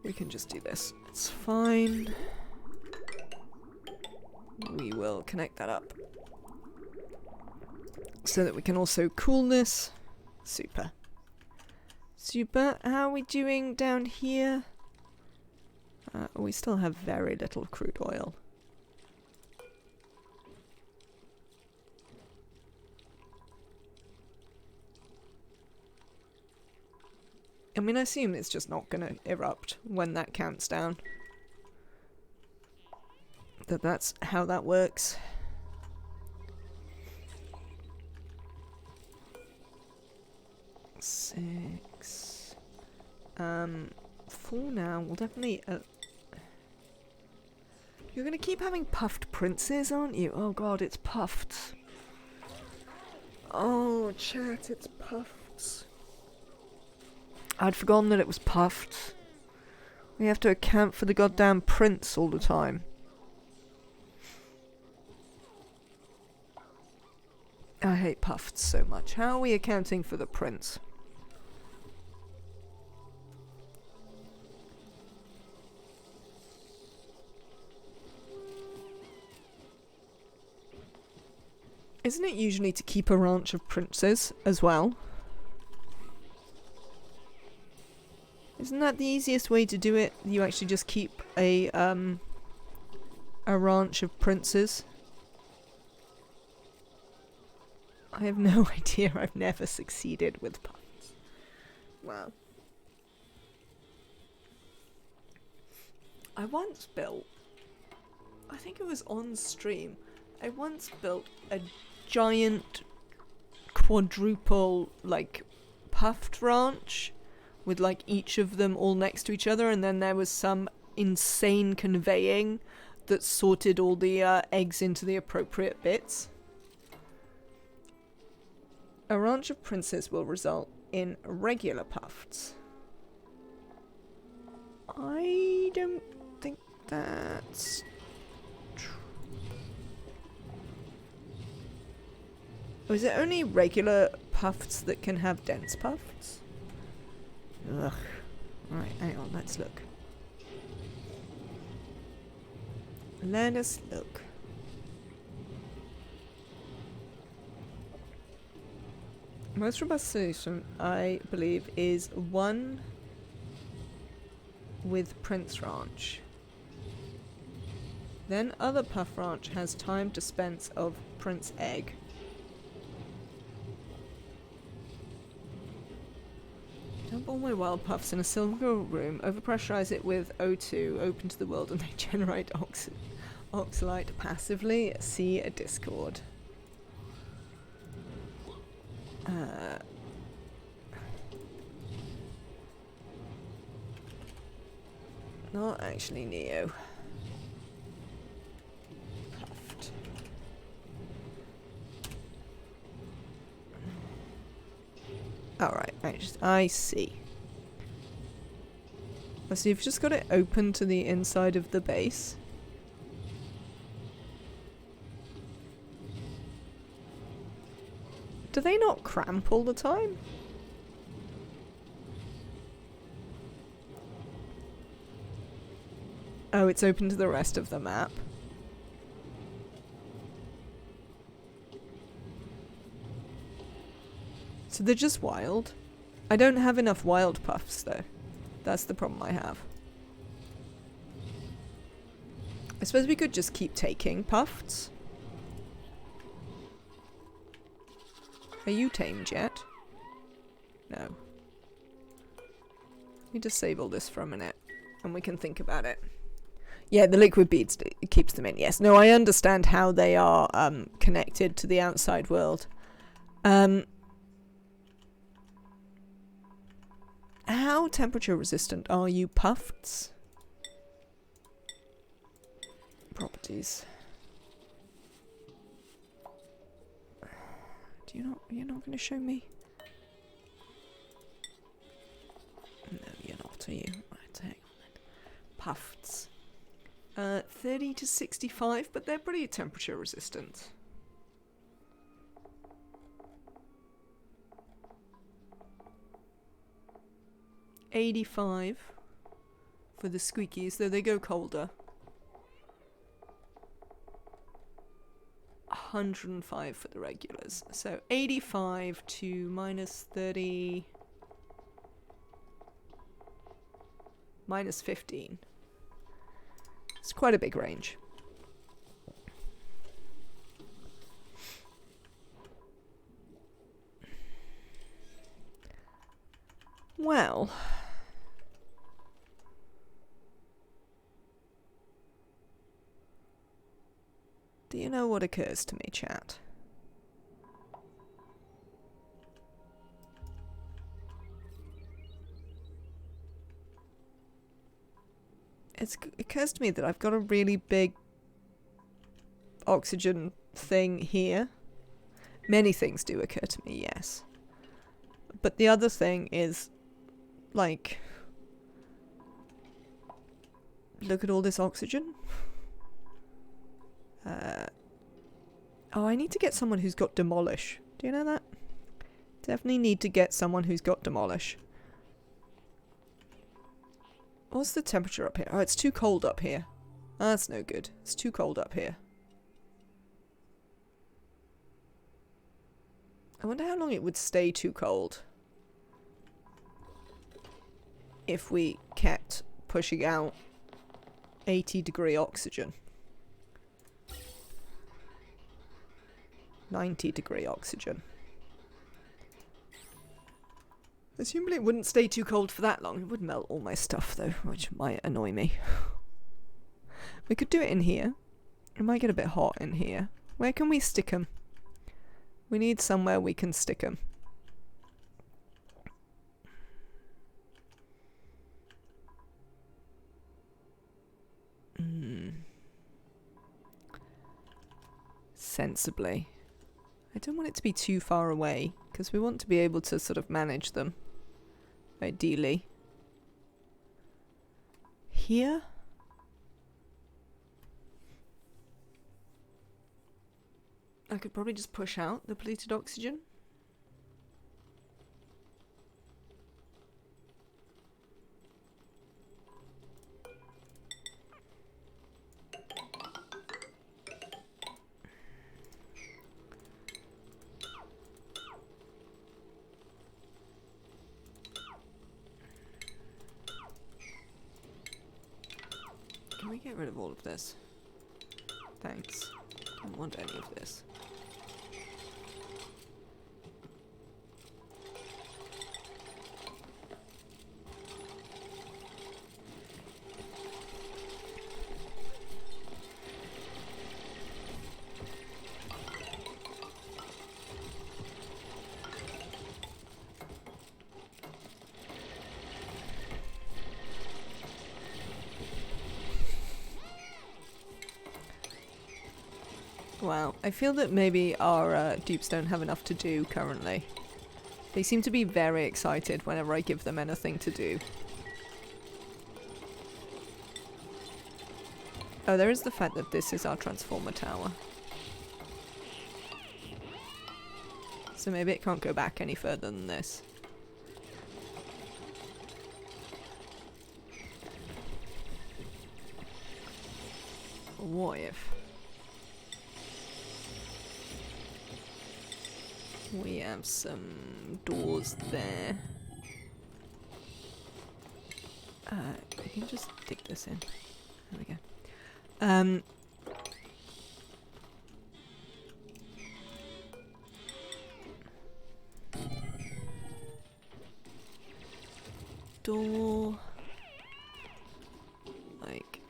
we can just do this. It's fine. We will connect that up so that we can also cool this. Super. Super. How are we doing down here? We still have very little crude oil. I mean, I assume it's just not going to erupt when that counts down. That's how that works. Six. For now, we'll definitely... You're going to keep having puffed princes, aren't you? Oh god, it's puffed. Oh, chat, it's puffed. I'd forgotten that it was puffed. We have to account for the goddamn prince all the time. I hate puffed so much. How are we accounting for the prince? Isn't it usually to keep a ranch of princes as well? Isn't that the easiest way to do it? You actually just keep a ranch of princes? I have no idea. I've never succeeded with puns. Wow. I once built, I think it was on stream, I once built a giant quadruple, like, puffed ranch with, like, each of them all next to each other, and then there was some insane conveying that sorted all the eggs into the appropriate bits. A ranch of princes will result in regular puffs. I don't think that's true. Oh, is it only regular puffs that can have dense puffs? Ugh. Right, hang on, let's look. Let us look. Most robust solution, I believe, is one with Prince Ranch. Then other Puff Ranch has time dispense of Prince Egg. Dump all my wild puffs in a silver room, overpressurize it with O2, open to the world, and they generate oxalite passively. See a Discord. Not actually Neo. Puffed. Alright, I see. So you've just got it open to the inside of the base. Do they not cramp all the time? Oh, it's open to the rest of the map. So they're just wild. I don't have enough wild puffs though. That's the problem I have. I suppose we could just keep taking puffs. Are you tamed yet? No. Let me disable this for a minute and we can think about it. Yeah, the liquid beads, it keeps them in. Yes. No, I understand how they are connected to the outside world. How temperature resistant are you, puffs? Properties. You're not going to show me? No, you're not, are you? Right, hang on then. Puffs. 30 to 65, but they're pretty temperature resistant. $85 for the squeakies, though they go colder. 105 for the regulars. So 85 to minus 30... minus 15. It's quite a big range. Well, do you know what occurs to me, chat? It occurs to me that I've got a really big oxygen thing here. Many things do occur to me, yes. But the other thing is, like, look at all this oxygen. Oh, I need to get someone who's got demolish. Do you know that? Definitely need to get someone who's got demolish. What's the temperature up here? Oh, it's too cold up here. That's no good. It's too cold up here. I wonder how long it would stay too cold if we kept pushing out 80-degree oxygen. 90-degree oxygen. Assumably it wouldn't stay too cold for that long. It would melt all my stuff though, which might annoy me. We could do it in here. It might get a bit hot in here. Where can we stick them? We need somewhere we can stick them. Sensibly. I don't want it to be too far away, because we want to be able to sort of manage them. Ideally. Here? I could probably just push out the polluted oxygen. Can we get rid of all of this? Thanks. Don't want any of this. Wow, I feel that maybe our dupes don't have enough to do currently. They seem to be very excited whenever I give them anything to do. Oh, there is the fact that this is our transformer tower. So maybe it can't go back any further than this. What if we have some doors there? I can just dig this in. There we go. Door. Like.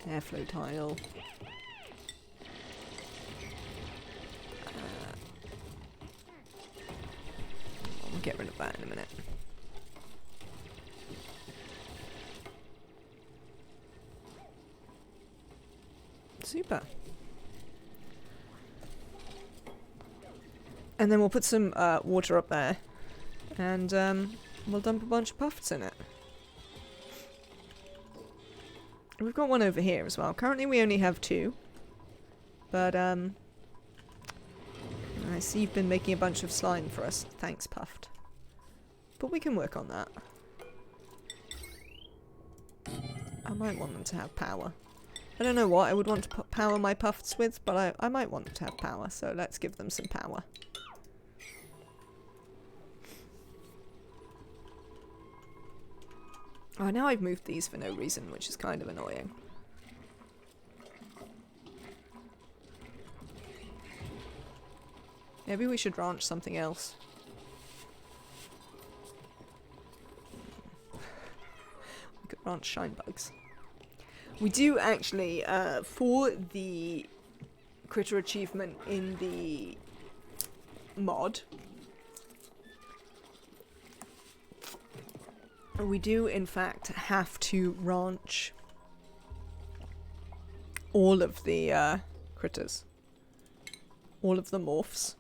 Airflow tile. We'll get rid of that in a minute. Super. And then we'll put some water up there. And we'll dump a bunch of puffs in it. We've got one over here as well. Currently we only have 2. But, I see you've been making a bunch of slime for us. Thanks, Puffed. But we can work on that. I might want them to have power. I don't know what I would want to power my Puffs with, but I might want them to have power, so let's give them some power. Oh, now I've moved these for no reason, which is kind of annoying. Maybe we should ranch something else. We could ranch shine bugs. We do actually, for the critter achievement in the mod, we do in fact have to ranch all of the critters. All of the morphs.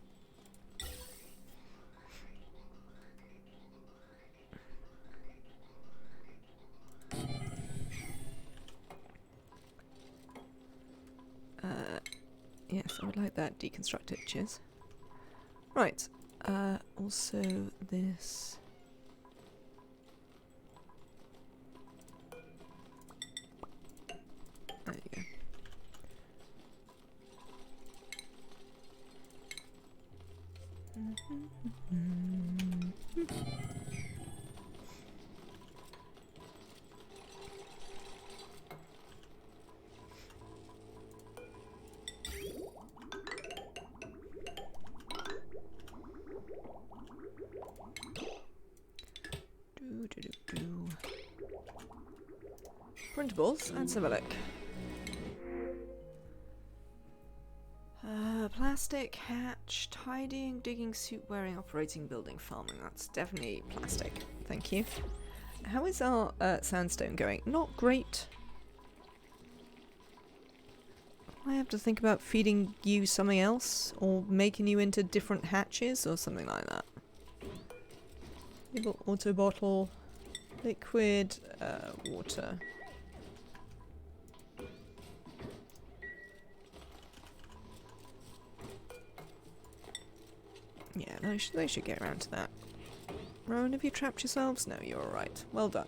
Yes, I would like that deconstructed, cheers. Right, also this. There you go. Printables, let's have a look. Plastic, hatch, tidying, digging, suit wearing, operating, building, farming. That's definitely plastic. Thank you. How is our sandstone going? Not great. I have to think about feeding you something else, or making you into different hatches, or something like that. Auto bottle, liquid, water. Yeah, they should get around to that. Rowan, have you trapped yourselves? No, you're alright. Well done.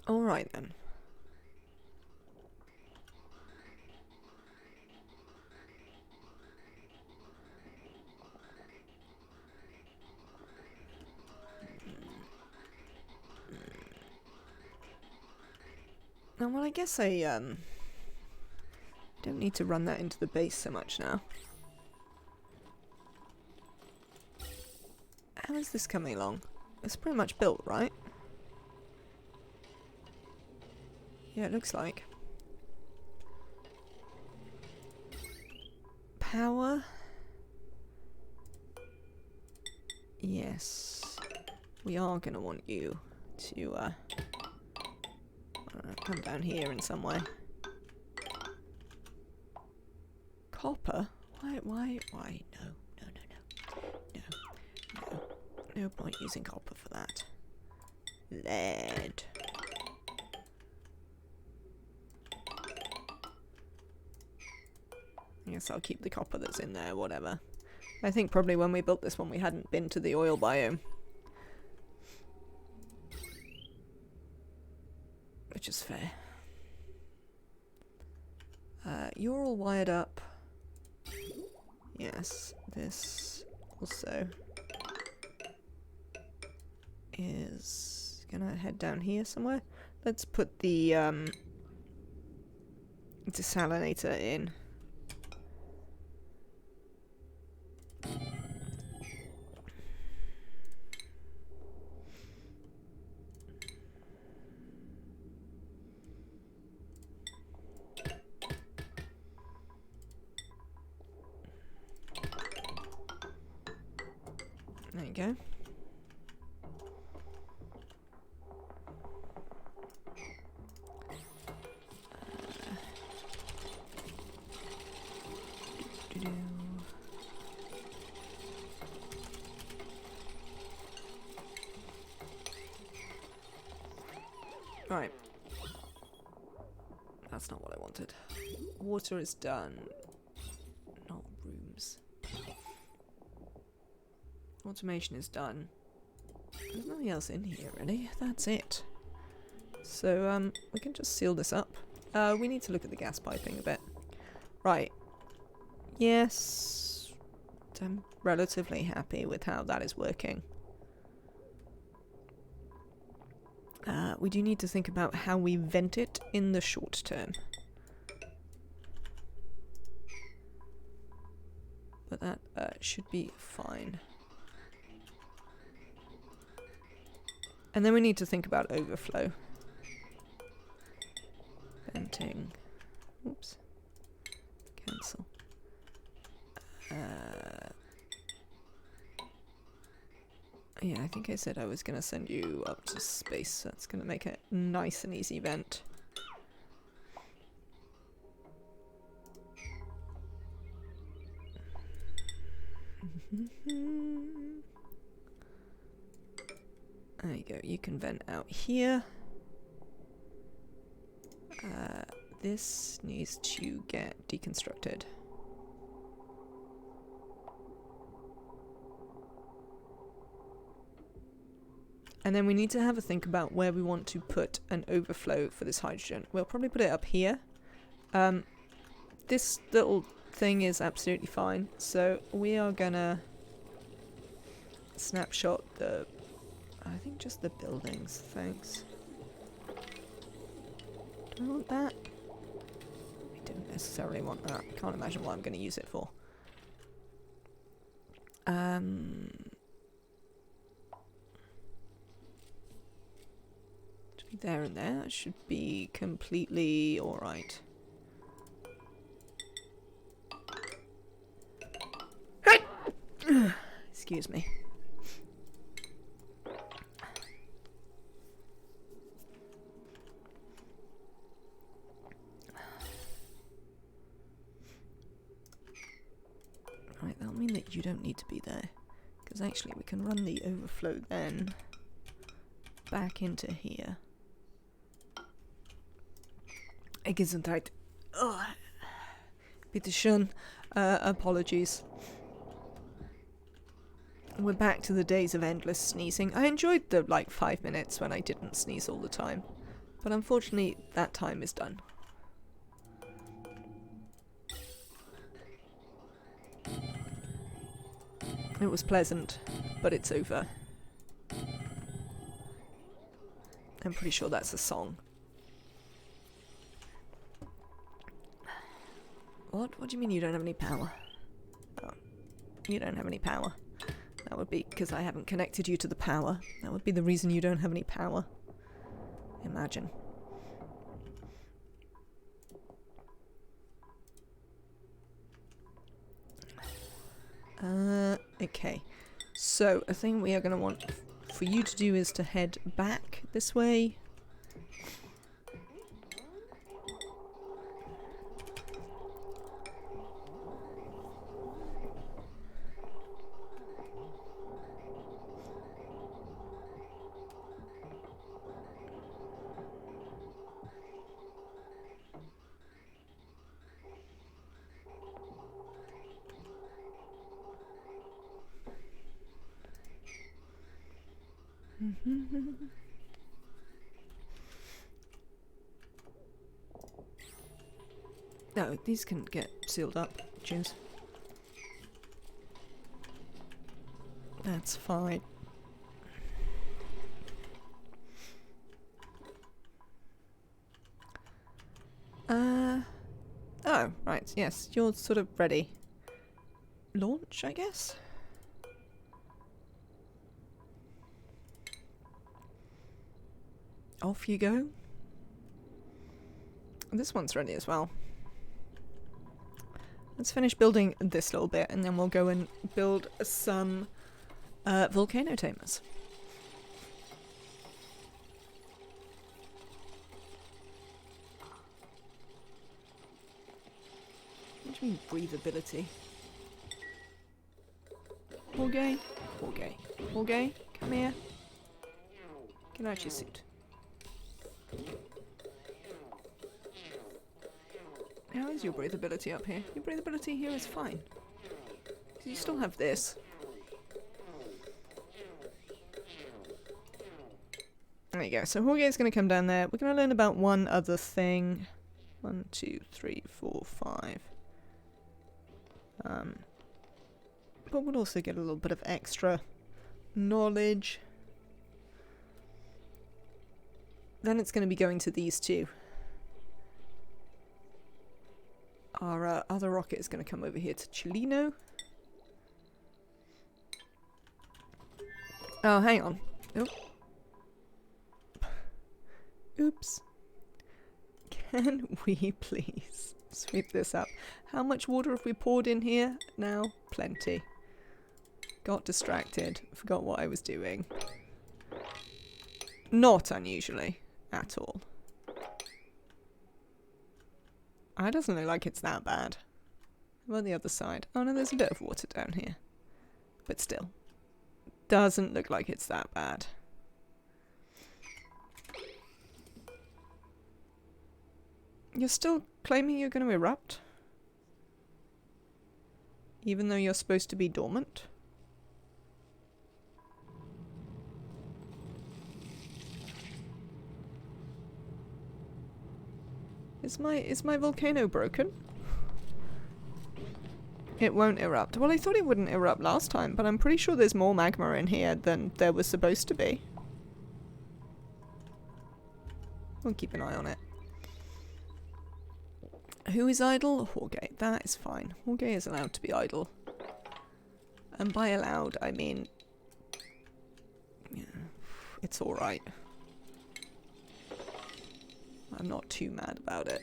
Alright then. Well, I guess I don't need to run that into the base so much now. How is this coming along? It's pretty much built, right? Yeah, it looks like. Power? Yes. We are going to want you to come down here in some way. Copper? Why? No. No point using copper for that. Lead. I guess I'll keep the copper that's in there, whatever. I think probably when we built this one we hadn't been to the oil biome. Which is fair. You're all wired up. Yes, this also is gonna head down here somewhere. Let's put the desalinator in. There you go. Right. That's not what I wanted. Water is done. Not rooms. Automation is done. There's nothing else in here, really. That's it. So we can just seal this up. We need to look at the gas piping a bit. Right. Yes. I'm relatively happy with how that is working. We do need to think about how we vent it in the short term. But that should be fine. And then we need to think about overflow. Venting. Oops. Cancel. Yeah, I think I said I was going to send you up to space. That's going to make a nice and easy vent. There you go. You can vent out here. This needs to get deconstructed. And then we need to have a think about where we want to put an overflow for this hydrogen. We'll probably put it up here. This little thing is absolutely fine. So we are gonna snapshot the, I think just the buildings, thanks. Do I want that? I don't necessarily want that. Can't imagine what I'm gonna use it for. There and there, that should be completely alright. Excuse me. Right, that'll mean that you don't need to be there. Because actually we can run the overflow then back into here. Gesundheit. Oh. Bitte schön. Apologies. We're back to the days of endless sneezing. I enjoyed the, 5 minutes when I didn't sneeze all the time. But unfortunately, that time is done. It was pleasant, but it's over. I'm pretty sure that's a song. What? What do you mean you don't have any power? Oh, you don't have any power. That would be because I haven't connected you to the power. That would be the reason you don't have any power. Imagine. Okay. So, a thing we are going to want for you to do is to head back this way. No, these can get sealed up. Cheers. That's fine. Oh, right, yes, you're sort of ready. Launch, I guess? Off you go. This one's ready as well. Let's finish building this little bit and then we'll go and build some volcano tamers. What do you mean breathability? Jorge? Jorge. Jorge, come here. Get out your suit. How is your breathability up here? Your breathability here is fine. You still have this. There you go. So Jorge is going to come down there. We're going to learn about one other thing. 1, 2, 3, 4, 5. But we'll also get a little bit of extra knowledge. Then it's going to be going to these two. Our other rocket is going to come over here to Chilino. Oh, hang on. Oh. Oops. Can we please sweep this up? How much water have we poured in here now? Plenty. Got distracted. Forgot what I was doing. Not unusually at all. It doesn't look like it's that bad. How about the other side? Oh no, there's a bit of water down here. But still. Doesn't look like it's that bad. You're still claiming you're going to erupt? Even though you're supposed to be dormant? Is my volcano broken? It won't erupt. Well, I thought it wouldn't erupt last time, but I'm pretty sure there's more magma in here than there was supposed to be. We'll keep an eye on it. Who is idle? Jorge. That is fine. Jorge is allowed to be idle. And by allowed, I mean... yeah, it's alright. I'm not too mad about it.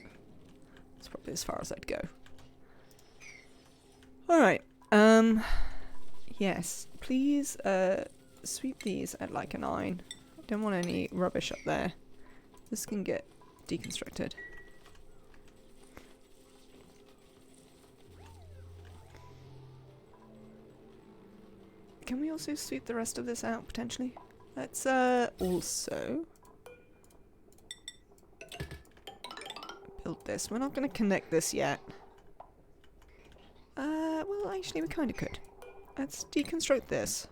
That's probably as far as I'd go. Alright. Yes. Please, sweep these at like a 9. Don't want any rubbish up there. This can get deconstructed. Can we also sweep the rest of this out, potentially? Let's, also... build this. We're not going to connect this yet. Well, actually, we kind of could. Let's deconstruct this.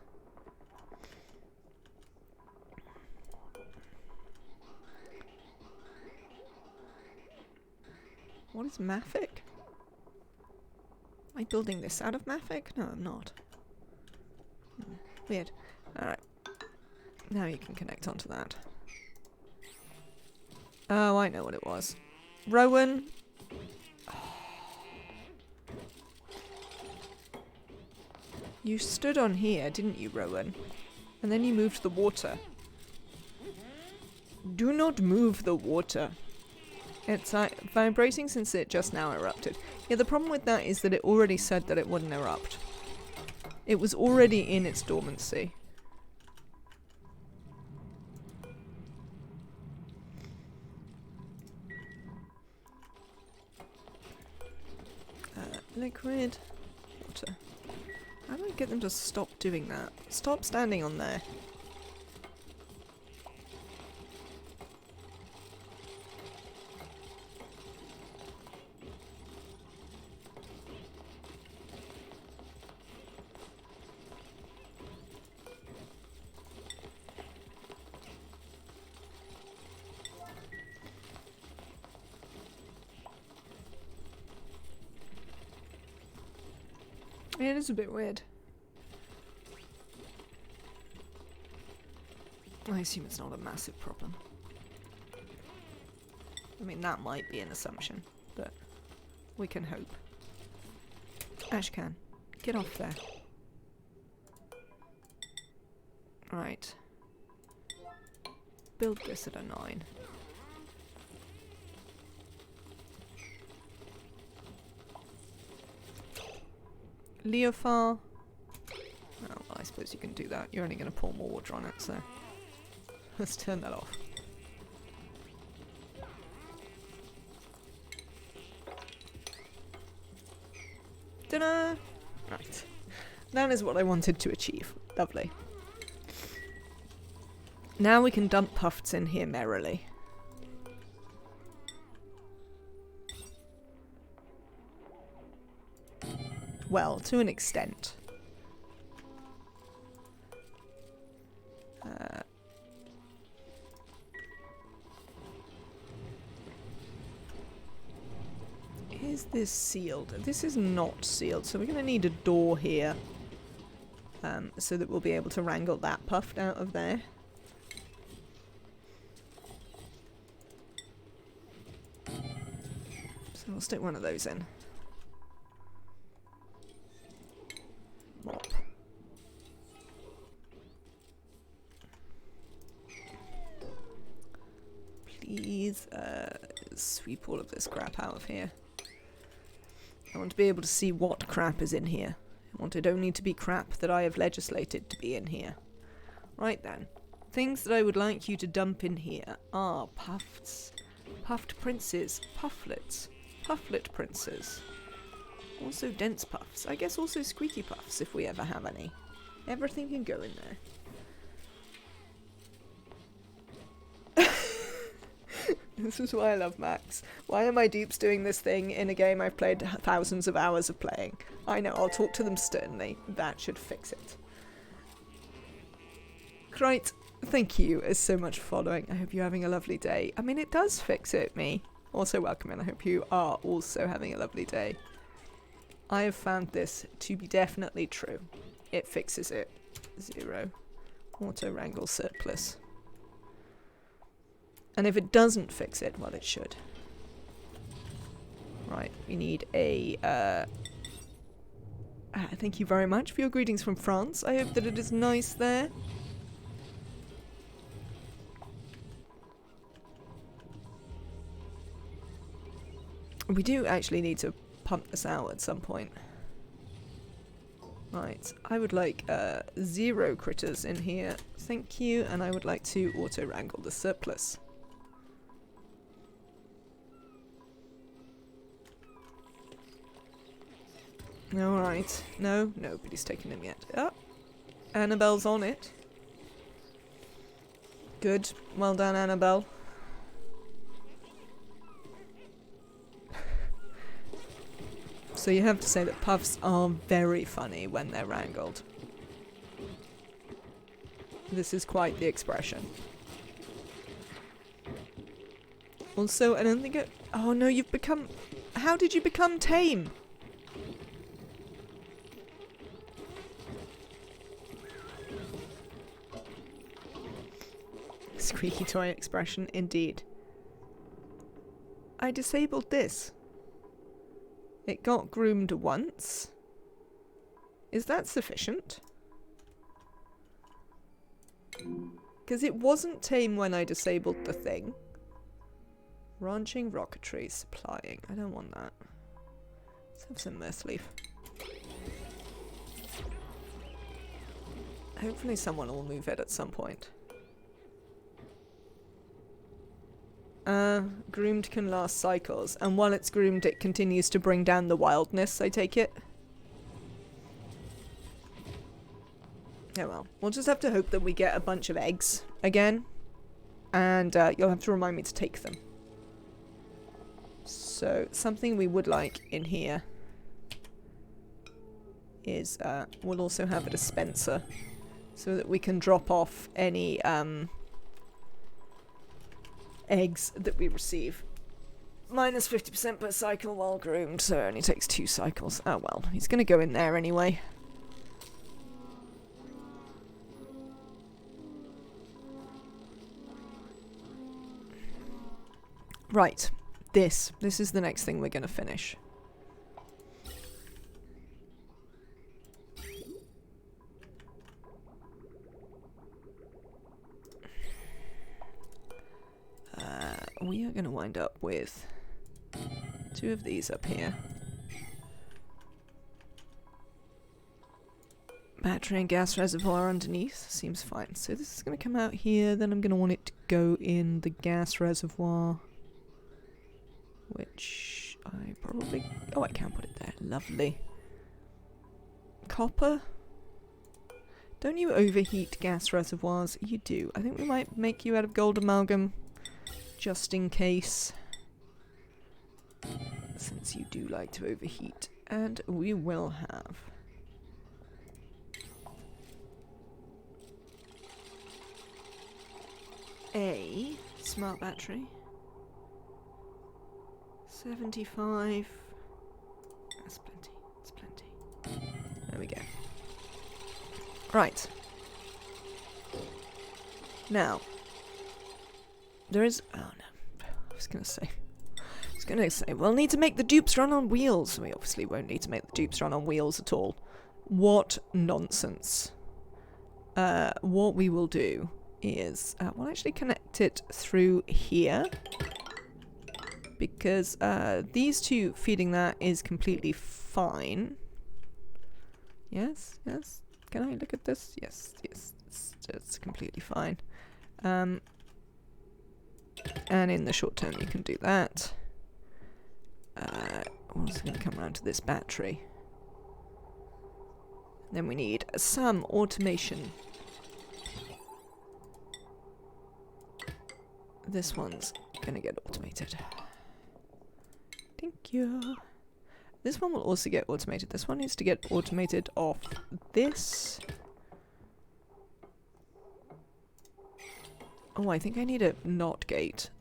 What is Mafic? Am I building this out of Mafic? No, I'm not. Weird. Alright. Now you can connect onto that. Oh, I know what it was. Rowan. You stood on here, didn't you, Rowan? And then you moved the water. Do not move the water. It's vibrating since it just now erupted. Yeah, the problem with that is that it already said that it wouldn't erupt. It was already in its dormancy. Liquid. Water. How do I get them to stop doing that? Stop standing on there. It is a bit weird. I assume it's not a massive problem. I mean, that might be an assumption, but we can hope. Ashcan, get off there. Right. Build this at a 9. Leofar. Oh, well, I suppose you can do that. You're only going to pour more water on it, so let's turn that off. Ta-da! Right. That is what I wanted to achieve. Lovely. Now we can dump Puffs in here merrily. Well, to an extent. Is this sealed? This is not sealed, so we're going to need a door here. So that we'll be able to wrangle that puffed out of there. So we'll stick one of those in. Mop. Please sweep all of this crap out of here. I want to be able to see what crap is in here. I want it only to be crap that I have legislated to be in here. Right then. Things that I would like you to dump in here are puffs, puffed princes, pufflets, pufflet princes. Also dense puffs. I guess also squeaky puffs if we ever have any. Everything can go in there. This is why I love Max. Why are my dupes doing this thing in a game I've played thousands of hours of playing? I know, I'll talk to them sternly. That should fix it. Right, thank you so much for following. I hope you're having a lovely day. I mean, it does fix it, me. Also welcome, and I hope you are also having a lovely day. I have found this to be definitely true. It fixes it. 0. Auto wrangle surplus. And if it doesn't fix it, well, it should. Right, we need a... thank you very much for your greetings from France. I hope that it is nice there. We do actually need to pump this out at some point. Right, I would like 0 critters in here. Thank you, and I would like to auto-wrangle the surplus. Alright. No, nobody's taken him yet. Oh, Annabelle's on it. Good. Well done, Annabelle. So you have to say that puffs are very funny when they're wrangled. This is quite the expression. Also, I don't think it... Oh no, you've become... How did you become tame? Squeaky toy expression, indeed. I disabled this. It got groomed once. Is that sufficient? Because it wasn't tame when I disabled the thing. Ranching, rocketry, supplying. I don't want that. Let's have some mirth leaf. Hopefully someone will move it at some point. Groomed can last cycles, and while it's groomed it continues to bring down the wildness, I take it. Oh well, we'll just have to hope that we get a bunch of eggs again, and you'll have to remind me to take them. So, something we would like in here is, we'll also have a dispenser, so that we can drop off any, eggs that we receive. Minus 50% per cycle while groomed, so it only takes 2 cycles. Oh well, he's gonna go in there anyway. Right, this is the next thing we're gonna finish. We are going to wind up with 2 of these up here. Battery and gas reservoir underneath. Seems fine. So this is going to come out here, then I'm going to want it to go in the gas reservoir. Which I probably... Oh, I can put it there. Lovely. Copper? Don't you overheat gas reservoirs? You do. I think we might make you out of gold amalgam. Just in case, since you do like to overheat, and we will have a smart battery, 75, There we go. Right. Now, there is... Oh no, I was gonna say, we'll need to make the dupes run on wheels. We obviously won't need to make the dupes run on wheels at all. What nonsense. What we will do is, we'll actually connect it through here. Because these two feeding that is completely fine. Yes, yes. Can I look at this? Yes, yes. It's completely fine. And in the short term you can do that. We're also going to come around to this battery. Then we need some automation. This one's going to get automated. Thank you. This one will also get automated. This one needs to get automated off this. Oh, I think I need a NOT gate.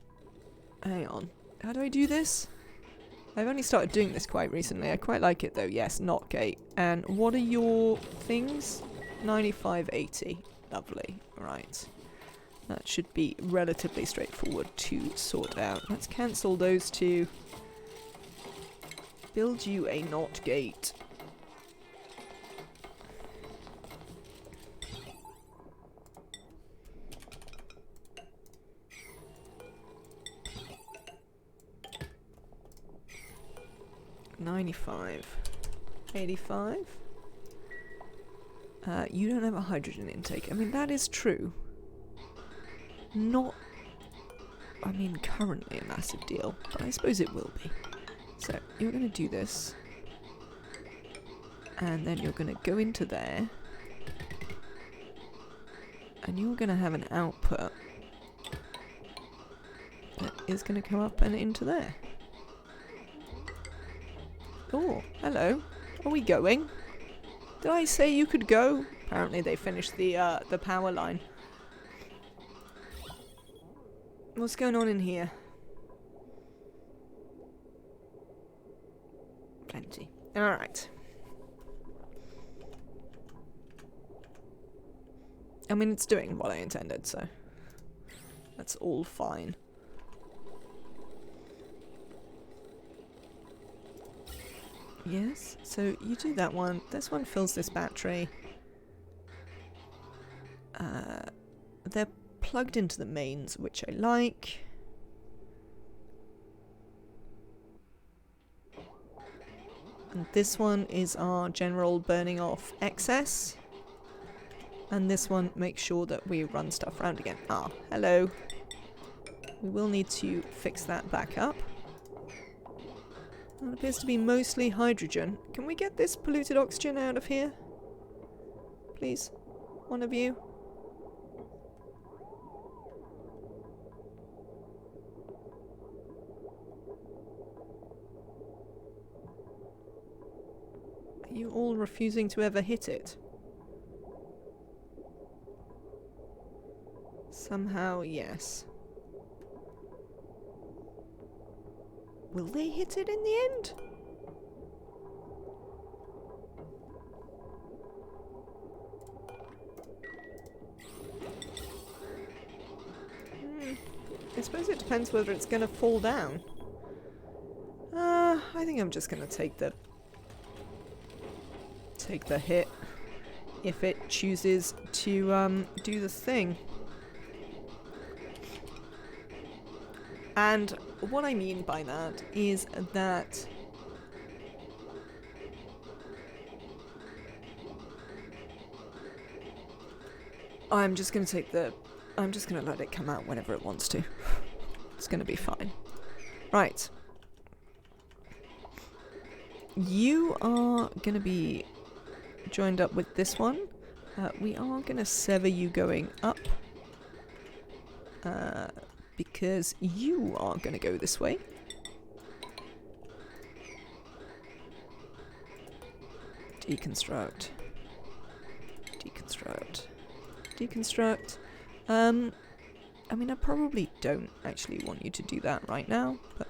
Hang on. How do I do this? I've only started doing this quite recently. I quite like it though. Yes, NOT gate. And what are your things? 9580. Lovely. Right. That should be relatively straightforward to sort out. Let's cancel those two. Build you a NOT gate. $95. $85. You don't have a hydrogen intake. I mean, that is true. Not, I mean, currently a massive deal, but I suppose it will be. So, you're going to do this. And then you're going to go into there. And you're going to have an output that is going to come up and into there. Oh, hello. Are we going? Did I say you could go? Apparently they finished the power line. What's going on in here? Plenty. Alright. I mean, it's doing what I intended, so that's all fine. Yes, so you do that one. This one fills this battery. They're plugged into the mains, which I like. And this one is our general burning off excess. And this one makes sure that we run stuff around again. Ah, hello. We will need to fix that back up. That appears to be mostly hydrogen. Can we get this polluted oxygen out of here? Please? One of you? Are you all refusing to ever hit it? Somehow, yes. Will they hit it in the end? I suppose it depends whether it's going to fall down. I think I'm just going to take the hit if it chooses to do the thing. And what I mean by that is that I'm just going to let it come out whenever it wants to. It's going to be fine. Right. You are going to be joined up with this one. We are going to sever you going up. Because you are going to go this way. Deconstruct. Deconstruct. Deconstruct. I mean, I probably don't actually want you to do that right now, but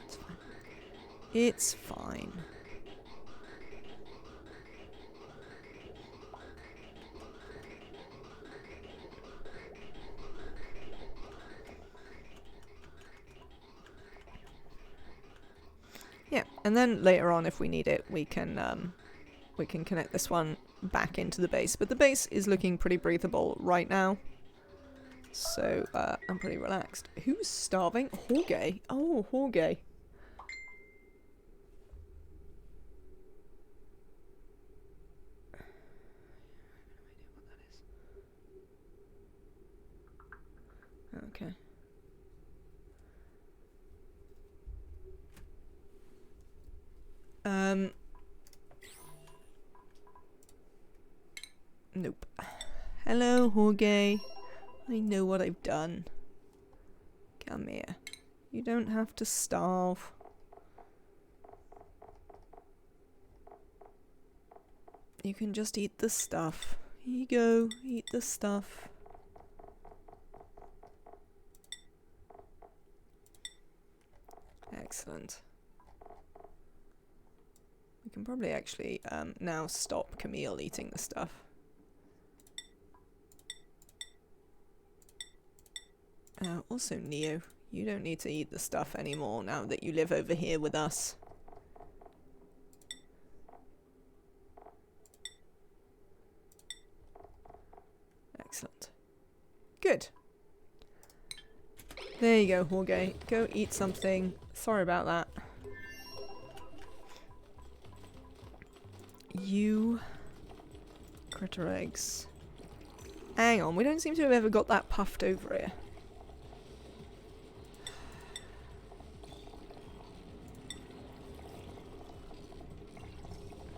it's fine. It's fine. Yeah, and then later on, if we need it, we can connect this one back into the base. But the base is looking pretty breathable right now. So, I'm pretty relaxed. Who's starving? Jorge. Oh, Jorge. Okay. Nope. Hello, Jorge. I know what I've done. Come here. You don't have to starve. You can just eat the stuff. Here you go. Eat the stuff. Excellent. We can probably actually now stop Camille eating the stuff. Also, Neo, you don't need to eat the stuff anymore now that you live over here with us. Excellent. Good. There you go, Jorge. Go eat something. Sorry about that. You... critter eggs. Hang on, we don't seem to have ever got that puffed over here.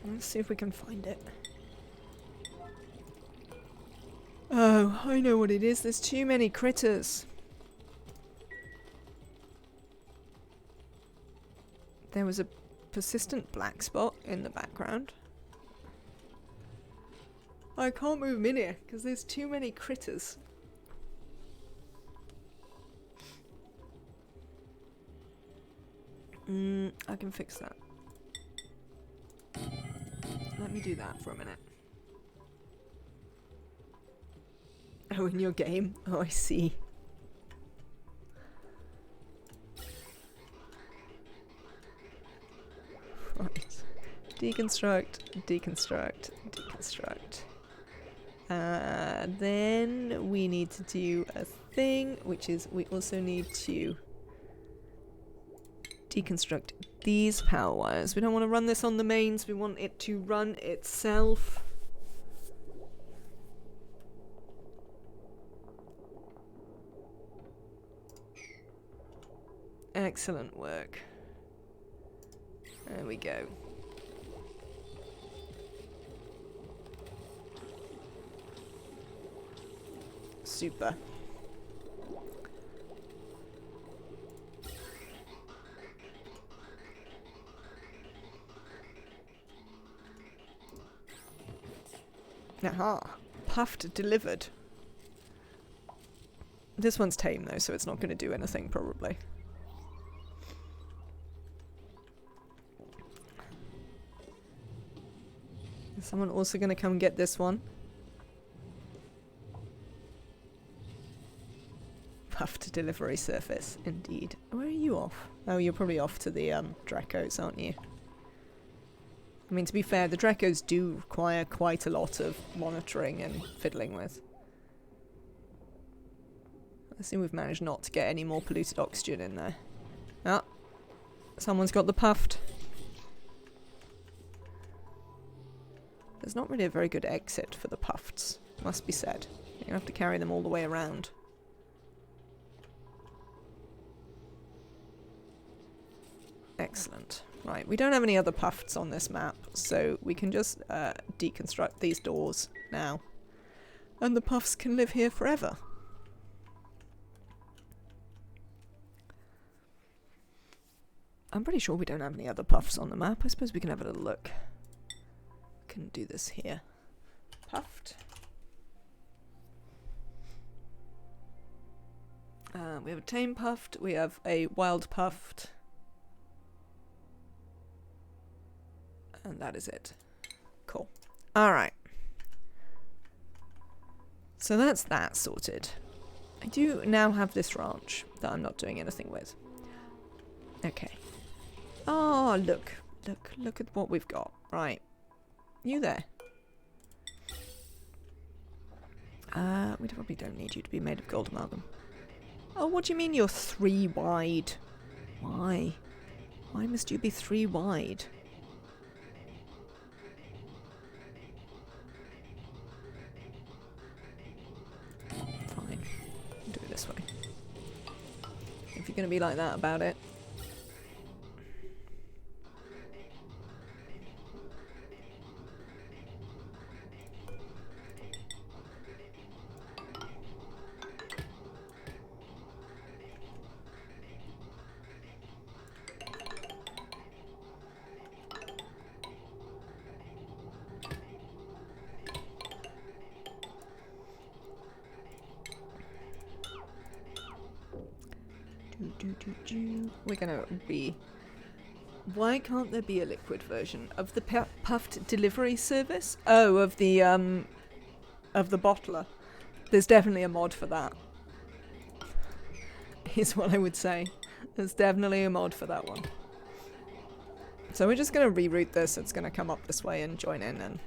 Let's see if we can find it. Oh, I know what it is. There's too many critters. There was a persistent black spot in the background. I can't move him in here because there's too many critters. I can fix that. Let me do that for a minute. Oh, in your game? Oh, I see. Right. Deconstruct, deconstruct, deconstruct. Then we need to do a thing, which is we also need to deconstruct these power wires. We don't want to run this on the mains, we want it to run itself. Excellent work. There we go. Super. Aha. Puffed delivered. This one's tame though, so it's not going to do anything probably. Is someone also going to come get this one? Puffed delivery surface, indeed. Where are you off? Oh, you're probably off to the Dracos, aren't you? I mean, to be fair, the Dracos do require quite a lot of monitoring and fiddling with. I see we've managed not to get any more polluted oxygen in there. Ah, someone's got the puffed. There's not really a very good exit for the puffeds, must be said. You're gonna have to carry them all the way around. Excellent. Right, we don't have any other puffeds on this map, so we can just deconstruct these doors now. And the puffs can live here forever. I'm pretty sure we don't have any other puffs on the map. I suppose we can have a little look. Can do this here. Puffed. We have a tame puffed, we have a wild puffed. And that is it. Cool. Alright. So that's that sorted. I do now have this ranch that I'm not doing anything with. Okay. Oh, look at what we've got. Right. You there. We probably don't need you to be made of gold amalgam. Oh, what do you mean you're 3 wide? Why? Why must you be 3 wide? Fine. Do it this way. If you're gonna be like that about it. We're gonna be... Why can't there be a liquid version of the puffed delivery service? Oh, of the bottler. There's definitely a mod for that. Is what I would say. There's definitely a mod for that one. So we're just gonna reroute this. It's gonna come up this way and join in and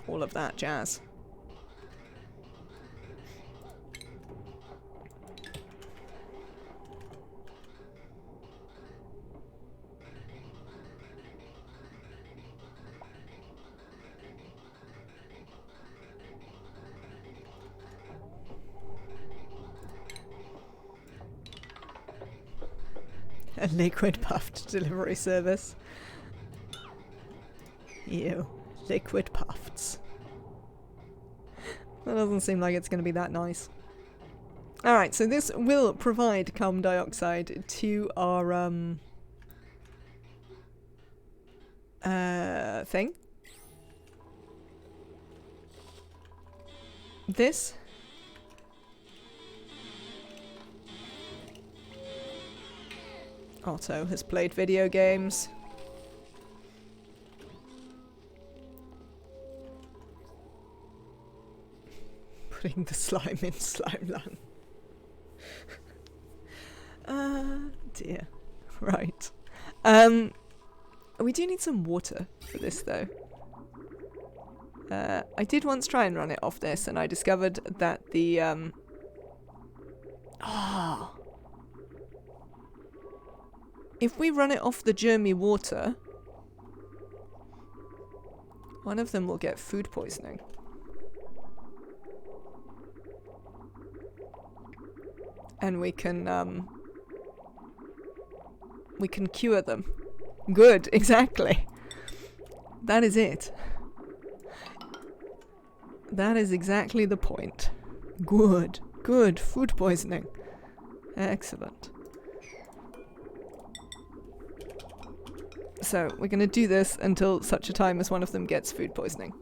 all of that jazz. A liquid puffed delivery service. Ew. Liquid puffs. That doesn't seem like it's going to be that nice. Alright, so this will provide carbon dioxide to our, thing. This. Otto has played video games. Putting the slime in Slimeland. Dear. Right. We do need some water for this though. I did once try and run it off this and I discovered that the if we run it off the germy water, one of them will get food poisoning. And we can cure them. Good, exactly. That is it. That is exactly the point. Good, good. Food poisoning. Excellent. So, we're going to do this until such a time as one of them gets food poisoning.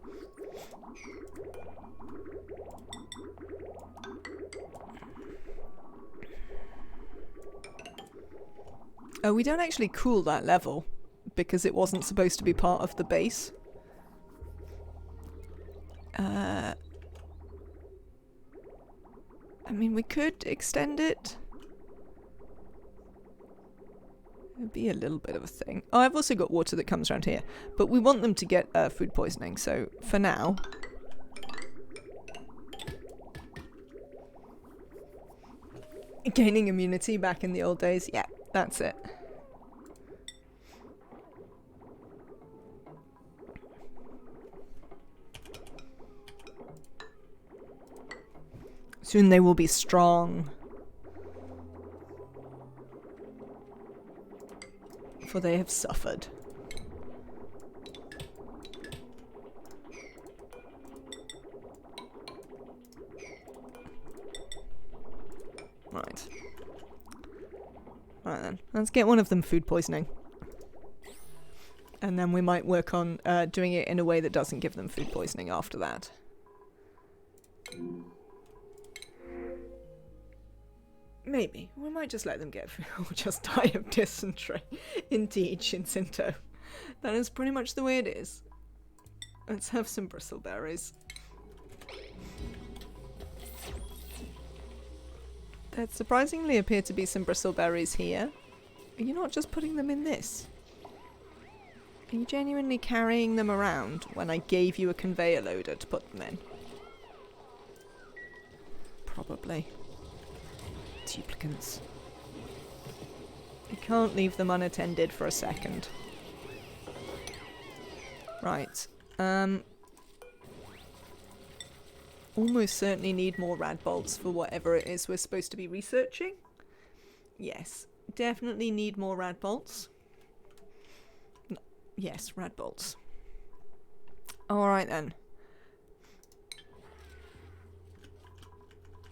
Oh, we don't actually cool that level, because it wasn't supposed to be part of the base. I mean, we could extend it. It'd be a little bit of a thing. Oh, I've also got water that comes around here. But we want them to get food poisoning, so for now... Gaining immunity back in the old days, yeah, that's it. Soon they will be strong. For they have suffered. Right. Right then, let's get one of them food poisoning. And then we might work on doing it in a way that doesn't give them food poisoning after that. Maybe. We might just let them get food or just die of dysentery. Indeed, Shinsinto. That is pretty much the way it is. Let's have some bristleberries. There surprisingly appear to be some bristleberries here. Are you not just putting them in this? Are you genuinely carrying them around when I gave you a conveyor loader to put them in? Probably. Duplicants. You can't leave them unattended for a second. Right. Almost certainly need more rad bolts for whatever it is we're supposed to be researching. Yes. Definitely need more rad bolts. No. Yes, rad bolts. Alright then.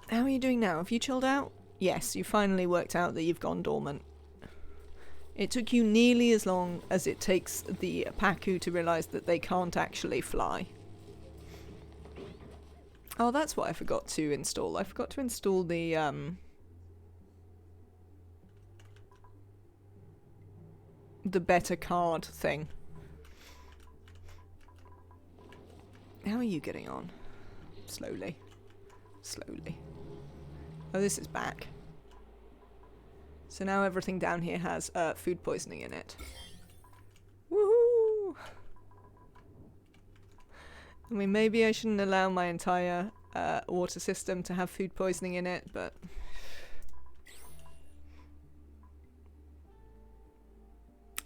How are you doing now? Have you chilled out? Yes, you finally worked out that you've gone dormant. It took you nearly as long as it takes the Pacu to realise that they can't actually fly. Oh, that's what I forgot to install. I forgot to install the better card thing. How are you getting on? Slowly. Slowly. Oh, this is back. So now everything down here has food poisoning in it. Woohoo! I mean, maybe I shouldn't allow my entire water system to have food poisoning in it, but...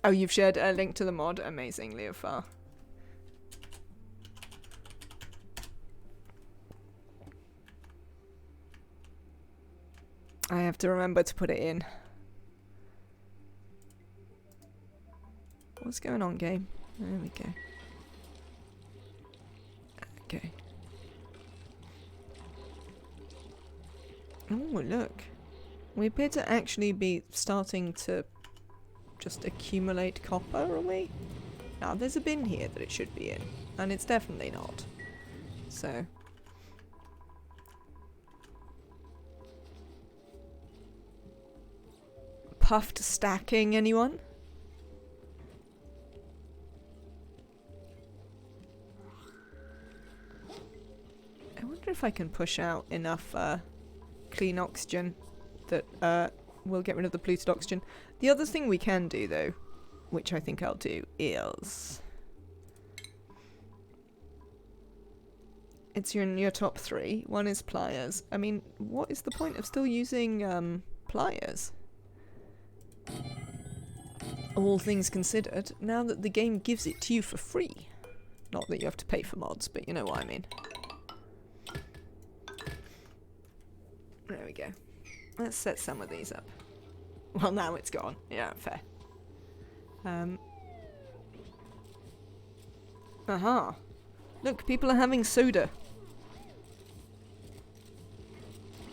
Oh, you've shared a link to the mod? Amazing, Leofar. I have to remember to put it in. What's going on, game? There we go. Okay. Oh, look. We appear to actually be starting to just accumulate copper, are we? Now, there's a bin here that it should be in, and it's definitely not. So... Puffed stacking, anyone? I wonder if I can push out enough clean oxygen that will get rid of the polluted oxygen. The other thing we can do, though, which I think I'll do, is... It's in your top 3. One is pliers. I mean, what is the point of still using pliers? All things considered, now that the game gives it to you for free. Not that you have to pay for mods, but you know what I mean. There we go. Let's set some of these up. Well, now it's gone. Yeah, fair. Aha. Look, people are having soda.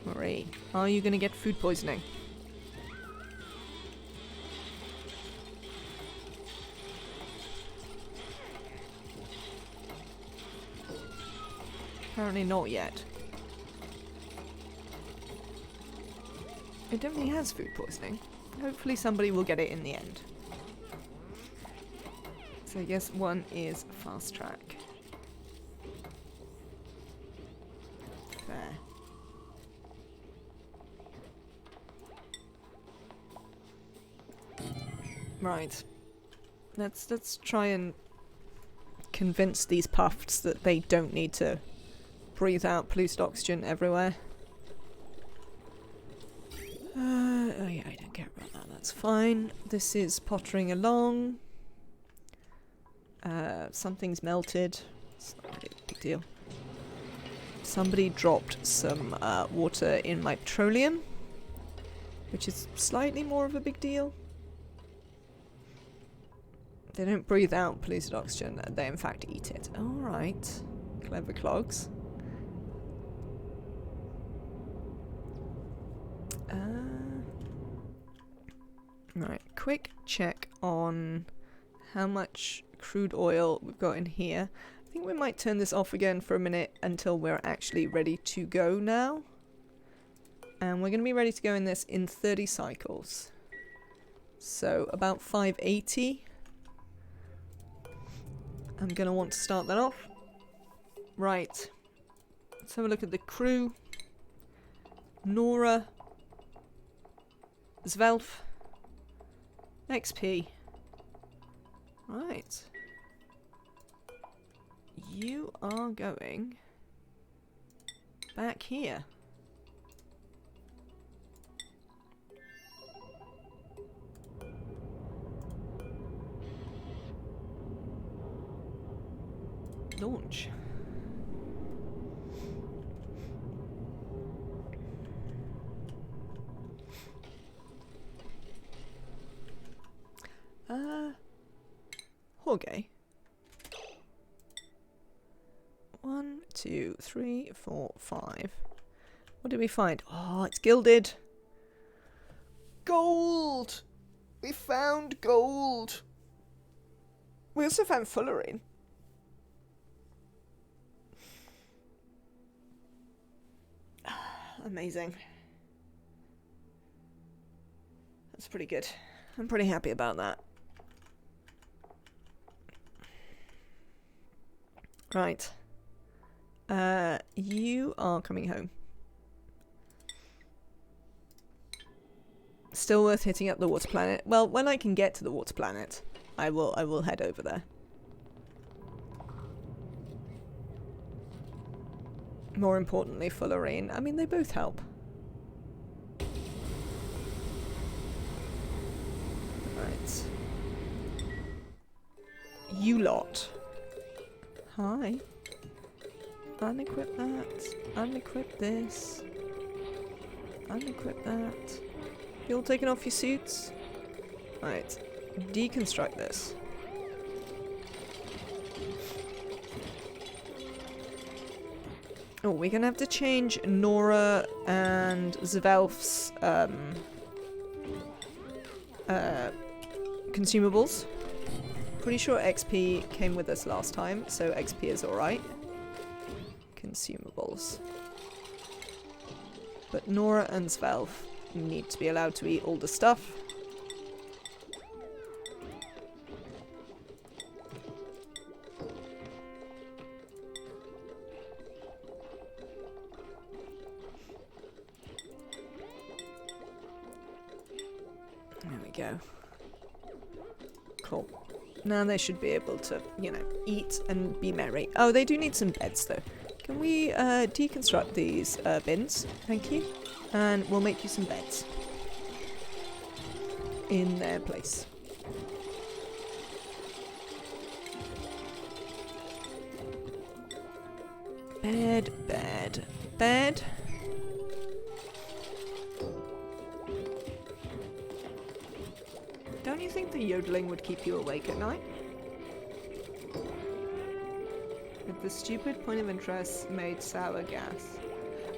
Marie, are you going to get food poisoning? Apparently not yet. It definitely has food poisoning. Hopefully somebody will get it in the end. So I guess one is fast track. Fair. Right. Let's try and convince these puffs that they don't need to breathe out polluted oxygen everywhere. Oh yeah, I don't care about that. That's fine. This is pottering along. Something's melted. It's not really a big deal. Somebody dropped some water in my petroleum, which is slightly more of a big deal. They don't breathe out polluted oxygen, they in fact eat it. Alright. Clever clogs. Right, quick check on how much crude oil we've got in here. I think we might turn this off again for a minute until we're actually ready to go now. And we're going to be ready to go in this in 30 cycles. So about 580. I'm going to want to start that off. Right. Let's have a look at the crew. Nora. Zvelf. XP. Right. you are going back here. Launch. Jorge. 1, 2, 3, 4, 5. What did we find? Oh, it's gilded. Gold! We found gold. We also found fullerene. Amazing. That's pretty good. I'm pretty happy about that. Right. You are coming home. Still worth hitting up the water planet. Well, when I can get to the water planet, I will head over there. More importantly, fullerene. I mean, they both help. Right. You lot. Hi. Unequip that. Unequip this. Unequip that. You all taking off your suits? Right. Deconstruct this. Oh, we're gonna have to change Nora and Zvelf's consumables. Pretty sure XP came with us last time, so XP is alright. Consumables. But Nora and Zvelf need to be allowed to eat all the stuff. There we go. Cool. Now they should be able to, you know, eat and be merry. Oh, they do need some beds, though. Can we deconstruct these bins? Thank you. And we'll make you some beds. In their place. Bed, bed, bed. Don't you think the yodeling would keep you awake at night? The stupid point of interest made sour gas.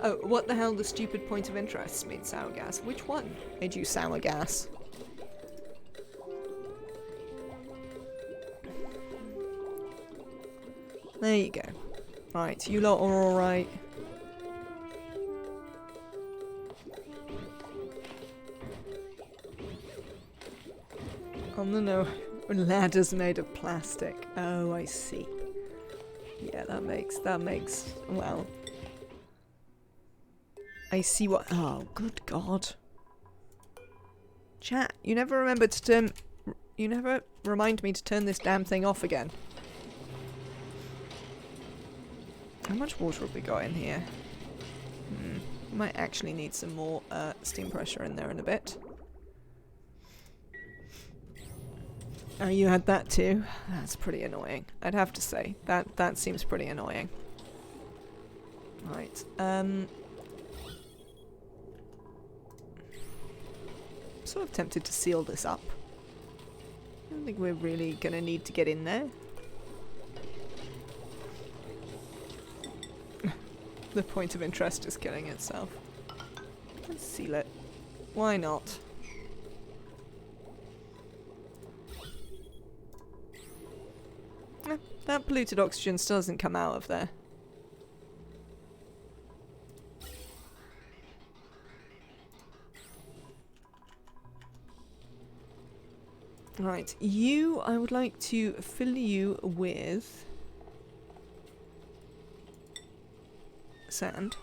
Oh, what the hell? The stupid point of interest made sour gas. Which one made you sour gas? There you go. Right, you lot are alright. Oh no, ladders made of plastic. Oh, I see. Yeah, that makes, well. I see what, oh, good God. Chat, you never remember to turn, you never remind me to turn this damn thing off again. How much water have we got in here? Might actually need some more steam pressure in there in a bit. Oh, you had that too? That's pretty annoying, I'd have to say. That seems pretty annoying. Right, sort of tempted to seal this up. I don't think we're really gonna need to get in there. The point of interest is killing itself. Let's seal it. Why not? That polluted oxygen still doesn't come out of there. Right, you, I would like to fill you with sand.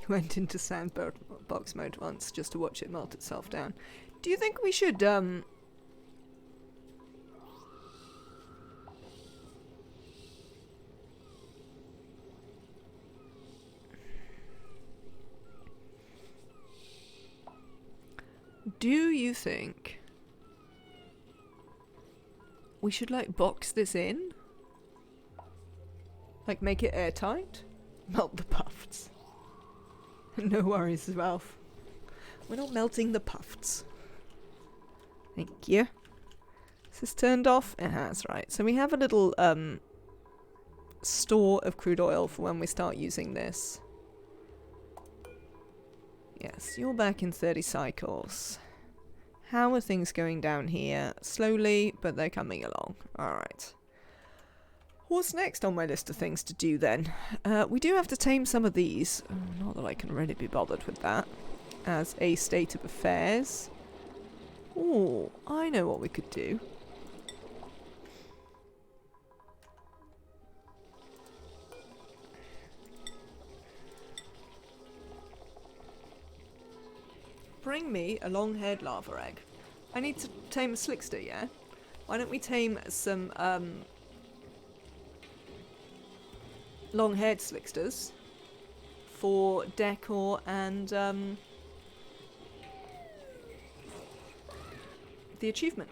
Went into sandbox mode once just to watch it melt itself down. Do you think we should, do you think we should, like, box this in? Like, make it airtight? Melt the puffs. No worries, Ralph. We're not melting the puffs. Thank you. Is this turned off? It has, right. So we have a little, store of crude oil for when we start using this. Yes, you're back in 30 cycles. How are things going down here? Slowly, but they're coming along. Alright. What's next on my list of things to do then? We do have to tame some of these. Oh, not that I can really be bothered with that. As a state of affairs. Oh, I know what we could do. Bring me a long-haired lava egg. I need to tame a slickster, yeah? Why don't we tame some, long-haired slicksters for decor and, the achievement.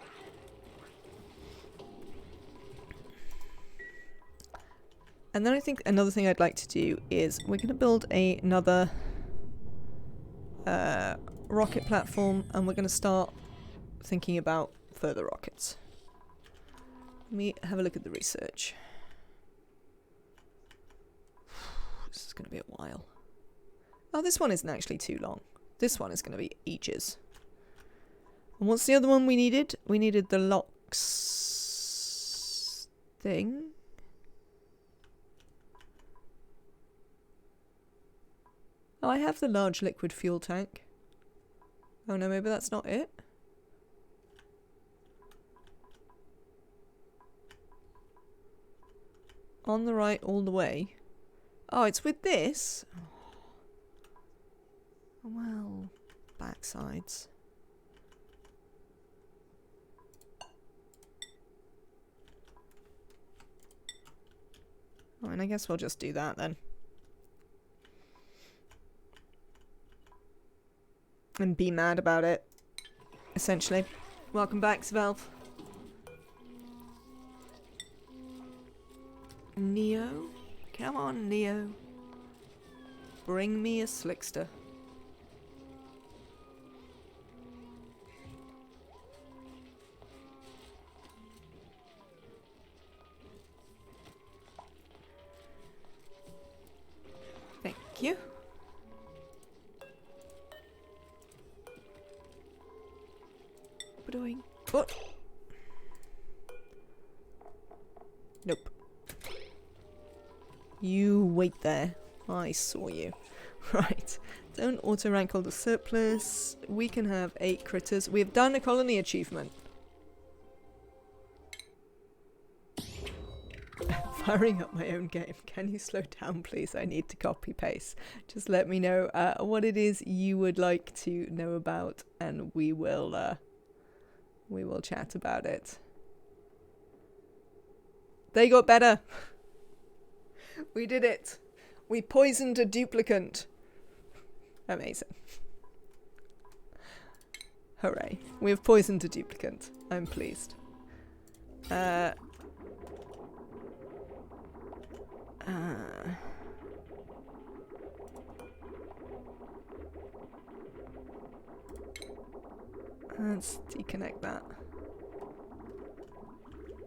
And then I think another thing I'd like to do is we're going to build another rocket platform, and we're going to start thinking about further rockets. Let me have a look at the research. This is going to be a while. Oh, this one isn't actually too long. This one is going to be ages. And what's the other one we needed? We needed the LOX thing. Oh, I have the large liquid fuel tank. Oh no, maybe that's not it. On the right all the way. Oh, it's with this? Oh. Well, backsides. Oh, and I guess we'll just do that then. And be mad about it, essentially. Welcome back, Svelv. Neo? Come on, Neo. Bring me a slickster. Thank you. Doing. Oh. Nope. You wait there. I saw you. Right. Don't auto-rankle the surplus. We can have 8 critters. We've done a colony achievement. Firing up my own game. Can you slow down, please? I need to copy paste. Just let me know what it is you would like to know about, and we will chat about it. They got better. We did it. We poisoned a duplicant. Amazing. Hooray. We have poisoned a duplicant. I'm pleased. Let's deconnect that.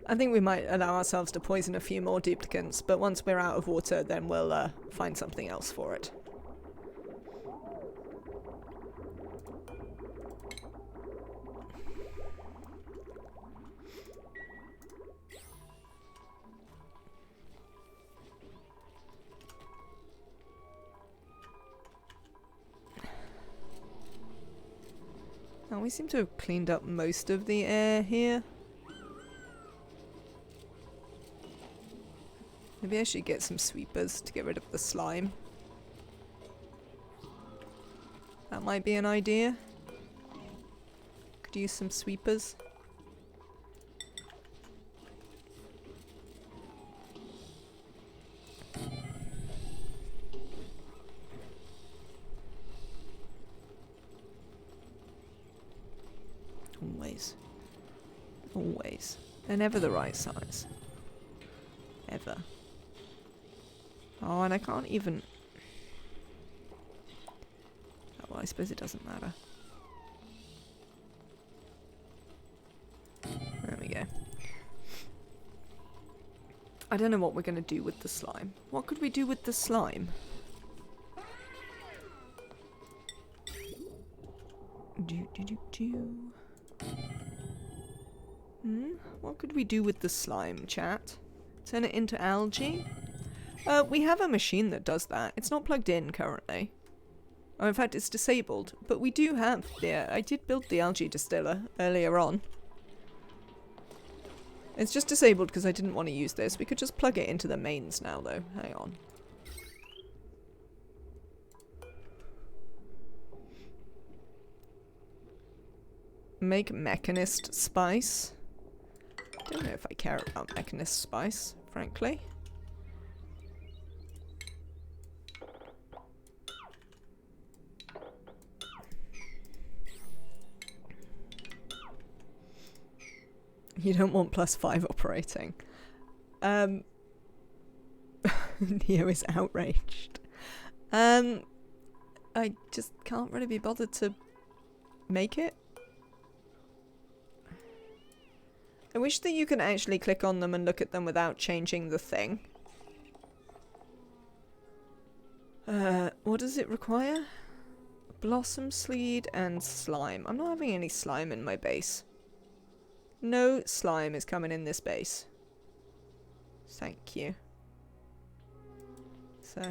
I think we might allow ourselves to poison a few more duplicants, but once we're out of water, then we'll find something else for it. Now, we seem to have cleaned up most of the air here. Maybe I should get some sweepers to get rid of the slime. That might be an idea. Could use some sweepers. Always. Always. They're never the right size. Ever. Oh, and I can't even... Oh, well, I suppose it doesn't matter. There we go. I don't know what we're going to do with the slime. What could we do with the slime? What could we do with the slime, chat? Turn it into algae? We have a machine that does that. It's not plugged in currently. Oh, in fact, it's disabled. But we do have... Yeah, I did build the algae distiller earlier on. It's just disabled because I didn't want to use this. We could just plug it into the mains now, though. Hang on. Make mechanist spice. Don't know if I care about mechanist spice, frankly. You don't want +5 operating. Neo is outraged. I just can't really be bothered to make it. I wish that you could actually click on them and look at them without changing the thing. What does it require? Blossom seed and slime. I'm not having any slime in my base. No slime is coming in this base. Thank you. So,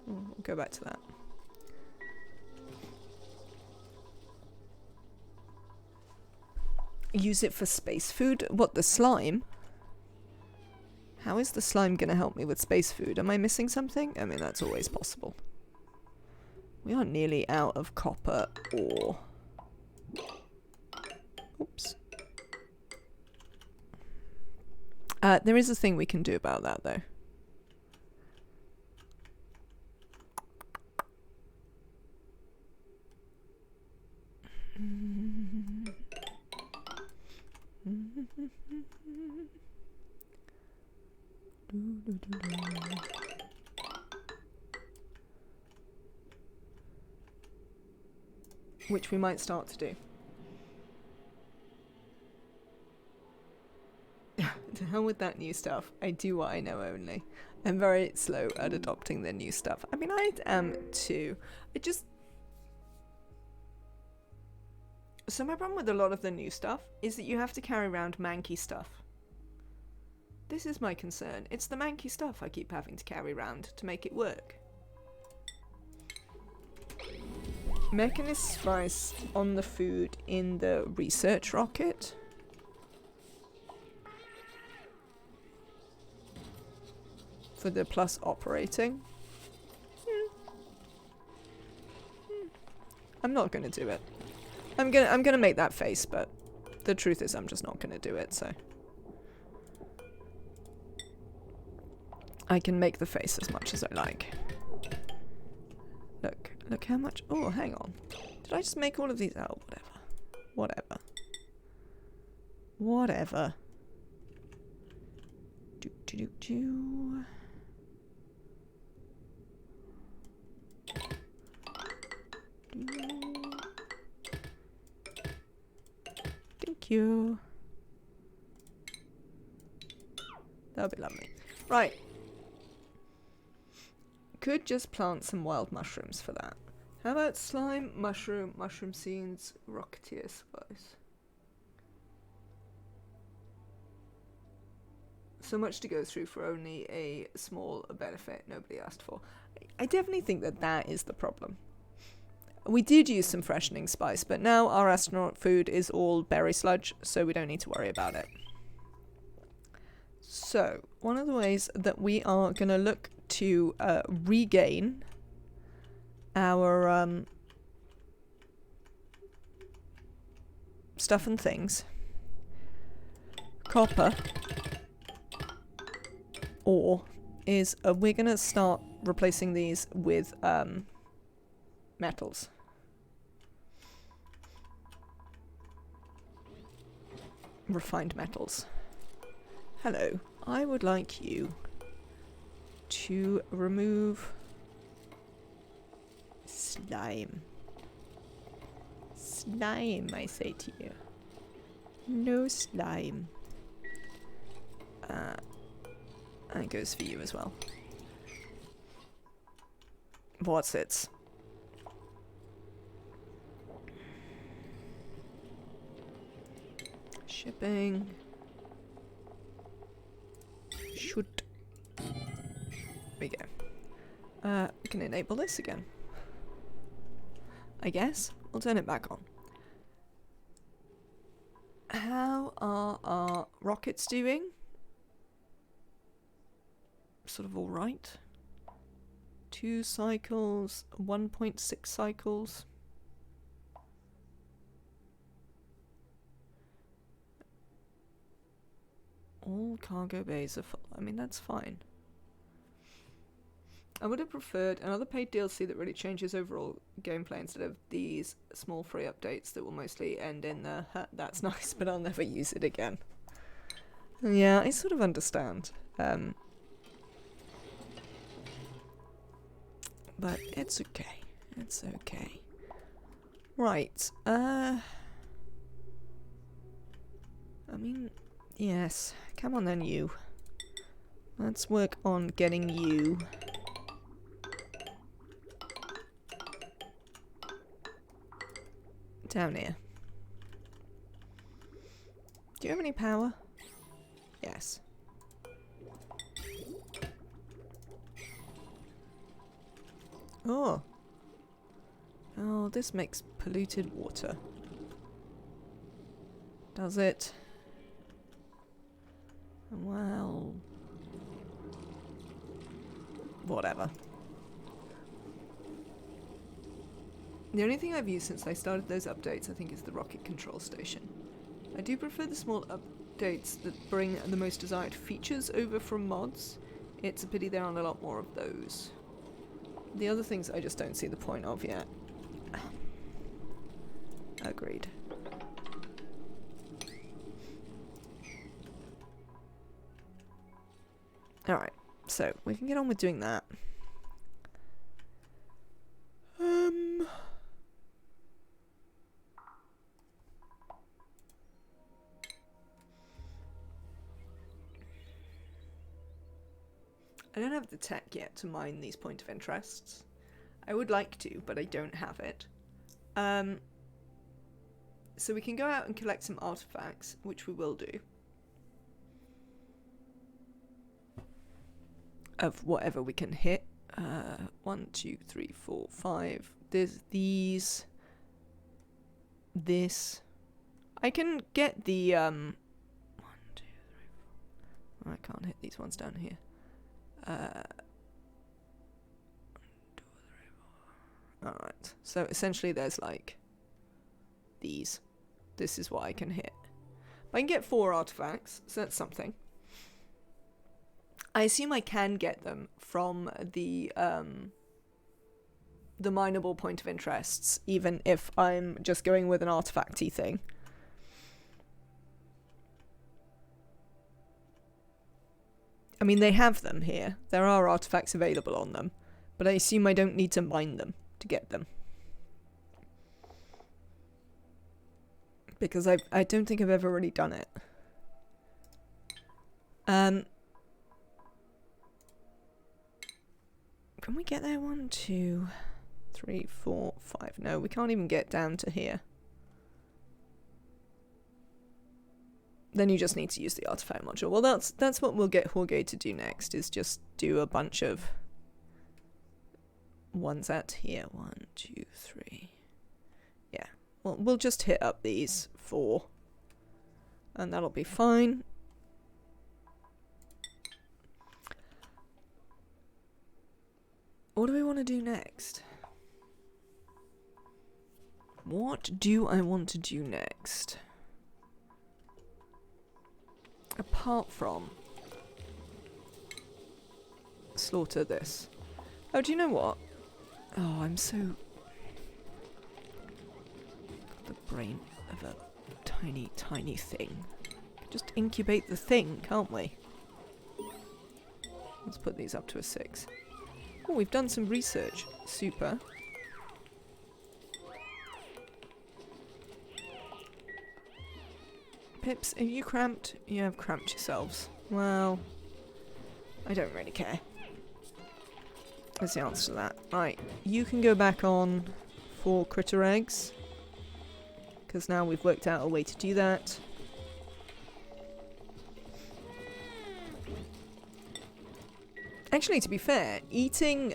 we'll go back to that. Use it for space food? What, the slime? How is the slime gonna help me with space food? Am I missing something? I mean, that's always possible. We are nearly out of copper ore. Oops. There is a thing we can do about that, though. Which we might start to do. To hell with that new stuff. I do what I know only. I'm very slow at adopting the new stuff. I mean, I am too. So my problem with a lot of the new stuff is that you have to carry around manky stuff. This is my concern. It's the manky stuff I keep having to carry around to make it work. Mechanist spice on the food in the research rocket. For the plus operating. I'm not gonna do it. I'm gonna make that face, but the truth is I'm just not gonna do it, so. I can make the face as much as I like. Look how much. Oh, hang on. Did I just make all of these? Oh, whatever. Whatever. Do. Thank you. That'll be lovely. Right. Could just plant some wild mushrooms for that. How about slime, mushroom seeds, rocketeer spice? So much to go through for only a small benefit nobody asked for. I definitely think that that is the problem. We did use some freshening spice, but now our astronaut food is all berry sludge, so we don't need to worry about it. So, one of the ways that we are going to look to regain our stuff and things. Copper. Ore is we're gonna start replacing these with metals. Refined metals. Hello. I would like you to remove slime. Slime, I say to you. No slime. That goes for you as well. What's it? Shipping. Shoot. There we go. We can enable this again. I guess. We'll turn it back on. How are our rockets doing? Sort of alright. 2 cycles, 1.6 cycles. All cargo bays are full. I mean, that's fine. I would have preferred another paid DLC that really changes overall gameplay instead of these small free updates that will mostly end in the that's nice, but I'll never use it again. Yeah, I sort of understand. But it's okay. It's okay. Right. I mean, yes. Come on then, you. Let's work on getting you. Down here. Do you have any power? Yes. Oh. Oh, this makes polluted water. Does it? Well... whatever. The only thing I've used since I started those updates, I think, is the rocket control station. I do prefer the small updates that bring the most desired features over from mods. It's a pity there aren't a lot more of those. The other things I just don't see the point of yet. Agreed. Alright, so we can get on with doing that. I don't have the tech yet to mine these point of interests. I would like to, but I don't have it. So we can go out and collect some artifacts, which we will do. Of whatever we can hit. 1, 2, 3, 4, 5. There's these. This. I can get the 1, 2, 3, 4. I can't hit these ones down here. 1, 2, 3, 4. Alright. So essentially there's like these. This is what I can hit. I can get 4 artifacts, so that's something. I assume I can get them from the mineable point of interests, even if I'm just going with an artifacty thing. I mean, they have them here. There are artifacts available on them, but I assume I don't need to mine them to get them. Because I don't think I've ever really done it. Can we get there? 1, 2, 3, 4, 5. No, we can't even get down to here. Then you just need to use the artifact module. Well, that's what we'll get Jorge to do next, is just do a bunch of ones at here. 1, 2, 3. Yeah. Well, we'll just hit up these 4. And that'll be fine. What do we want to do next? What do I want to do next? Apart from slaughter this. Oh, do you know what? Oh, I'm so... the brain of a tiny, tiny thing. Just incubate the thing, can't we? Let's put these up to a 6. Oh, we've done some research. Super. Pips, are you cramped? You have cramped yourselves. Well, I don't really care. That's the answer to that. Right, you can go back on for critter eggs. Because now we've worked out a way to do that. Actually, to be fair, eating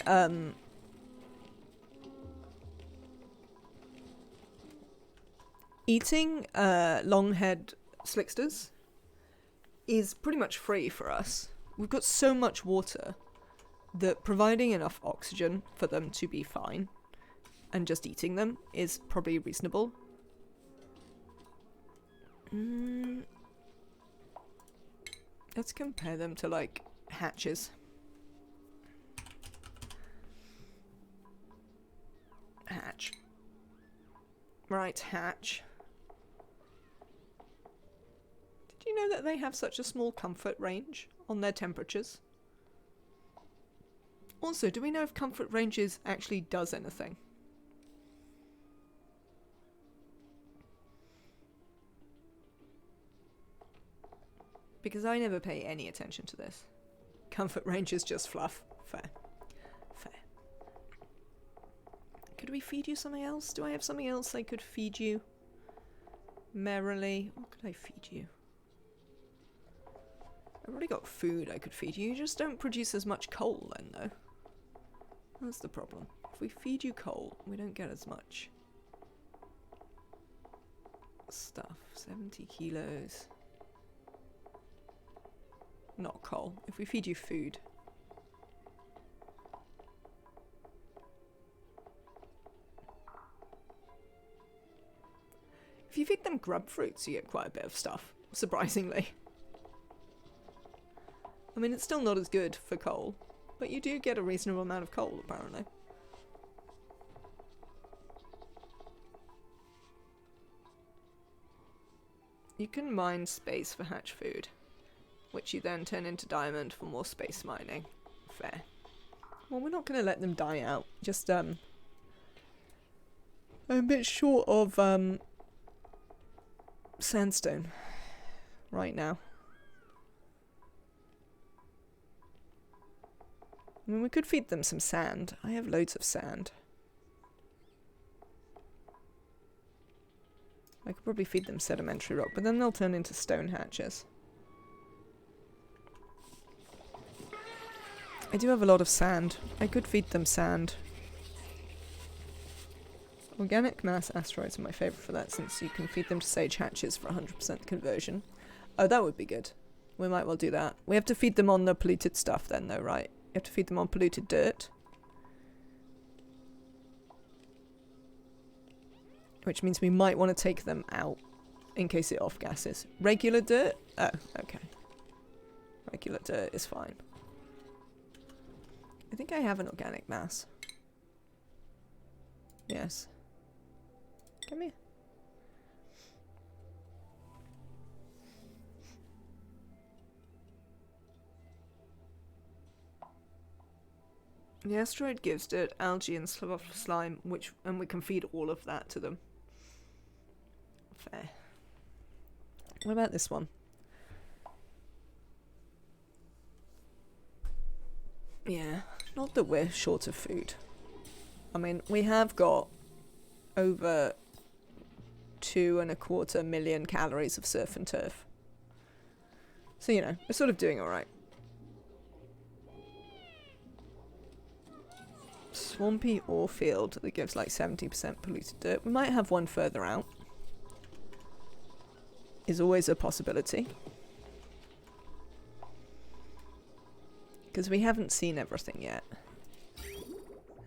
longhead slicksters is pretty much free for us. We've got so much water that providing enough oxygen for them to be fine and just eating them is probably reasonable. Let's compare them to, like, hatches. Hatch. Right, hatch. Did you know that they have such a small comfort range on their temperatures? Also, do we know if comfort ranges actually does anything? Because I never pay any attention to this. Comfort range is just fluff. Fair. Fair. Could we feed you something else? Do I have something else I could feed you? Merrily. What could I feed you? I've already got food I could feed you. You just don't produce as much coal then, though. That's the problem. If we feed you coal, we don't get as much stuff. 70 kilos. Not coal. If we feed you food. If you feed them grub fruits, you get quite a bit of stuff, surprisingly. I mean, it's still not as good for coal, but you do get a reasonable amount of coal, apparently. You can mine space for hatch food, which you then turn into diamond for more space mining. Fair. Well, we're not going to let them die out. Just, I'm a bit short of, sandstone right now. I mean, we could feed them some sand. I have loads of sand. I could probably feed them sedimentary rock, but then they'll turn into stone hatches. I do have a lot of sand. I could feed them sand. Organic mass asteroids are my favourite for that, since you can feed them to sage hatches for 100% conversion. Oh, that would be good. We might well do that. We have to feed them on the polluted stuff then, though, right? You have to feed them on polluted dirt. Which means we might want to take them out in case it off-gasses. Regular dirt? Oh, okay. Regular dirt is fine. I think I have an organic mass. Yes. Come here. The asteroid gives dirt, algae, and slime, and we can feed all of that to them. Fair. What about this one? Yeah, not that we're short of food. I mean, we have got over 2.25 million calories of surf and turf. So, you know, we're sort of doing alright. Swampy ore field that gives like 70% polluted dirt. We might have one further out. Is always a possibility. Because we haven't seen everything yet.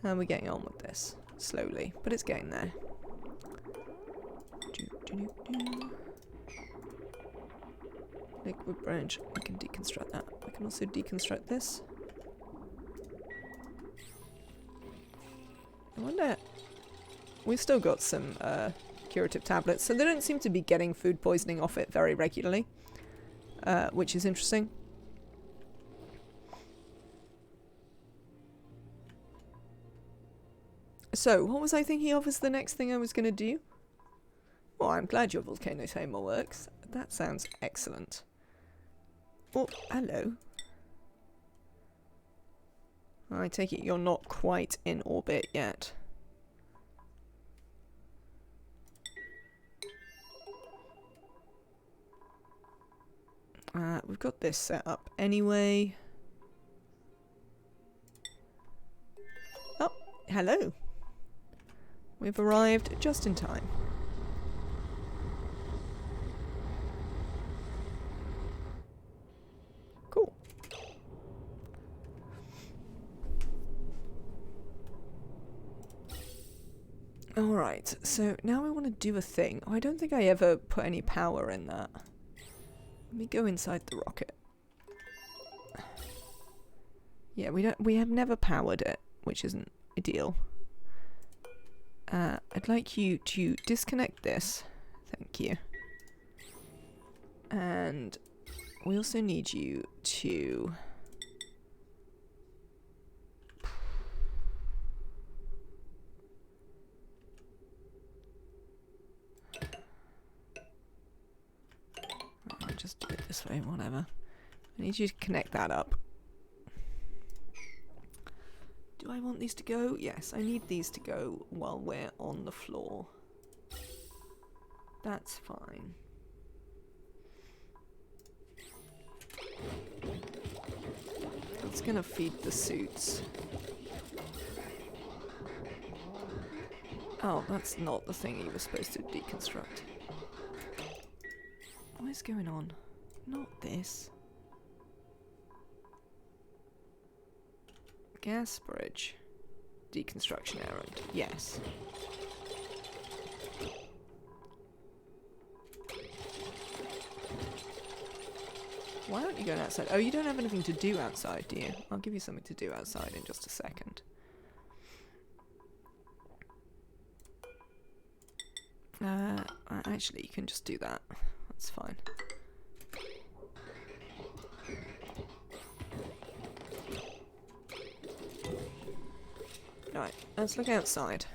How are we getting on with this? Slowly, but it's getting there. Liquid branch. I can deconstruct that. I can also deconstruct this. I wonder... We've still got some curative tablets, so they don't seem to be getting food poisoning off it very regularly, which is interesting. So, what was I thinking of as the next thing I was going to do? Well, I'm glad your volcano tamer works. That sounds excellent. Oh, hello. I take it you're not quite in orbit yet. We've got this set up anyway. Oh, hello. We've arrived just in time. Cool. Alright, so now I want to do a thing. I don't think I ever put any power in that. Let me go inside the rocket. Yeah, we have never powered it, which isn't ideal. I'd like you to disconnect this. Thank you. And we also need you to... I'll just do it this way, whatever. I need you to connect that up. Do I want these to go? Yes, I need these to go while we're on the floor. That's fine. It's gonna feed the suits. Oh, that's not the thing you were supposed to deconstruct. What is going on? Not this. Gas bridge. Deconstruction errand. Yes. Why aren't you going outside? Oh, you don't have anything to do outside, do you? I'll give you something to do outside in just a second. Actually, you can just do that. That's fine. Right, let's look outside.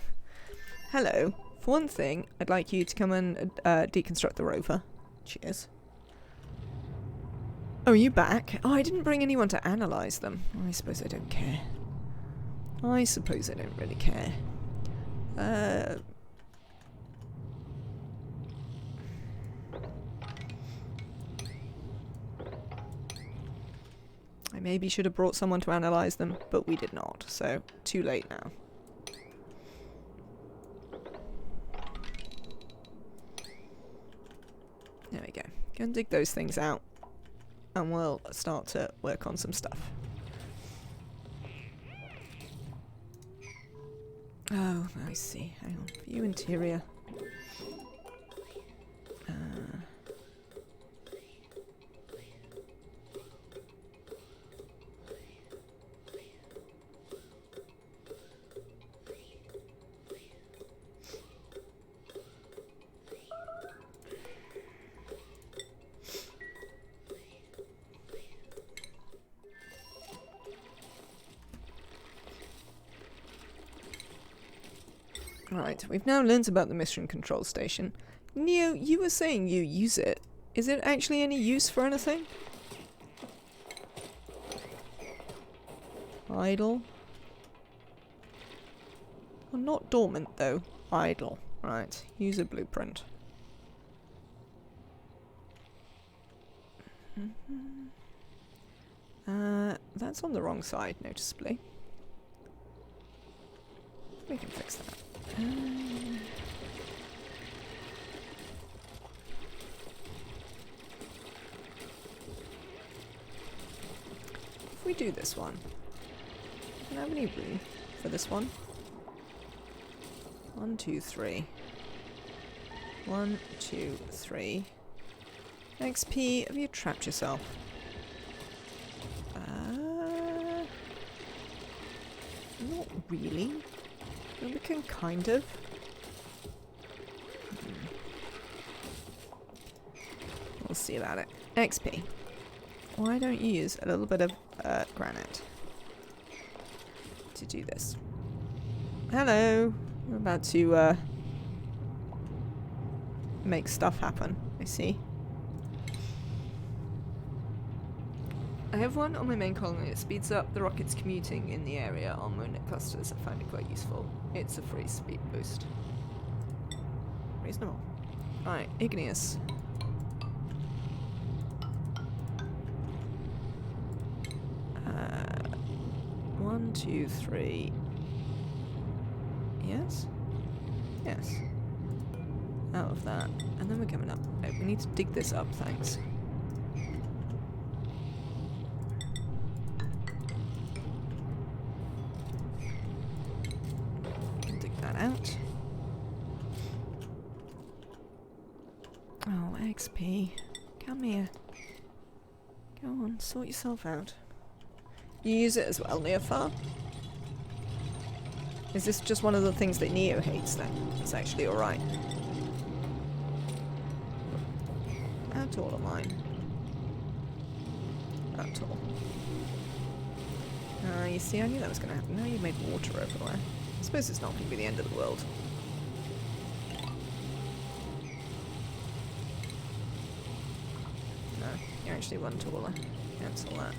Hello. For one thing, I'd like you to come and deconstruct the rover. Cheers. Oh, are you back? Oh, I didn't bring anyone to analyse them. I suppose I don't care. I suppose I don't really care. I maybe should have brought someone to analyse them, but we did not, so too late now. There we go. Go and dig those things out, and we'll start to work on some stuff. Oh, I see. Hang on. View interior. Right, we've now learnt about the mission control station. Neo, you were saying you use it. Is it actually any use for anything? Idle? Well, not dormant though. Idle. Right, use a blueprint. That's on the wrong side, noticeably. We can fix that. If we do this one, do I have any room for this one? 1, 2, 3. 1, 2, 3. XP, have you trapped yourself? Not really. But we can kind of. We'll see about it. XP. Why don't you use a little bit of granite to do this? Hello. We're about to make stuff happen. I see. I have one on my main colony. It speeds up the rockets commuting in the area on moonlit clusters. I find it quite useful. It's a free speed boost. Reasonable. Alright, igneous. 1, 2, 3. Yes? Yes. Out of that. And then we're coming up. Right, we need to dig this up, thanks. Dig that out. Oh, XP. Come here. Go on, sort yourself out. You use it as well, Neofar? Is this just one of the things that Neo hates then? It's actually alright. How tall am I? That tall. You see, I knew that was going to happen. Now you've made water everywhere. I suppose it's not going to be the end of the world. No, you're actually one taller. Cancel that.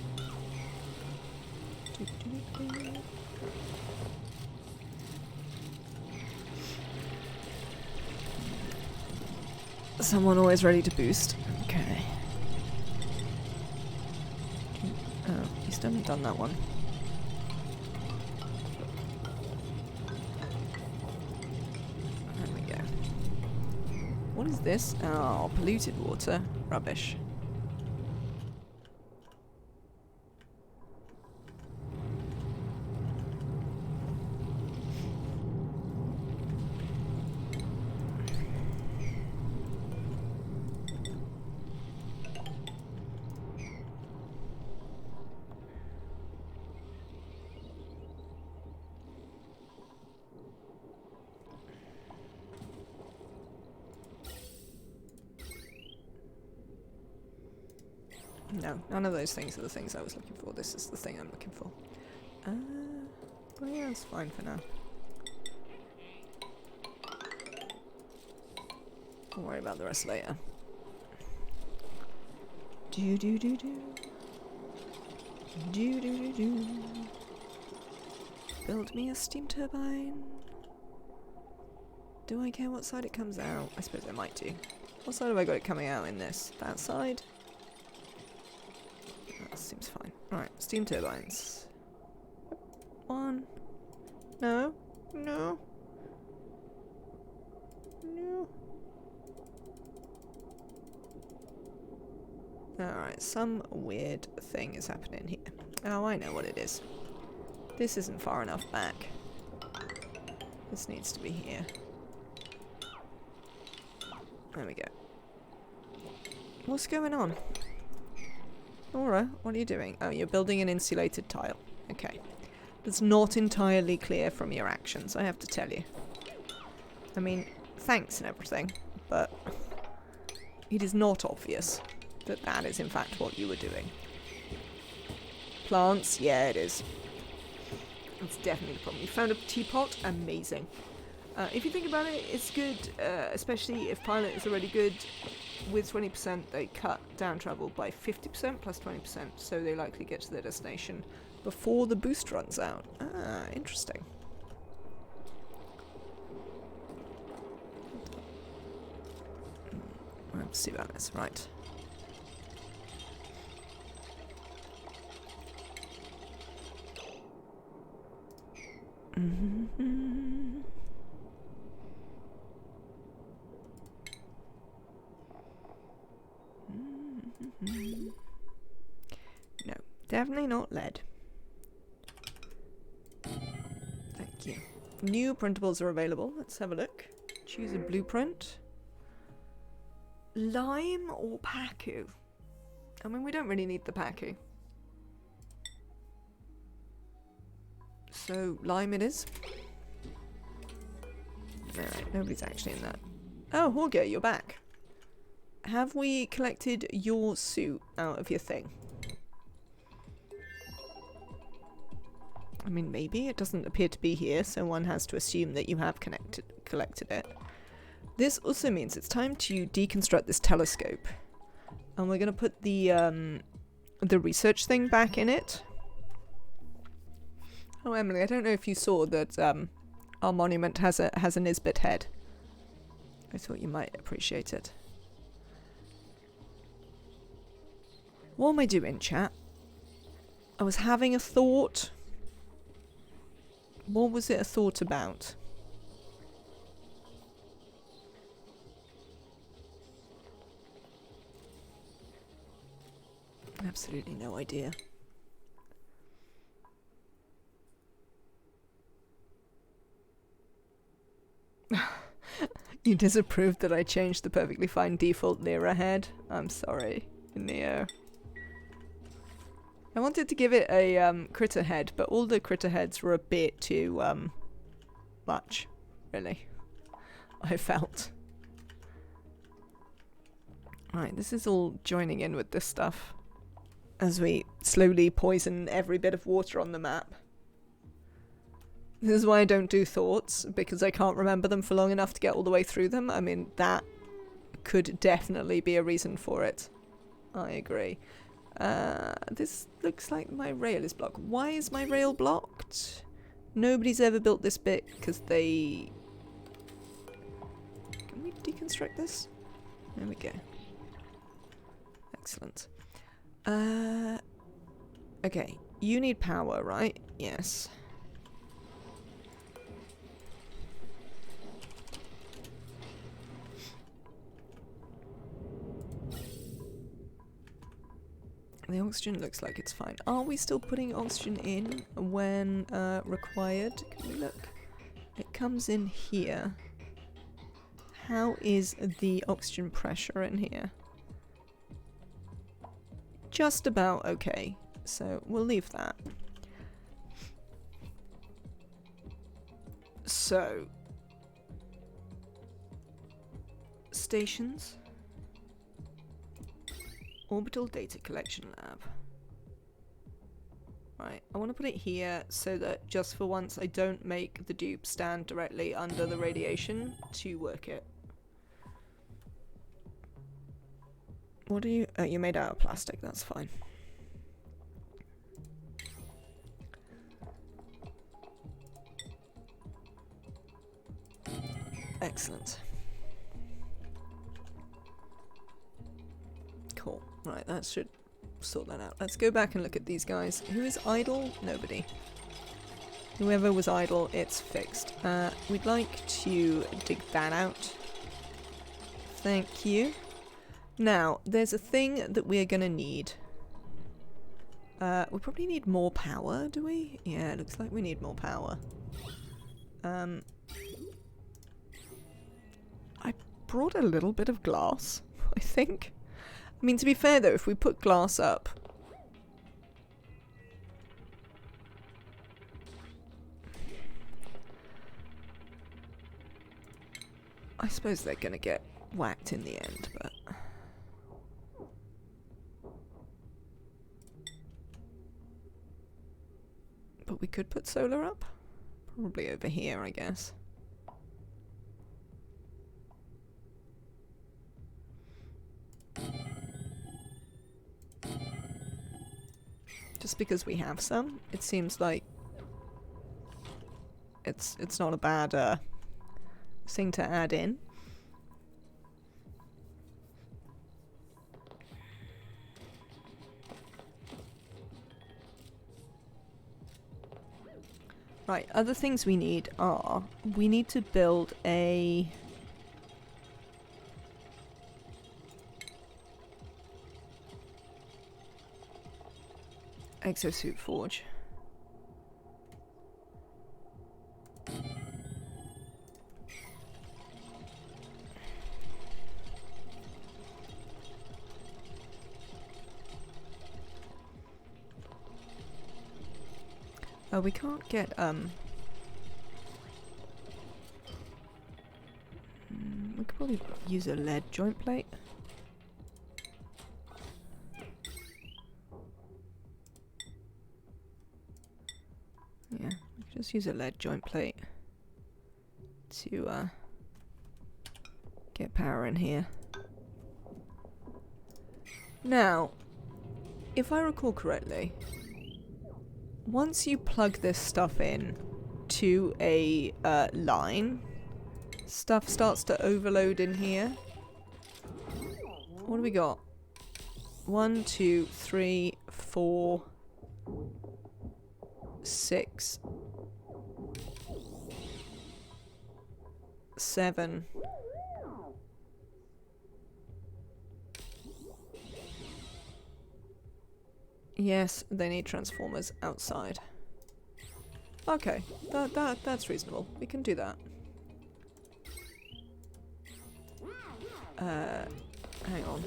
Someone always ready to boost. Okay. Oh, you still haven't done that one. There we go. What is this? Oh, polluted water. Rubbish. No, none of those things are the things I was looking for. This is the thing I'm looking for. Well, yeah, it's fine for now. Don't worry about the rest later. Do do do do. Do do do do. Build me a steam turbine. Do I care what side it comes out? I suppose I might do. What side have I got it coming out in this? That side? That seems fine. Alright, steam turbines. 1. No. No. No. Alright, some weird thing is happening here. Oh, I know what it is. This isn't far enough back. This needs to be here. There we go. What's going on? Laura, what are you doing? Oh, you're building an insulated tile. Okay. That's not entirely clear from your actions, I have to tell you. I mean, thanks and everything, but it is not obvious that that is in fact what you were doing. Plants? Yeah, it is. That's definitely the problem. You found a teapot? Amazing. If you think about it, it's good, especially if pilot is already good. With 20%, they cut down travel by 50% plus 20%, so they likely get to their destination before the boost runs out. Ah, interesting. Let's see about this. Right. Mm-hmm. No, definitely not lead. Thank you. New printables are available. Let's have a look. Choose a blueprint. Lime or Pacu? I mean, we don't really need the Pacu. So, lime it is. Alright, nobody's actually in that. Oh, Horger, you're back. Have we collected your suit out of your thing? I mean, maybe. It doesn't appear to be here, so one has to assume that you have collected it. This also means it's time to deconstruct this telescope. And we're going to put the research thing back in it. Oh, Emily, I don't know if you saw that our monument has a Nisbet head. I thought you might appreciate it. What am I doing, chat? I was having a thought. What was it a thought about? Absolutely no idea. You disapproved that I changed the perfectly fine default Nira head? I'm sorry, Neo. I wanted to give it a critter head, but all the critter heads were a bit too much, really. I felt. Right, this is all joining in with this stuff as we slowly poison every bit of water on the map. This is why I don't do thoughts, because I can't remember them for long enough to get all the way through them. I mean, that could definitely be a reason for it. I agree. This looks like my rail is blocked. Why is my rail blocked? Nobody's ever built this bit because they... Can we deconstruct this? There we go. Excellent. Okay, you need power, right? Yes. The oxygen looks like it's fine. Are we still putting oxygen in when required? Can we look? It comes in here. How is the oxygen pressure in here? Just about okay. So we'll leave that. So, stations. Orbital data collection lab. Right, I want to put it here so that just for once I don't make the dupe stand directly under the radiation to work it. What are you? Oh, you're made out of plastic, that's fine. Excellent. Cool. Right, that should sort that out. Let's go back and look at these guys. Who is idle? Nobody. Whoever was idle, it's fixed. We'd like to dig that out. Thank you. Now, there's a thing that we're gonna need. We probably need more power, do we? Yeah, it looks like we need more power. I brought a little bit of glass, I think. I mean, to be fair though, if we put glass up... I suppose they're gonna get whacked in the end, but... But we could put solar up? Probably over here, I guess. Just because we have some, it seems like it's not a bad thing to add in. Right, other things we need are, we need to build a... exosuit forge. Oh, we can't get, we could probably use a lead joint plate. Yeah, we could just use a lead joint plate to, get power in here. Now, if I recall correctly, once you plug this stuff in to a line, stuff starts to overload in here. What do we got? 1, 2, 3, 4, 6, 7. Yes, they need transformers outside. Okay, that's reasonable. We can do that. Hang on.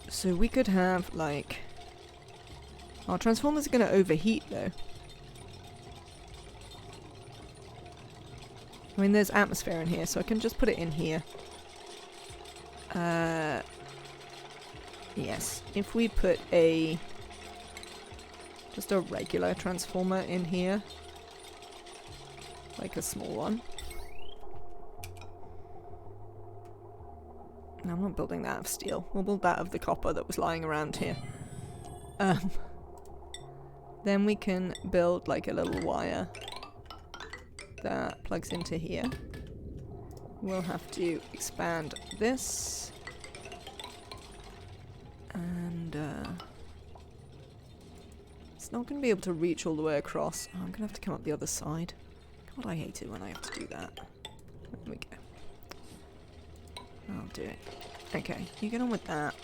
So we could have, like... Our transformers are going to overheat, though. I mean, there's atmosphere in here, so I can just put it in here. Yes. If we put just a regular transformer in here, like a small one. No, I'm not building that of steel. We'll build that of the copper that was lying around here. Then we can build like a little wire that plugs into here. We'll have to expand this. And it's not going to be able to reach all the way across. Oh, I'm going to have to come up the other side. God, I hate it when I have to do that. There we go. I'll do it. Okay, you get on with that.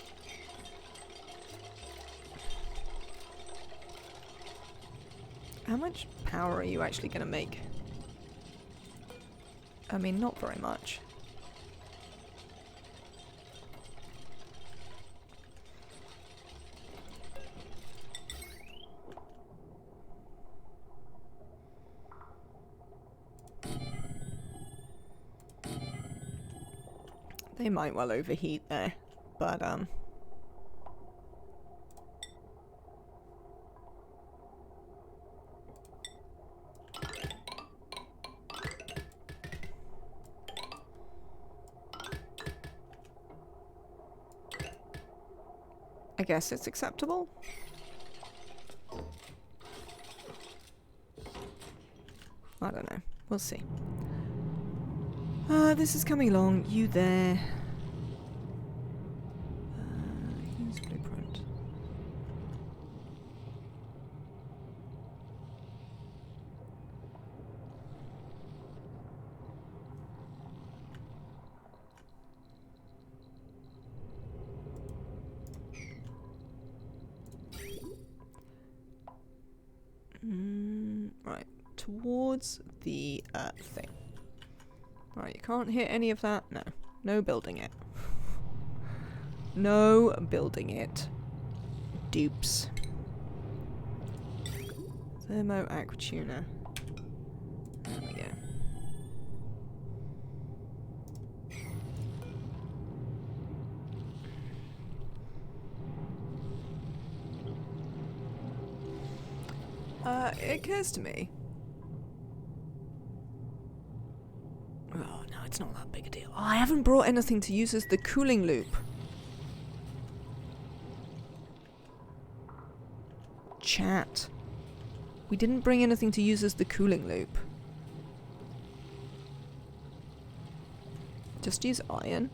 How much power are you actually going to make? I mean, not very much. They might well overheat there, but I guess it's acceptable. I don't know. We'll see. This is coming along. You there. Use blueprint. Right. Towards the thing. Right, you can't hit any of that? No. No building it. No building it. Dupes. Thermo aqua tuner. There we go. It occurs to me. Oh, no, it's not that big a deal. Oh, I haven't brought anything to use as the cooling loop. Chat. We didn't bring anything to use as the cooling loop. Just use iron?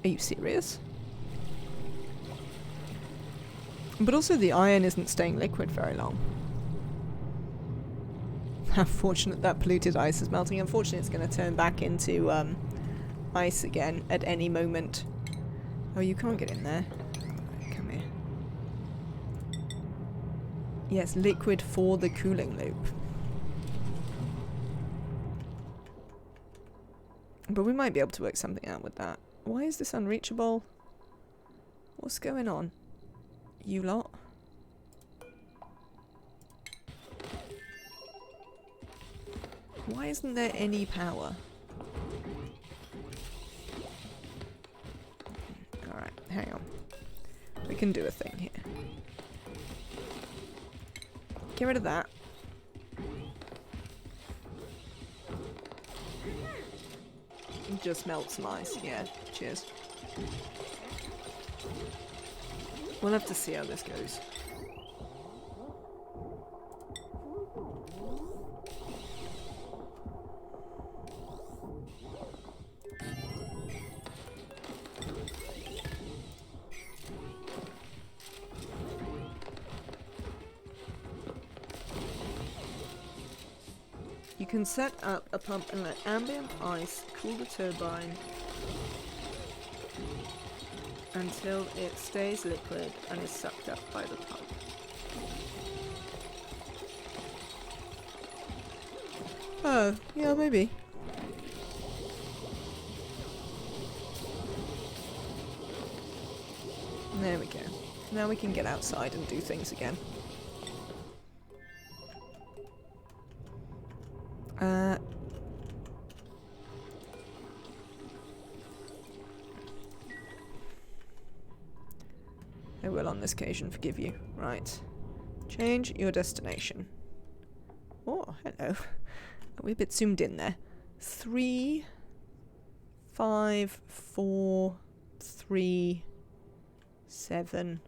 Are you serious? But also the iron isn't staying liquid very long. How fortunate that polluted ice is melting. Unfortunately, it's going to turn back into ice again at any moment. Oh, you can't get in there. Come here. Yes, liquid for the cooling loop. But we might be able to work something out with that. Why is this unreachable? What's going on? You lot? Why isn't there any power? Alright, hang on. We can do a thing here. Get rid of that. Just melt some ice, yeah. Cheers. We'll have to see how this goes. You can set up a pump and let ambient ice cool the turbine until it stays liquid and is sucked up by the pump. Oh, yeah, maybe. There we go. Now we can get outside and do things again. I will on this occasion forgive you. Right. Change your destination. Oh, hello. Are we a bit zoomed in there? 3, 5, 4, 3, 7.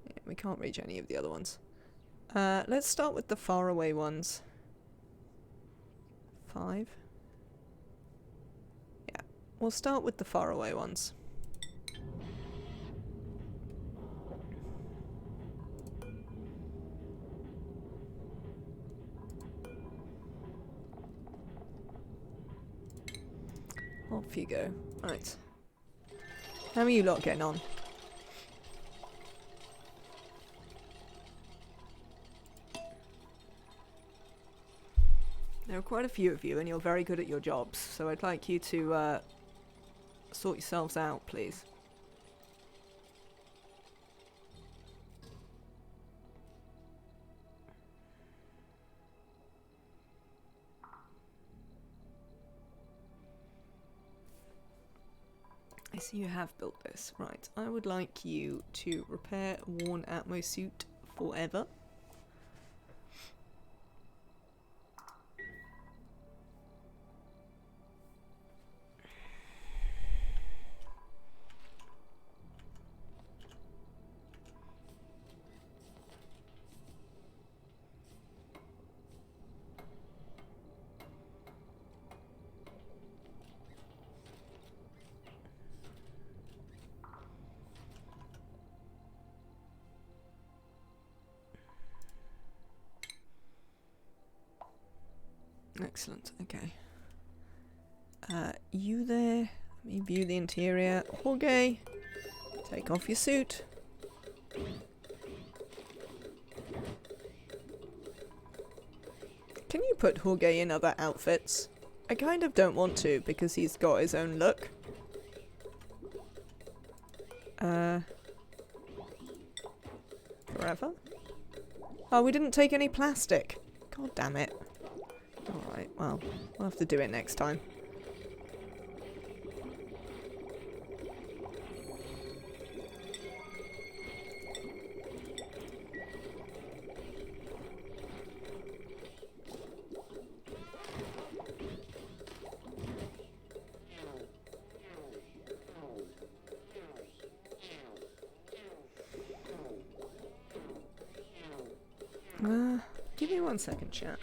Yeah, we can't reach any of the other ones. Let's start with the faraway ones. 5. Yeah, we'll start with the faraway ones. Off you go. Right. How are you lot getting on? There are quite a few of you and you're very good at your jobs, so I'd like you to sort yourselves out, please. I see you have built this. Right, I would like you to repair worn Atmo suit forever. Excellent, okay. You there? Let me view the interior. Jorge, take off your suit. Can you put Jorge in other outfits? I kind of don't want to because he's got his own look. Forever? Oh, we didn't take any plastic. God damn it. Alright, well, we'll have to do it next time. Give me 1 second, chat.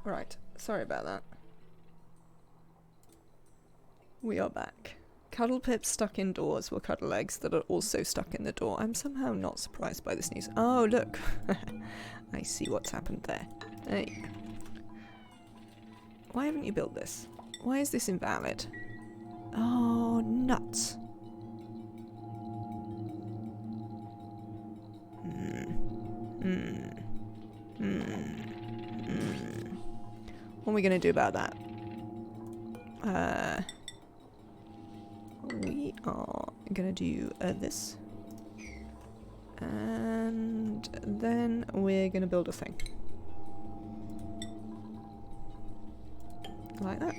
Right, sorry about that. We are back. Cuddle pips stuck indoors were cuddle eggs that are also stuck in the door. I'm somehow not surprised by this news. Oh, look. I see what's happened there. There you go. Why haven't you built this? Why is this invalid? Oh, nuts. What are we going to do about that? We are going to do this. And then we're going to build a thing. Like that.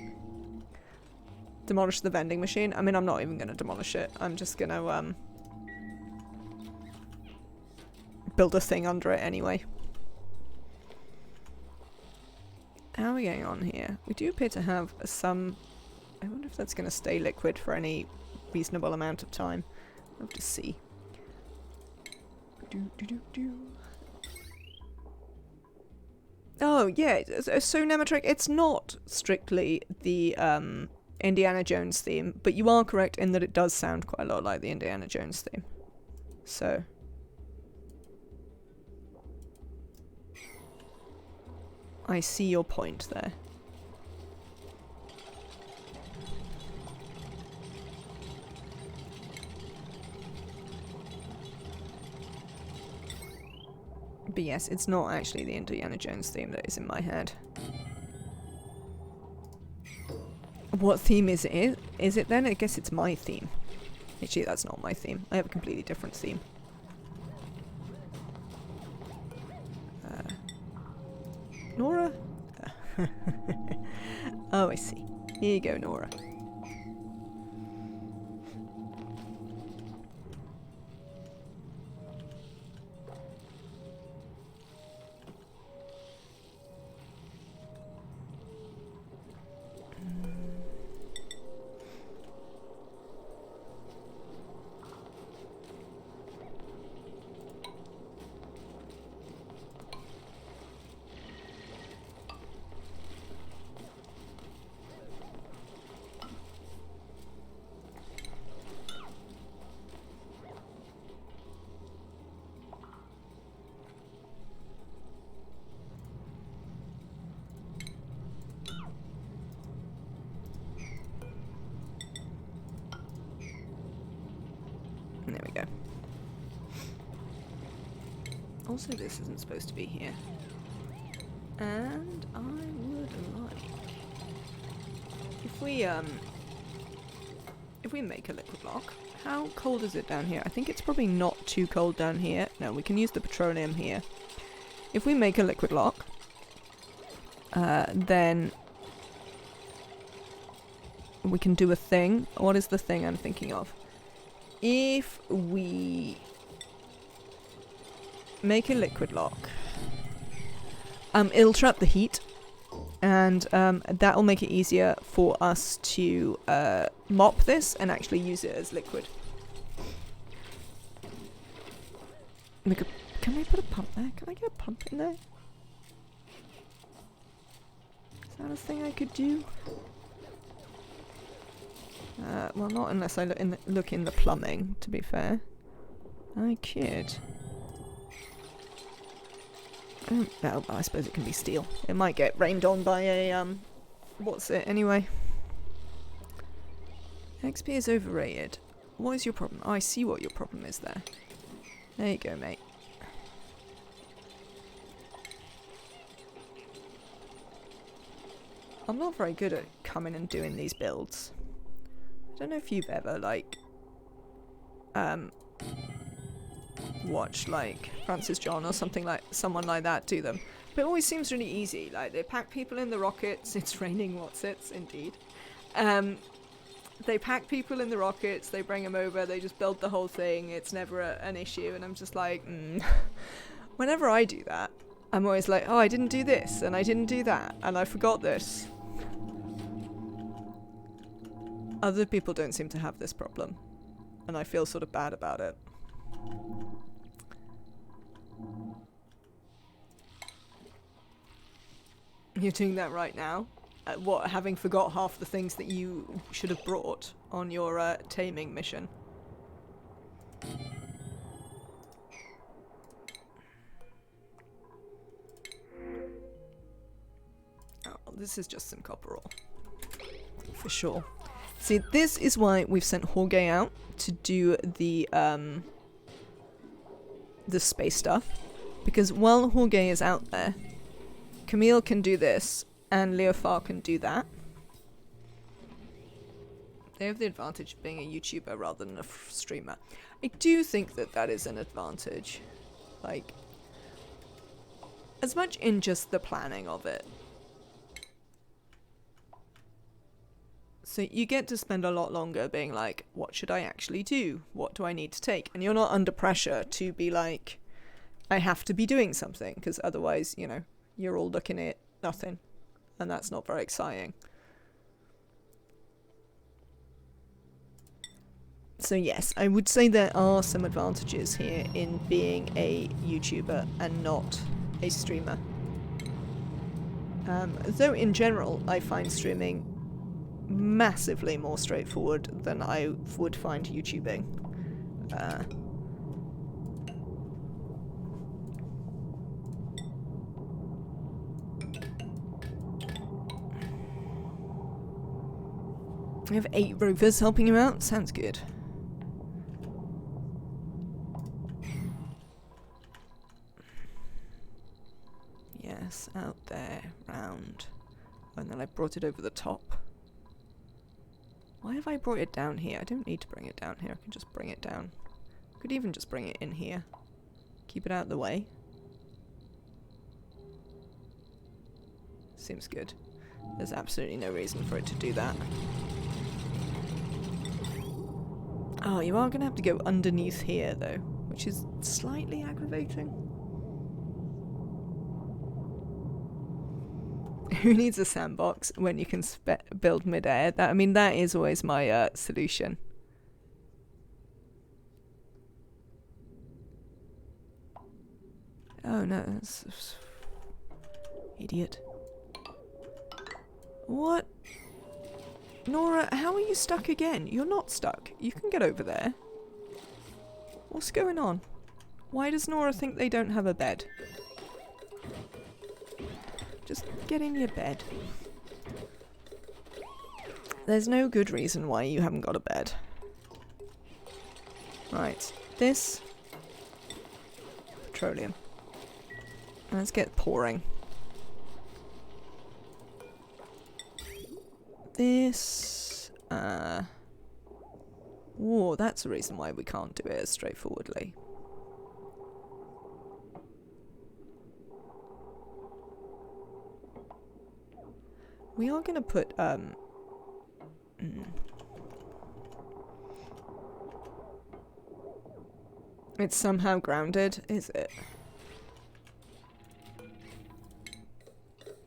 Demolish the vending machine. I mean, I'm not even going to demolish it. I'm just going to build a thing under it anyway. How are we getting on here? We do appear to have some... I wonder if that's going to stay liquid for any reasonable amount of time. I'll have to see. Oh, yeah. So, Nematrek, it's not strictly the Indiana Jones theme, but you are correct in that it does sound quite a lot like the Indiana Jones theme. So... I see your point there. But yes, it's not actually the Indiana Jones theme that is in my head. What theme is it? Is it then? I guess it's my theme. Actually, that's not my theme. I have a completely different theme. Nora? Oh, I see. Here you go, Nora. There we go. Also, this isn't supposed to be here. And I would like... If we make a liquid lock, how cold is it down here? I think it's probably not too cold down here. No, we can use the petroleum here. If we make a liquid lock, then we can do a thing. What is the thing I'm thinking of? If we make a liquid lock, it'll trap the heat, and that'll make it easier for us to mop this and actually use it as liquid. Can we put a pump there? Can I get a pump in there? Is that a thing I could do? Well, not unless I look in the plumbing, to be fair. I could. No, I suppose it can be steel. It might get rained on by a, what's it, anyway? XP is overrated. What is your problem? Oh, I see what your problem is there. There you go, mate. I'm not very good at coming and doing these builds. I don't know if you've ever, like, watched, like, Francis John or someone like that do them. But it always seems really easy. Like, they pack people in the rockets. It's raining Wotsits, indeed. They pack people in the rockets. They bring them over. They just build the whole thing. It's never an issue. And I'm just like, Whenever I do that, I'm always like, oh, I didn't do this, and I didn't do that, and I forgot this. Other people don't seem to have this problem, and I feel sort of bad about it. You're doing that right now? What, having forgot half the things that you should have brought on your taming mission? Oh, this is just some copper ore. For sure. See, this is why we've sent Jorge out to do the space stuff. Because while Jorge is out there, Camille can do this, and Leofar can do that. They have the advantage of being a YouTuber rather than a streamer. I do think that that is an advantage. Like, as much in just the planning of it. So you get to spend a lot longer being like, what should I actually do? What do I need to take? And you're not under pressure to be like, I have to be doing something, because otherwise, you know, you're all looking at nothing. And that's not very exciting. So yes, I would say there are some advantages here in being a YouTuber and not a streamer. Though in general, I find streaming massively more straightforward than I would find YouTubing. I have 8 rovers helping you out. Sounds good. Yes, out there, round. And then I brought it over the top. Why have I brought it down here? I don't need to bring it down here. I can just bring it down. I could even just bring it in here. Keep it out of the way. Seems good. There's absolutely no reason for it to do that. Oh, you are going to have to go underneath here, though, which is slightly aggravating. Who needs a sandbox when you can build mid-air? I mean, that is always my solution. Oh, no, that's... Idiot. What? Nora, how are you stuck again? You're not stuck. You can get over there. What's going on? Why does Nora think they don't have a bed? Just get in your bed. There's no good reason why you haven't got a bed. Right. This. Petroleum. Let's get pouring. This, whoa, that's a reason why we can't do it as straightforwardly. We are gonna put, It's somehow grounded, is it?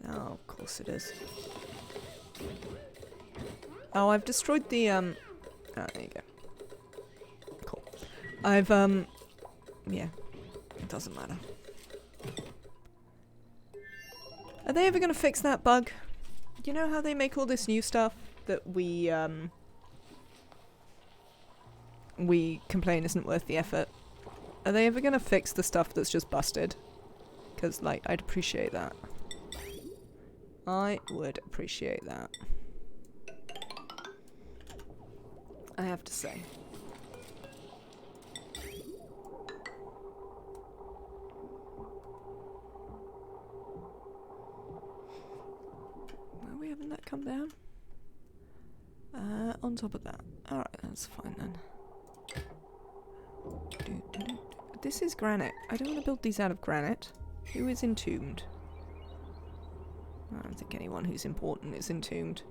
Oh, of course it is. Oh, I've destroyed the, oh, there you go. Cool. I've, yeah. It doesn't matter. Are they ever gonna fix that bug? You know how they make all this new stuff that we complain isn't worth the effort? Are they ever gonna fix the stuff that's just busted? Because, like, I'd appreciate that. I would appreciate that. I have to say. Are we having that come down? On top of that. Alright, that's fine then. This is granite. I don't want to build these out of granite. Who is entombed? I don't think anyone who's important is entombed.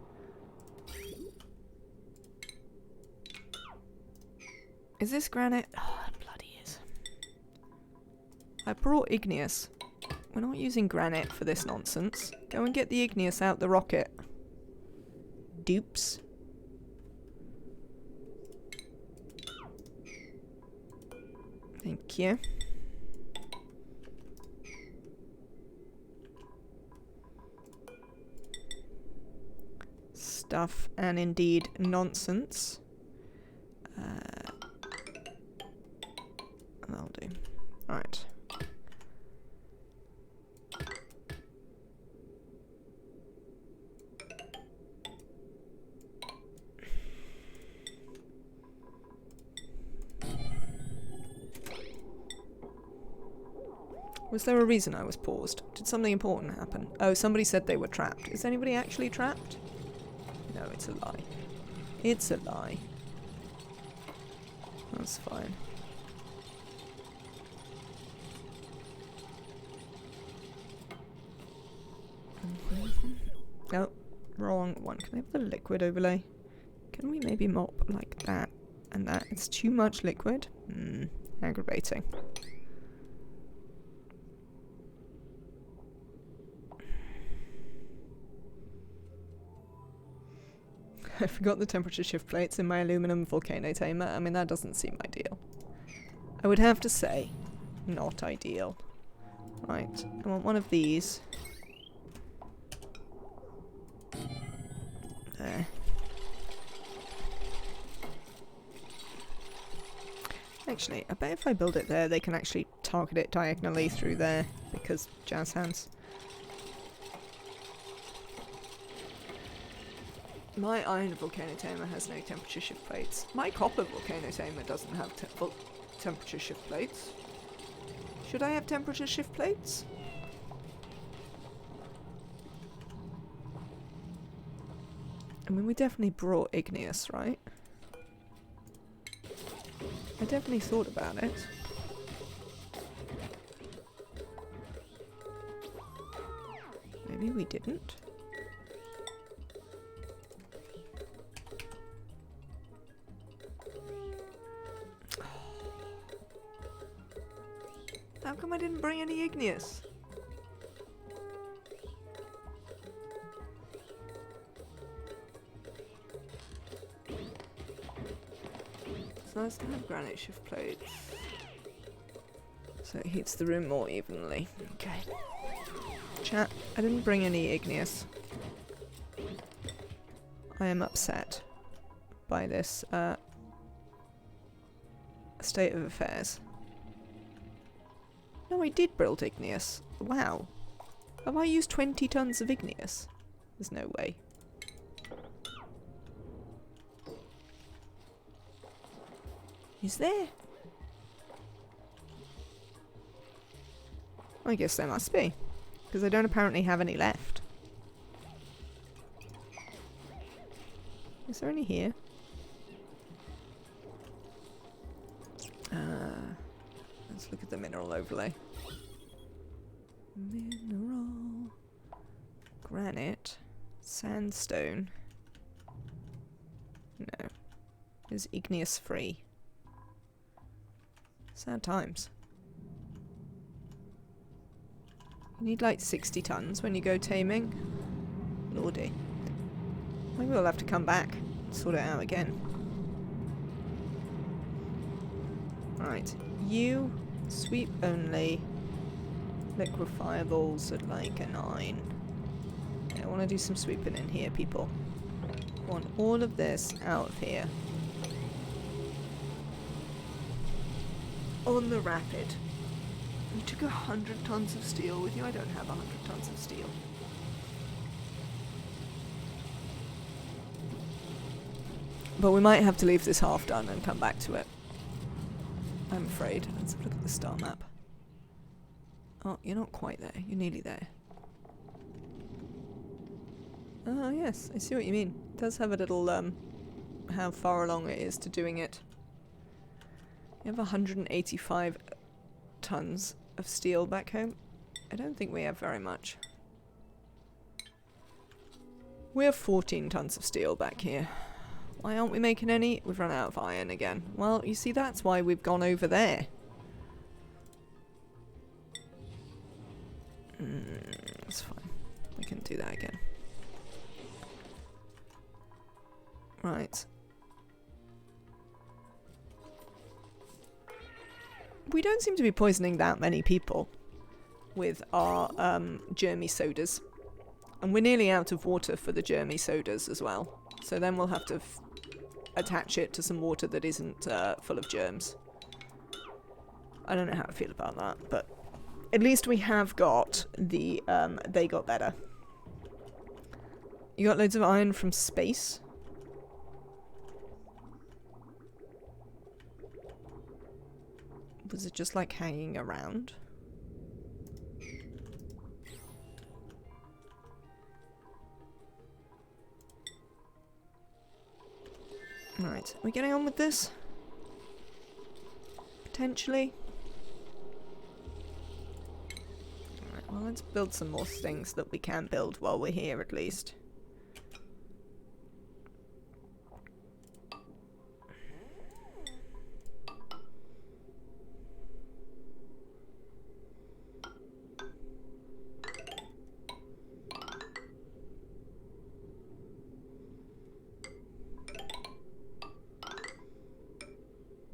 Is this granite? Oh, it bloody is. I brought igneous. We're not using granite for this nonsense. Go and get the igneous out the rocket. Dupes. Thank you. stuff and indeed nonsense. That'll do. Alright. Was there a reason I was paused? Did something important happen? Oh, somebody said they were trapped. Is anybody actually trapped? No, it's a lie. It's a lie. That's fine. Oh, wrong one. Can I have the liquid overlay? Can we maybe mop like that and that? It's too much liquid. Aggravating. I forgot the temperature shift plates in my aluminum volcano tamer. I mean, that doesn't seem ideal. I would have to say, not ideal. Right, I want one of these. There. Actually, I bet if I build it there, they can actually target it diagonally through there, because jazz hands. My iron volcano tamer has no temperature shift plates. My copper volcano tamer doesn't have temperature shift plates. Should I have temperature shift plates? I mean, we definitely brought igneous, right? I definitely thought about it. Maybe we didn't. How come I didn't bring any igneous? It's nice to have granite shift plates. So it heats the room more evenly. Okay. Chat, I didn't bring any igneous. I am upset by this state of affairs. No, I did build igneous. Wow. Have I used 20 tons of igneous? There's no way. Is there? I guess there must be. Because I don't apparently have any left. Is there any here? Let's look at the mineral overlay. Mineral. Granite. Sandstone. No. Is igneous free. Sad times. You need like 60 tons when you go taming. Lordy. Maybe we'll have to come back and sort it out again. Right. You sweep only. Liquefiables at like a 9. Yeah, I want to do some sweeping in here, people. I want all of this out of here. On the rapid. You took 100 tons of steel with you? I don't have 100 tons of steel. But we might have to leave this half done and come back to it. I'm afraid. Let's look at the star map. Oh, you're not quite there. You're nearly there. Oh, yes. I see what you mean. It does have a little, how far along it is to doing it. You have 185 tons of steel back home. I don't think we have very much. We have 14 tons of steel back here. Why aren't we making any? We've run out of iron again. Well, you see, that's why we've gone over there. That's fine. We can do that again. Right. We don't seem to be poisoning that many people with our germy sodas. And we're nearly out of water for the germy sodas as well. So then we'll have to attach it to some water that isn't full of germs. I don't know how I feel about that, but at least we have got the they got better. You got loads of iron from space? Was it just like hanging around? Right, are we getting on with this? Potentially? Alright, well let's build some more things that we can build while we're here at least.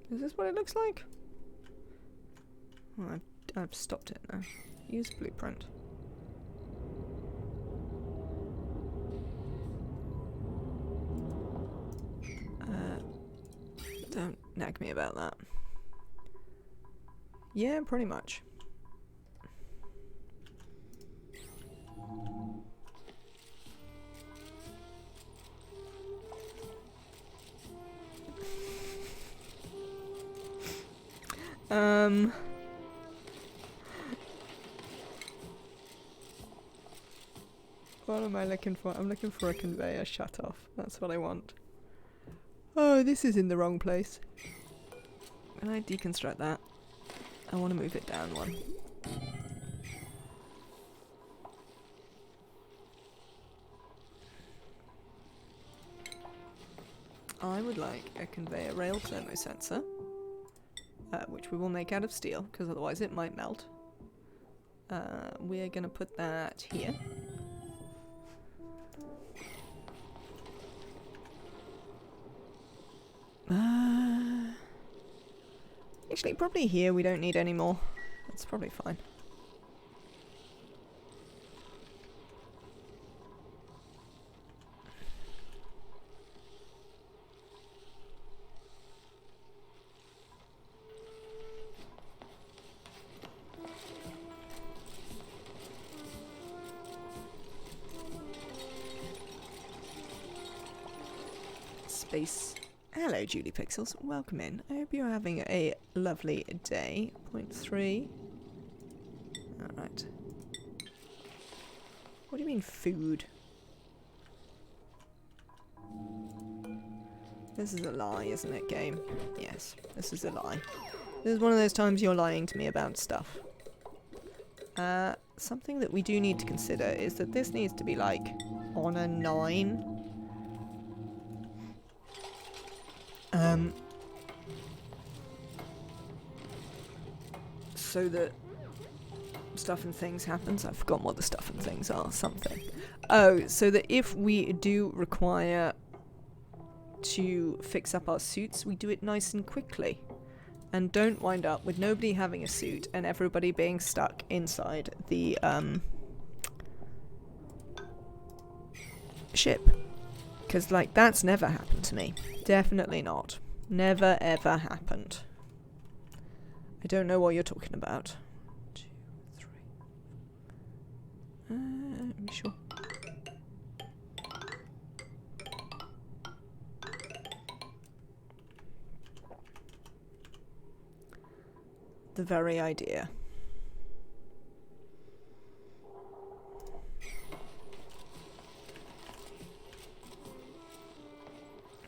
Is this what it looks like? Oh, I've stopped it now. Use blueprint. Don't nag me about that. Yeah, pretty much. What am I looking for? I'm looking for a conveyor shut off. That's what I want. Oh, this is in the wrong place. Can I deconstruct that? I want to move it down one. I would like a conveyor rail thermosensor, which we will make out of steel, because otherwise it might melt. We're going to put that here. Actually, probably here we don't need any more. That's probably fine. Space. Hello, Julie Pixels. Welcome in. I hope you're having a lovely day. Point 3. Alright. What do you mean, food? This is a lie, isn't it, game? Yes, this is a lie. This is one of those times you're lying to me about stuff. Something that we do need to consider is that this needs to be, like, on a 9. So that stuff and things happens. I've forgotten what the stuff and things are. Something. Oh, so that if we do require to fix up our suits, we do it nice and quickly. And don't wind up with nobody having a suit and everybody being stuck inside the ship. Because, like, that's never happened to me. Definitely not. Never ever happened. I don't know what you're talking about. 2, 3. Sure. The very idea.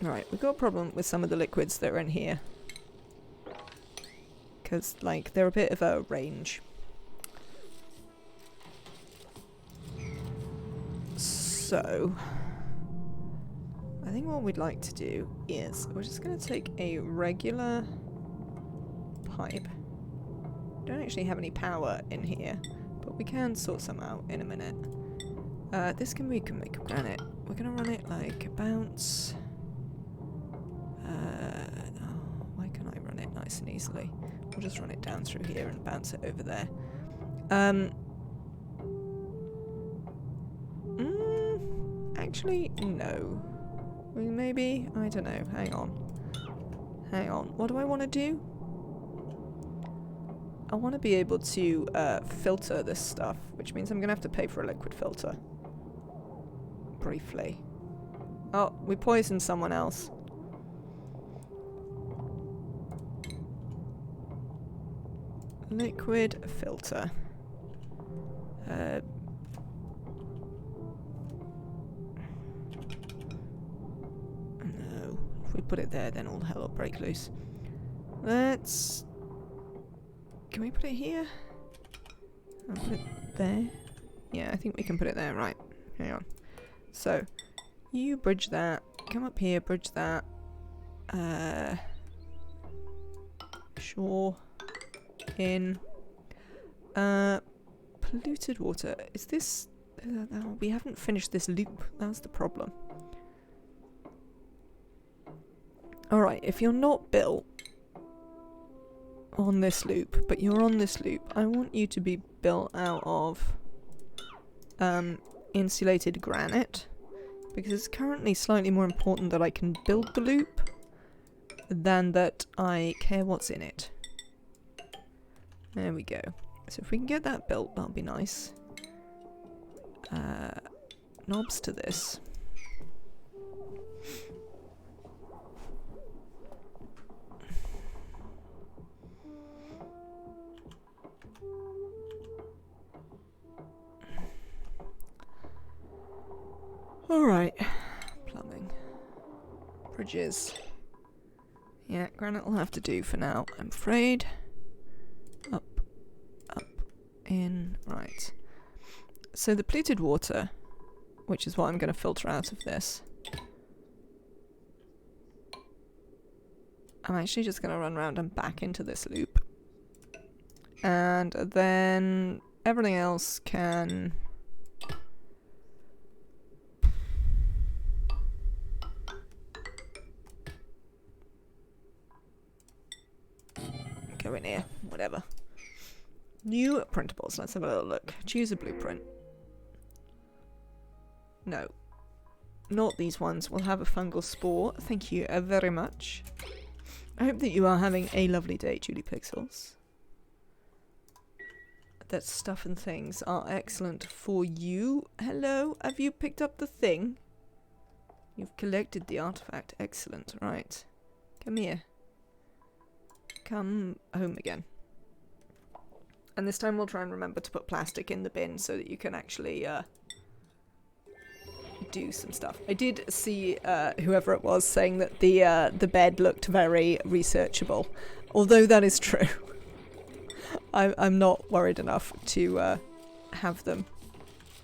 Right, we've got a problem with some of the liquids that are in here. Because, like, they're a bit of a range. So, I think what we'd like to do is, we're just going to take a regular pipe. Don't actually have any power in here, but we can sort some out in a minute. This can we can make of granite. We're going to run it like bounce. Why can I run it nice and easily? We'll just run it down through here and bounce it over there. Actually, no. Maybe? I don't know. Hang on. Hang on. What do I want to do? I want to be able to filter this stuff, which means I'm going to have to pay for a liquid filter. Briefly. Oh, we poisoned someone else. Liquid filter. No. If we put it there, then all hell will break loose. Let's... Can we put it here? I'll put it there. Yeah, I think we can put it there. Right. Hang on. So, you bridge that. Come up here, bridge that. Sure. In. Polluted water. Is this... we haven't finished this loop. That's the problem. Alright, if you're not built on this loop, but you're on this loop, I want you to be built out of insulated granite, because it's currently slightly more important that I can build the loop than that I care what's in it. There we go. So if we can get that built, that'll be nice. Knobs to this. Alright. Plumbing. Bridges. Yeah, granite will have to do for now, I'm afraid. Up. Up. In. Right. So the polluted water, which is what I'm going to filter out of this. I'm actually just going to run around and back into this loop. And then everything else can... go in here, whatever. New printables, let's have a little look. Choose a blueprint. No. Not these ones. We'll have a fungal spore. Thank you very much. I hope that you are having a lovely day, Julie Pixels. That stuff and things are excellent for you. Hello, have you picked up the thing? You've collected the artifact. Excellent. Right. Come here. Come home again. And this time we'll try and remember to put plastic in the bin so that you can actually do some stuff. I did see whoever it was saying that the bed looked very researchable. Although that is true. I'm not worried enough to have them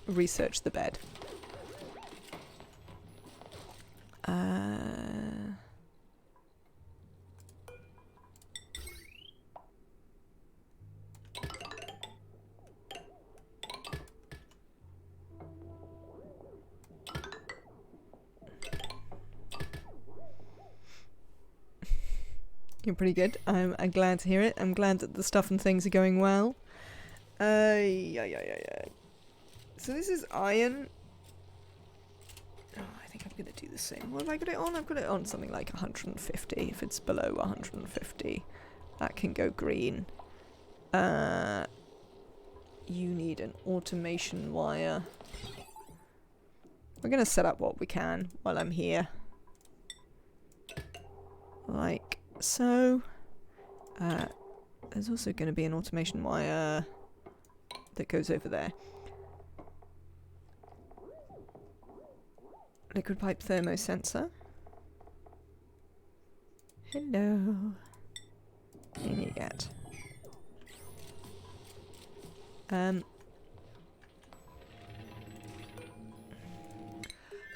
research the bed. You're pretty good. I'm glad to hear it. I'm glad that the stuff and things are going well. Yeah. So this is iron. Oh, I think I'm going to do the same. What have I got it on? I've got it on something like 150. If it's below 150, that can go green. You need an automation wire. We're going to set up what we can while I'm here. Like so. There's also going to be an automation wire that goes over there. Liquid pipe thermosensor. Hello. In you get.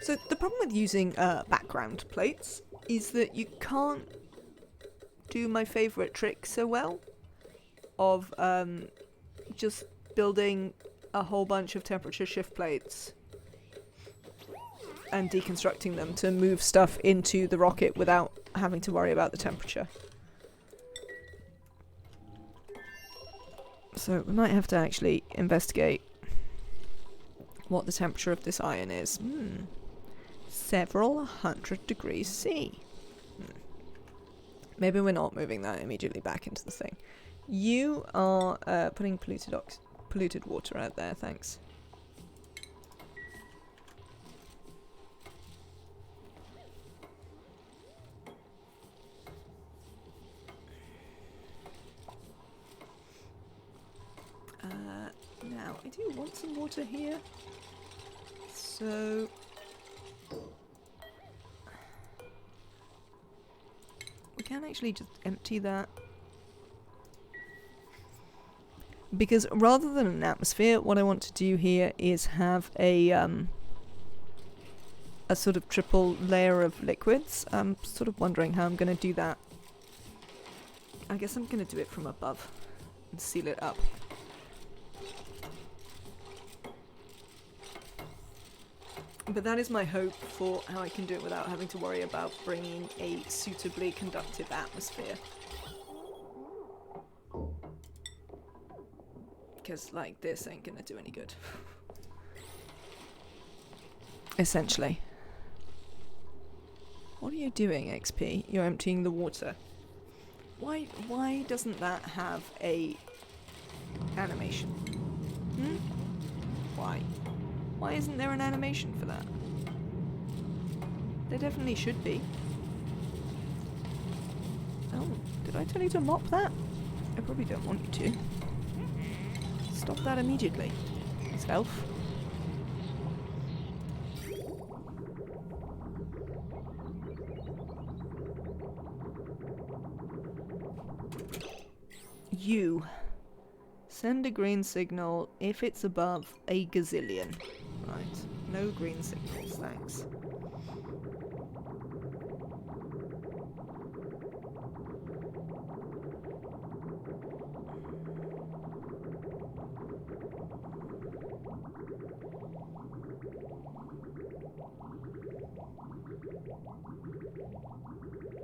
So the problem with using background plates is that you can't do my favourite trick so well of just building a whole bunch of temperature shift plates and deconstructing them to move stuff into the rocket without having to worry about the temperature. So we might have to actually investigate what the temperature of this iron is. several hundred degrees C. Maybe we're not moving that immediately back into the thing. You are putting polluted water out there, thanks. Now, I do want some water here. So... we can actually just empty that. Because rather than an atmosphere, what I want to do here is have a sort of triple layer of liquids. I'm sort of wondering how I'm going to do that. I guess I'm going to do it from above and seal it up. But that is my hope for how I can do it without having to worry about bringing a suitably conductive atmosphere. Because, like, this ain't gonna do any good. Essentially. What are you doing, XP? You're emptying the water. Why doesn't that have a animation? Why? Why isn't there an animation for that? There definitely should be. Oh, did I tell you to mop that? I probably don't want you to. Stop that immediately. Self. You. Send a green signal if it's above a gazillion. Right. No green signals, thanks.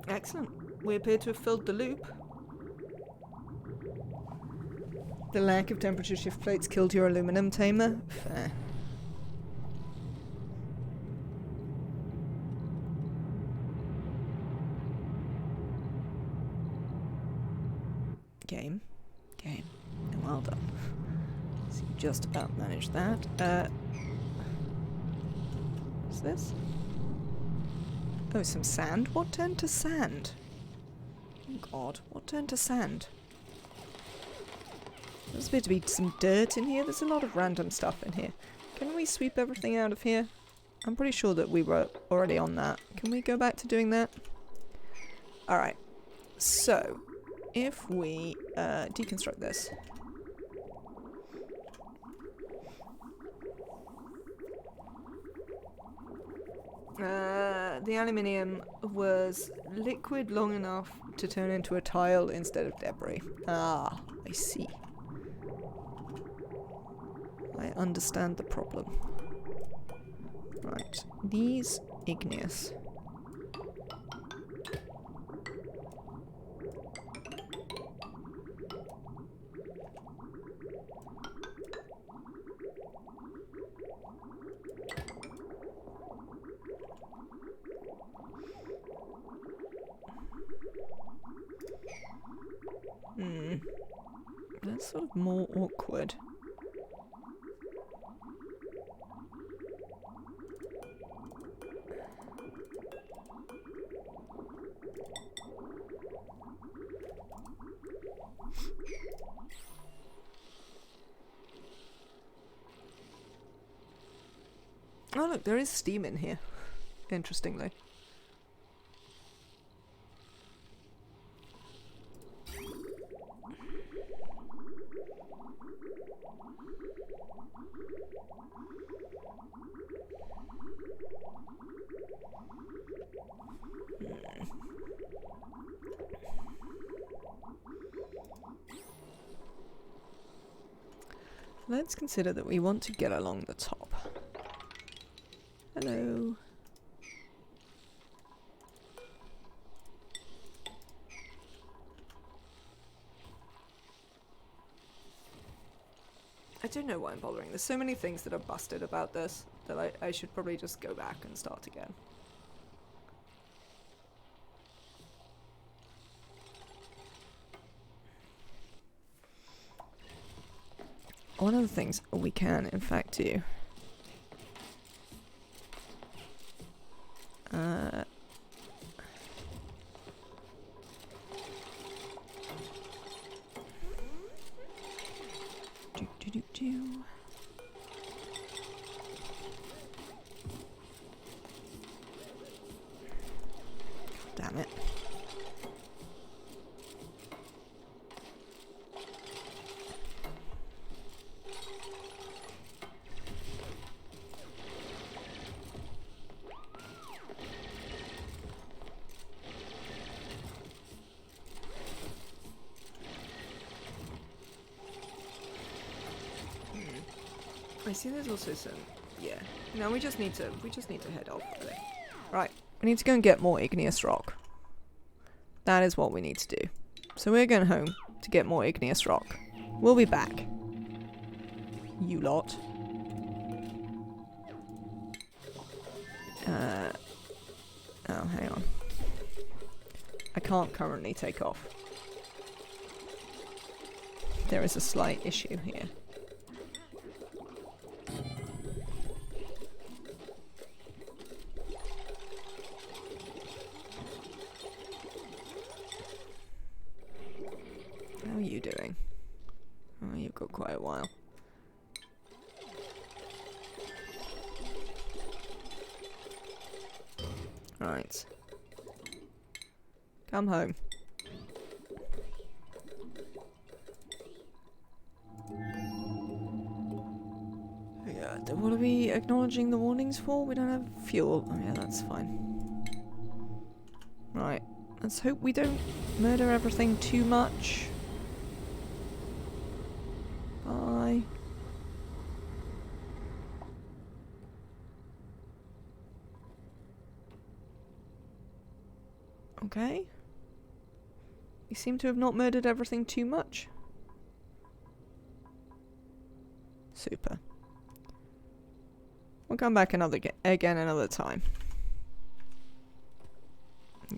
Excellent. We appear to have filled the loop. The lack of temperature shift plates killed your aluminum tamer? Fair. Game. And well done. So you just about managed that. What's this? Oh, some sand? What turned to sand? Oh god, what turned to sand? There's appear to be some dirt in here. There's a lot of random stuff in here. Can we sweep everything out of here? I'm pretty sure that we were already on that. Can we go back to doing that? Alright. So, if we deconstruct this. The aluminium was liquid long enough to turn into a tile instead of debris. Ah, I see. I understand the problem. Right, these igneous. That's sort of more awkward. Oh look, there is steam in here, interestingly. Let's consider that we want to get along the top. Hello. I don't know why I'm bothering. There's so many things that are busted about this. that I should probably just go back and start again. One of the things we can, in fact, do... do. Damn it. I see there's also some, yeah. No, we just need to head off, really. Right, we need to go and get more igneous rock. That is what we need to do. So we're going home to get more igneous rock. We'll be back. You lot. Oh, hang on. I can't currently take off. There is a slight issue here. How are you doing? Oh, you've got quite a while. Right. Come home. Yeah, what are we acknowledging the warnings for? We don't have fuel. Oh yeah, that's fine. Right. Let's hope we don't murder everything too much. Bye. Okay. You seem to have not murdered everything too much. Super. We'll come back again another time.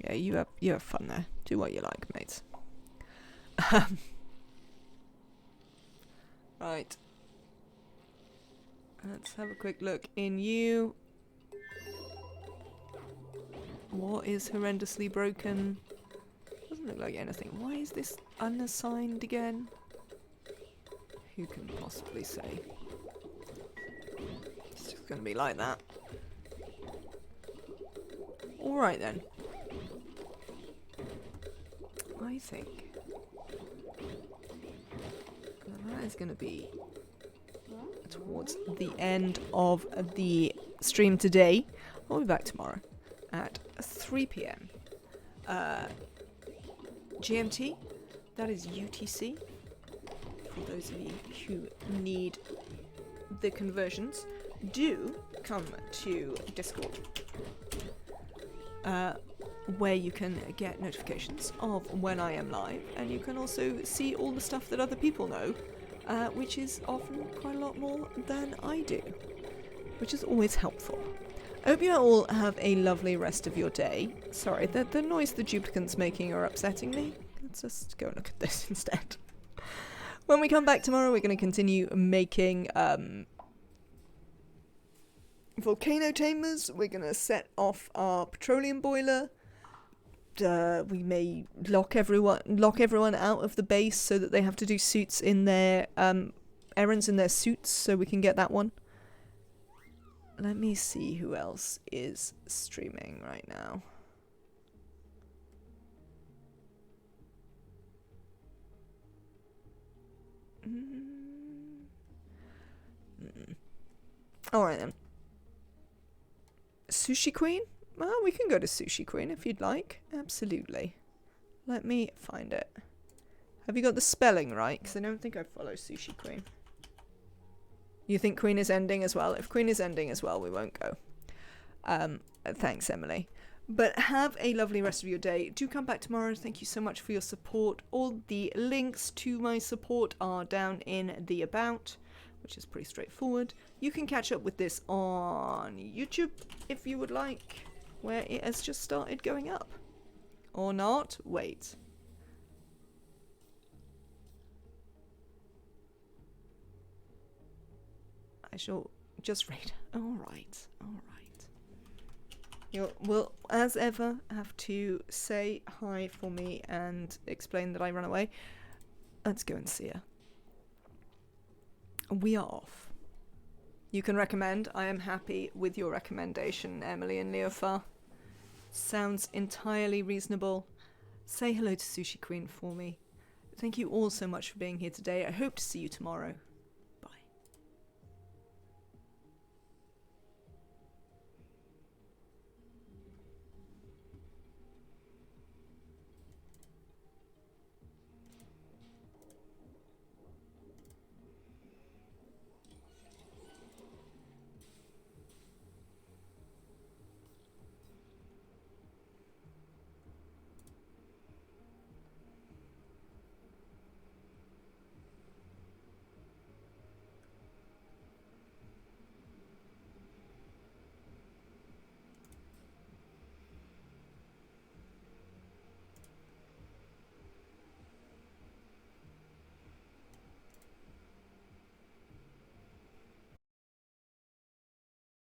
Yeah, you have fun there. Do what you like, mates. Right. Let's have a quick look in you. What is horrendously broken? Doesn't look like anything. Why is this unassigned again? Who can possibly say? It's just gonna be like that. Alright then. I think that is going to be towards the end of the stream today. I'll be back tomorrow at 3 p.m. GMT, that is UTC, for those of you who need the conversions. Do come to Discord, where you can get notifications of when I am live, and you can also see all the stuff that other people know, which is often quite a lot more than I do, which is always helpful. I hope you all have a lovely rest of your day. Sorry, the noise the duplicant's making are upsetting me. Let's just go and look at this instead. When we come back tomorrow, we're going to continue making volcano tamers. We're going to set off our petroleum boiler. We may lock everyone out of the base so that they have to do suits in their errands in their suits, so we can get that one. Let me see who else is streaming right now. Alright then. Sushi Queen? Well, we can go to Sushi Queen if you'd like. Absolutely. Let me find it. Have you got the spelling right? Because I don't think I follow Sushi Queen. You think Queen is ending as well? If Queen is ending as well, we won't go. Thanks, Emily. But have a lovely rest of your day. Do come back tomorrow. Thank you so much for your support. All the links to my support are down in the About, which is pretty straightforward. You can catch up with this on YouTube if you would like, where it has just started going up. Or not. Wait. I shall just read. Alright, alright. You will, as ever, have to say hi for me and explain that I run away. Let's go and see her. We are off. You can recommend. I am happy with your recommendation, Emily and Leofar. Sounds entirely reasonable. Say hello to Sushi Queen for me. Thank you all so much for being here today. I hope to see you tomorrow.